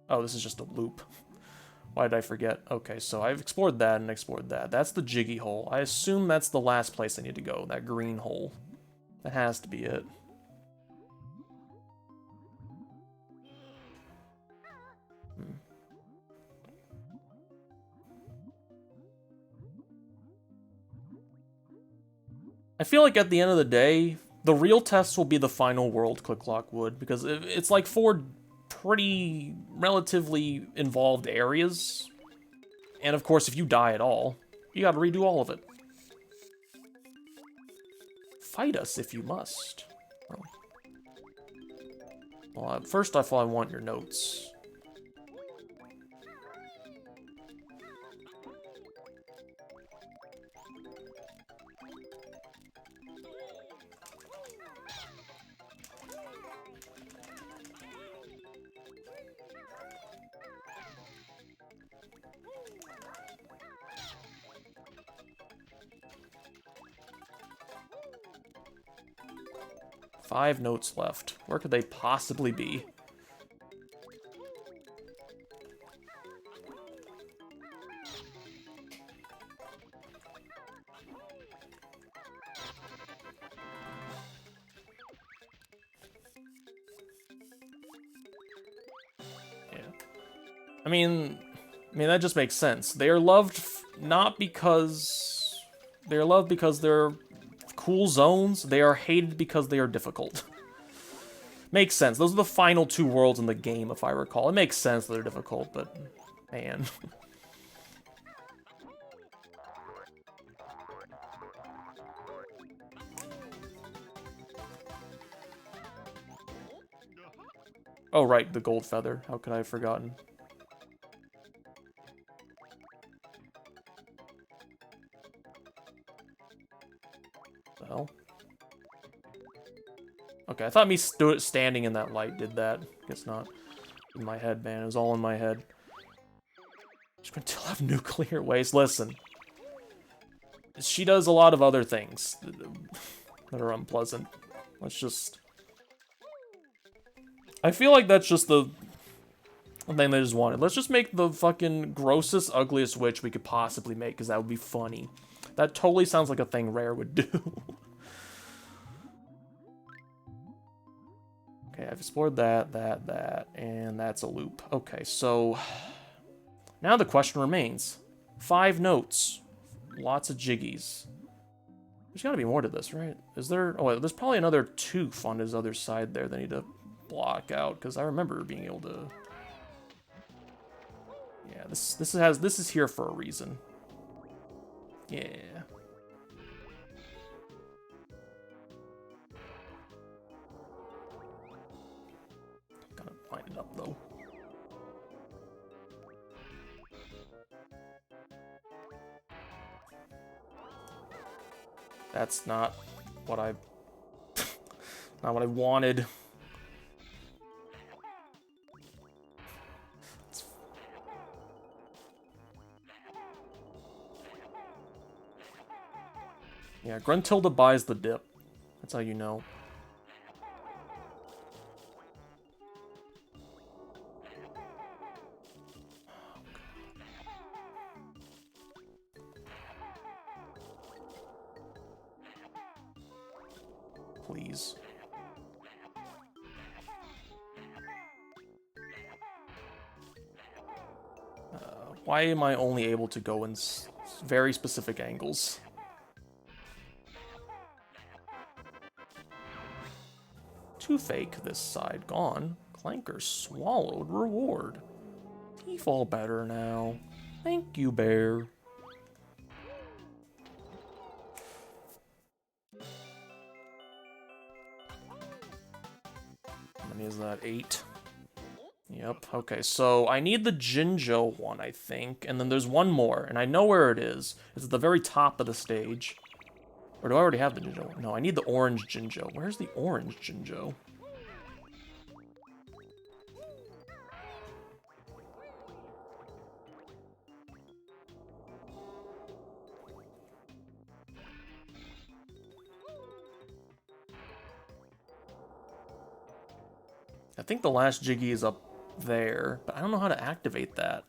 Oh, this is just a loop. Why did I forget? Okay, so I've explored that and explored that. That's the Jiggy hole. I assume that's the last place I need to go, that green hole. That has to be it. I feel like at the end of the day, the real test will be the final world, Click Clock Wood, because it's like 4 pretty relatively involved areas. And of course, if you die at all, you gotta redo all of it. Fight us if you must. Oh. Well, first off, I want your notes. Five notes left. Where could they possibly be? Yeah. I mean that just makes sense. They are loved not because they're loved because they're cool zones. They are hated because they are difficult. Makes sense. Those are the final 2 worlds in the game, if I recall. It makes sense that they're difficult, but man. Oh, right, the gold feather. How could I have forgotten? The hell? Okay, I thought me standing in that light did that. Guess not. In my head, man. It was all in my head. She's going to have nuclear waste. Listen. She does a lot of other things that are unpleasant. Let's just... I feel like that's just the thing they just wanted. Let's just make the fucking grossest, ugliest witch we could possibly make, because that would be funny. That totally sounds like a thing Rare would do. Okay, I've explored that, and that's a loop. Okay, so now the question remains. 5 notes. Lots of jiggies. There's gotta be more to this, right? Is there... Oh, wait, there's probably another tooth on his other side there that I need to block out, because I remember being able to... Yeah, this is here for a reason. Yeah. Gotta line it up, though. That's not what I... not what I wanted. Yeah, Gruntilda buys the dip. That's how you know. Please. Why am I only able to go in very specific angles? Toothache this side gone. Clanker swallowed reward. Teeth all better now. Thank you, bear. many is that? 8? Yep, okay, so I need the Jinjo one, I think, and then there's one more, and I know where it is. It's at the very top of the stage. Or do I already have the Jinjo one? No, I need the orange Jinjo. Where's the orange Jinjo? I think the last Jiggy is up there, but I don't know how to activate that.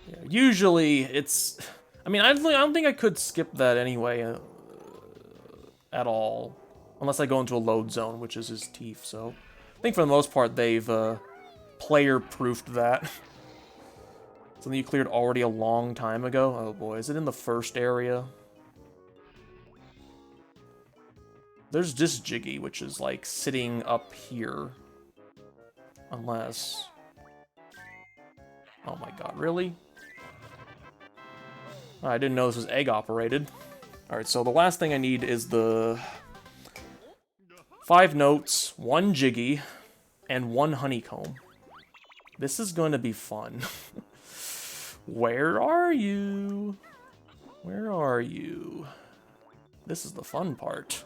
Yeah, usually it's... I mean, I don't think I could skip that anyway at all. Unless I go into a load zone, which is his teeth, so... I think for the most part they've player-proofed that. Something you cleared already a long time ago? Oh boy, is it in the first area? There's this Jiggy, which is like sitting up here. Unless... Oh my god, really? I didn't know this was egg operated. Alright, so the last thing I need is the 5 notes, 1 Jiggy, and 1 honeycomb. This is going to be fun. Where are you? Where are you? This is the fun part.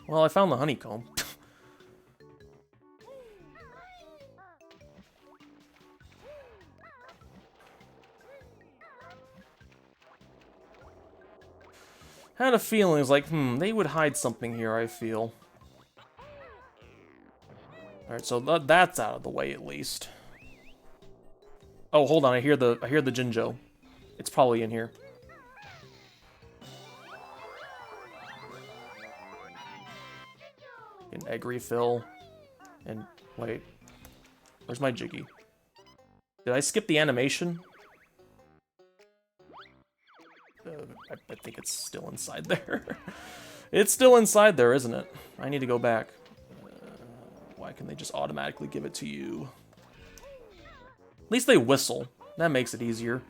Well, I found the honeycomb. Had a feeling, it was like, they would hide something here, I feel. Alright, so that's out of the way, at least. Oh, hold on, I hear the Jinjo. It's probably in here. An egg refill. And, wait. Where's my Jiggy? Did I skip the animation? I think it's still inside there. It's still inside there, isn't it? I need to go back. Why can they just automatically give it to you? At least they whistle. That makes it easier.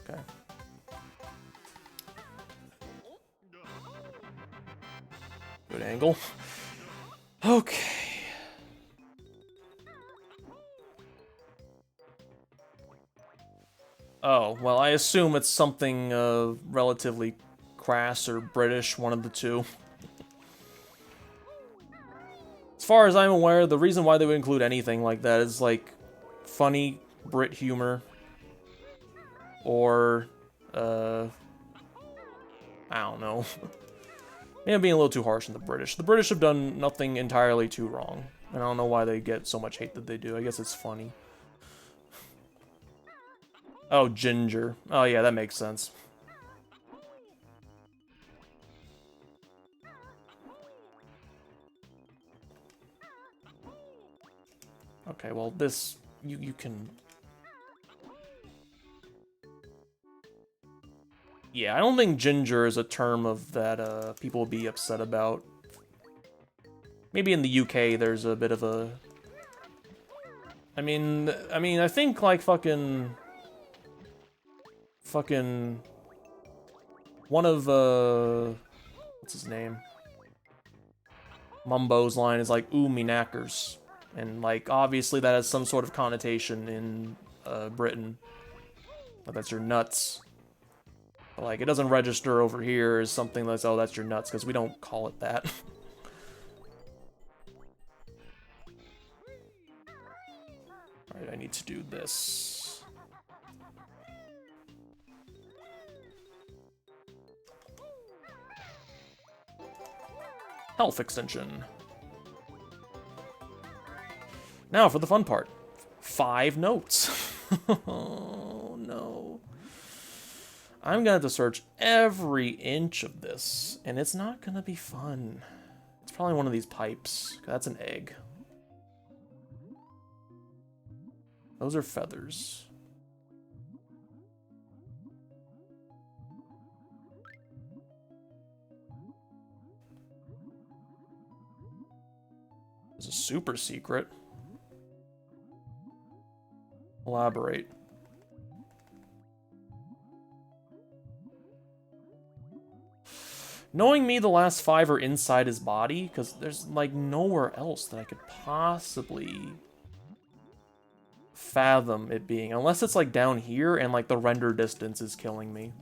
Okay. Good angle. Okay. Oh, well, I assume it's something relatively crass or British, one of the two. As far as I'm aware, the reason why they would include anything like that is, like, funny Brit humor. Or, I don't know. Maybe I'm being a little too harsh on the British. The British have done nothing entirely too wrong. And I don't know why they get so much hate that they do. I guess it's funny. Oh, ginger. Oh, yeah, that makes sense. Okay, well, this... You can... Yeah, I don't think ginger is a term of that people will be upset about. Maybe in the UK there's a bit of a... I mean, I think, like, fucking... One of, what's his name? Mumbo's line is like, ooh, me knackers. And, like, obviously that has some sort of connotation in, Britain. Like, that's your nuts. But, like, it doesn't register over here as something that's, oh, that's your nuts, because we don't call it that. Alright, I need to do this. Health extension. Now for the fun part. 5 notes. Oh, no. I'm gonna have to search every inch of this, and it's not gonna be fun. It's probably one of these pipes. That's an egg. Those are feathers. There's a super secret. Elaborate. Knowing me, the last 5 are inside his body, because there's, like, nowhere else that I could possibly fathom it being. Unless it's, like, down here, and, like, the render distance is killing me.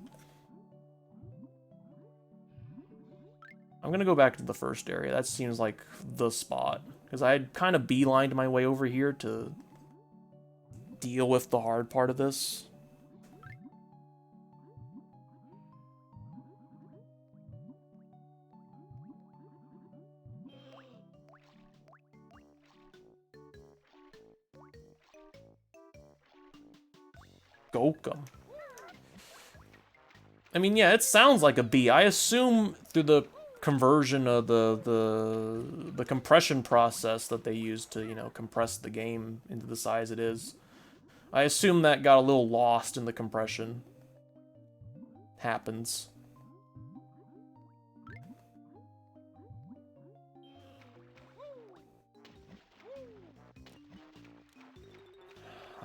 I'm gonna go back to the first area. That seems like the spot. Because I had kind of beelined my way over here to deal with the hard part of this. Gokum. I mean, yeah, it sounds like a bee. I assume through the conversion of the compression process that they use to, you know, compress the game into the size it is. I assume that got a little lost in the compression. Happens.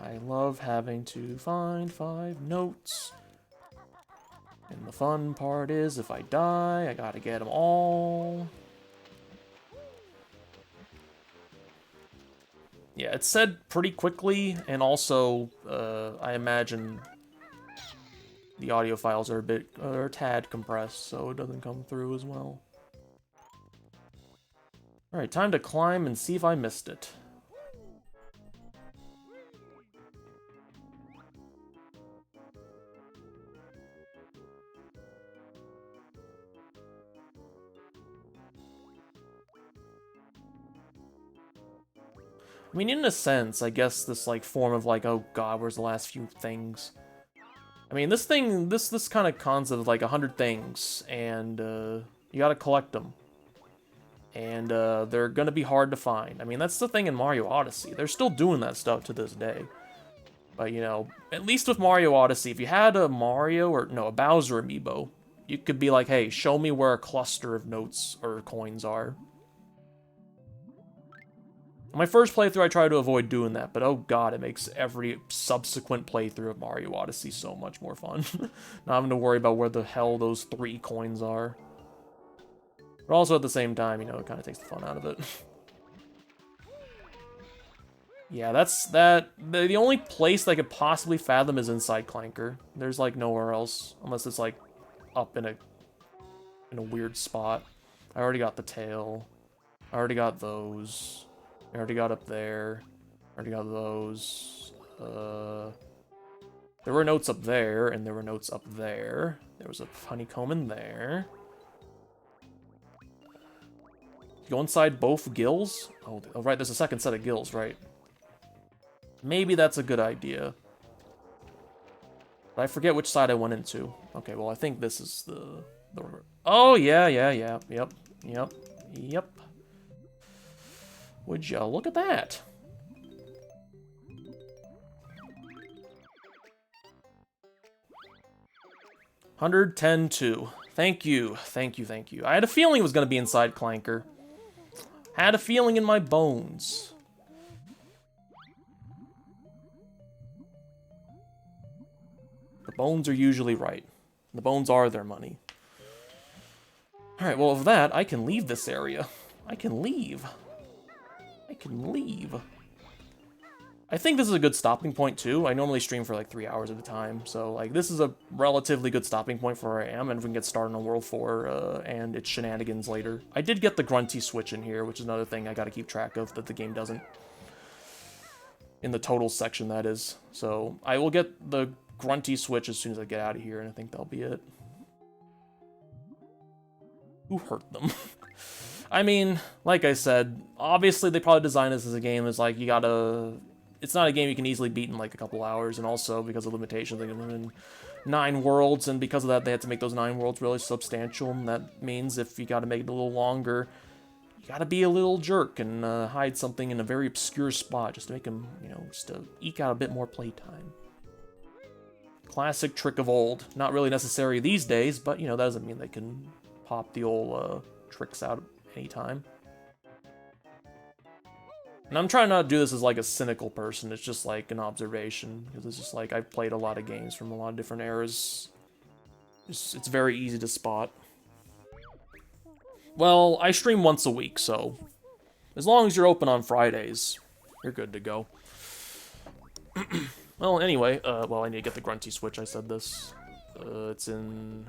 I love having to find 5 notes. And the fun part is, if I die, I gotta get them all. Yeah, it's said pretty quickly, and also, I imagine the audio files are a tad compressed, so it doesn't come through as well. Alright, time to climb and see if I missed it. I mean, in a sense, I guess this, like, form of, like, oh god, where's the last few things? I mean, this thing, this kind of concept of, like, 100 things, and, you gotta collect them. And, they're gonna be hard to find. I mean, that's the thing in Mario Odyssey. They're still doing that stuff to this day. But, you know, at least with Mario Odyssey, if you had a Mario, or, no, a Bowser amiibo, you could be like, hey, show me where a cluster of notes or coins are. My first playthrough, I tried to avoid doing that, but oh god, it makes every subsequent playthrough of Mario Odyssey so much more fun. Not having to worry about where the hell those 3 coins are. But also at the same time, you know, it kind of takes the fun out of it. Yeah, that's that. The only place that I could possibly fathom is inside Clanker. There's, like, nowhere else, unless it's, like, up in a weird spot. I already got the tail. I already got those. I already got up there. I already got those. There were notes up there, and there were notes up there. There was a honeycomb in there. Go inside both gills? Oh, right, there's a second set of gills, right. Maybe that's a good idea. But I forget which side I went into. Okay, well, I think this is the oh, yeah, yep. Would you look at that? $110.2. Thank you. I had a feeling it was going to be inside Clanker. Had a feeling in my bones. The bones are usually right. The bones are their money. Alright, well, with that, I can leave this area. I can leave. I think this is a good stopping point, too. I normally stream for, like, 3 hours at a time, so, like, this is a relatively good stopping point for where I am, and we can get started on World 4 and its shenanigans later. I did get the Grunty switch in here, which is another thing I gotta keep track of that the game doesn't. In the total section, that is. So, I will get the Grunty switch as soon as I get out of here, and I think that'll be it. Who hurt them? I mean, like I said, obviously they probably designed this as a game as, like, you gotta it's not a game you can easily beat in like a couple hours, and also because of limitations, they can in 9 worlds, and because of that, they had to make those 9 worlds really substantial, and that means if you gotta make it a little longer, you gotta be a little jerk and hide something in a very obscure spot just to make them, you know, just to eke out a bit more playtime. Classic trick of old. Not really necessary these days, but, you know, that doesn't mean they can pop the old tricks out anytime. And I'm trying not to do this as, like, a cynical person. It's just, like, an observation. Because it's just, like, I've played a lot of games from a lot of different eras. It's very easy to spot. Well, I stream once a week, so as long as you're open on Fridays, you're good to go. Well, anyway, well, I need to get the Grunty switch. I said this. It's in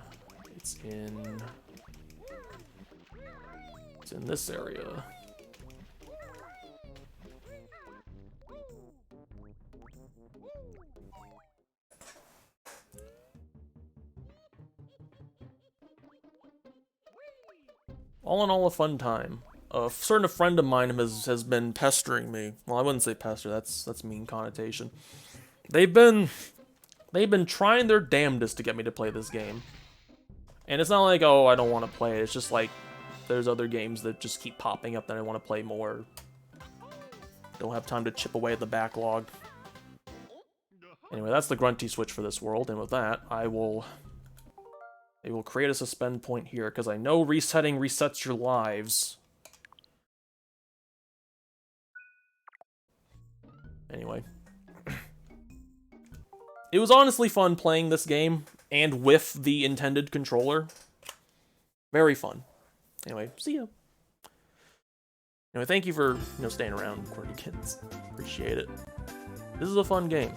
this area. All in all, a fun time. A certain friend of mine has been pestering me. Well, I wouldn't say pester. That's mean connotation. They've been trying their damnedest to get me to play this game. And it's not like, oh, I don't want to play it. It's just like there's other games that just keep popping up that I want to play more. Don't have time to chip away at the backlog. Anyway, that's the Grunty switch for this world, and with that, I will create a suspend point here, because I know resetting resets your lives. Anyway. It was honestly fun playing this game, and with the intended controller. Very fun. Anyway, see ya. Anyway, thank you for, staying around, Quirky Kids. Appreciate it. This is a fun game.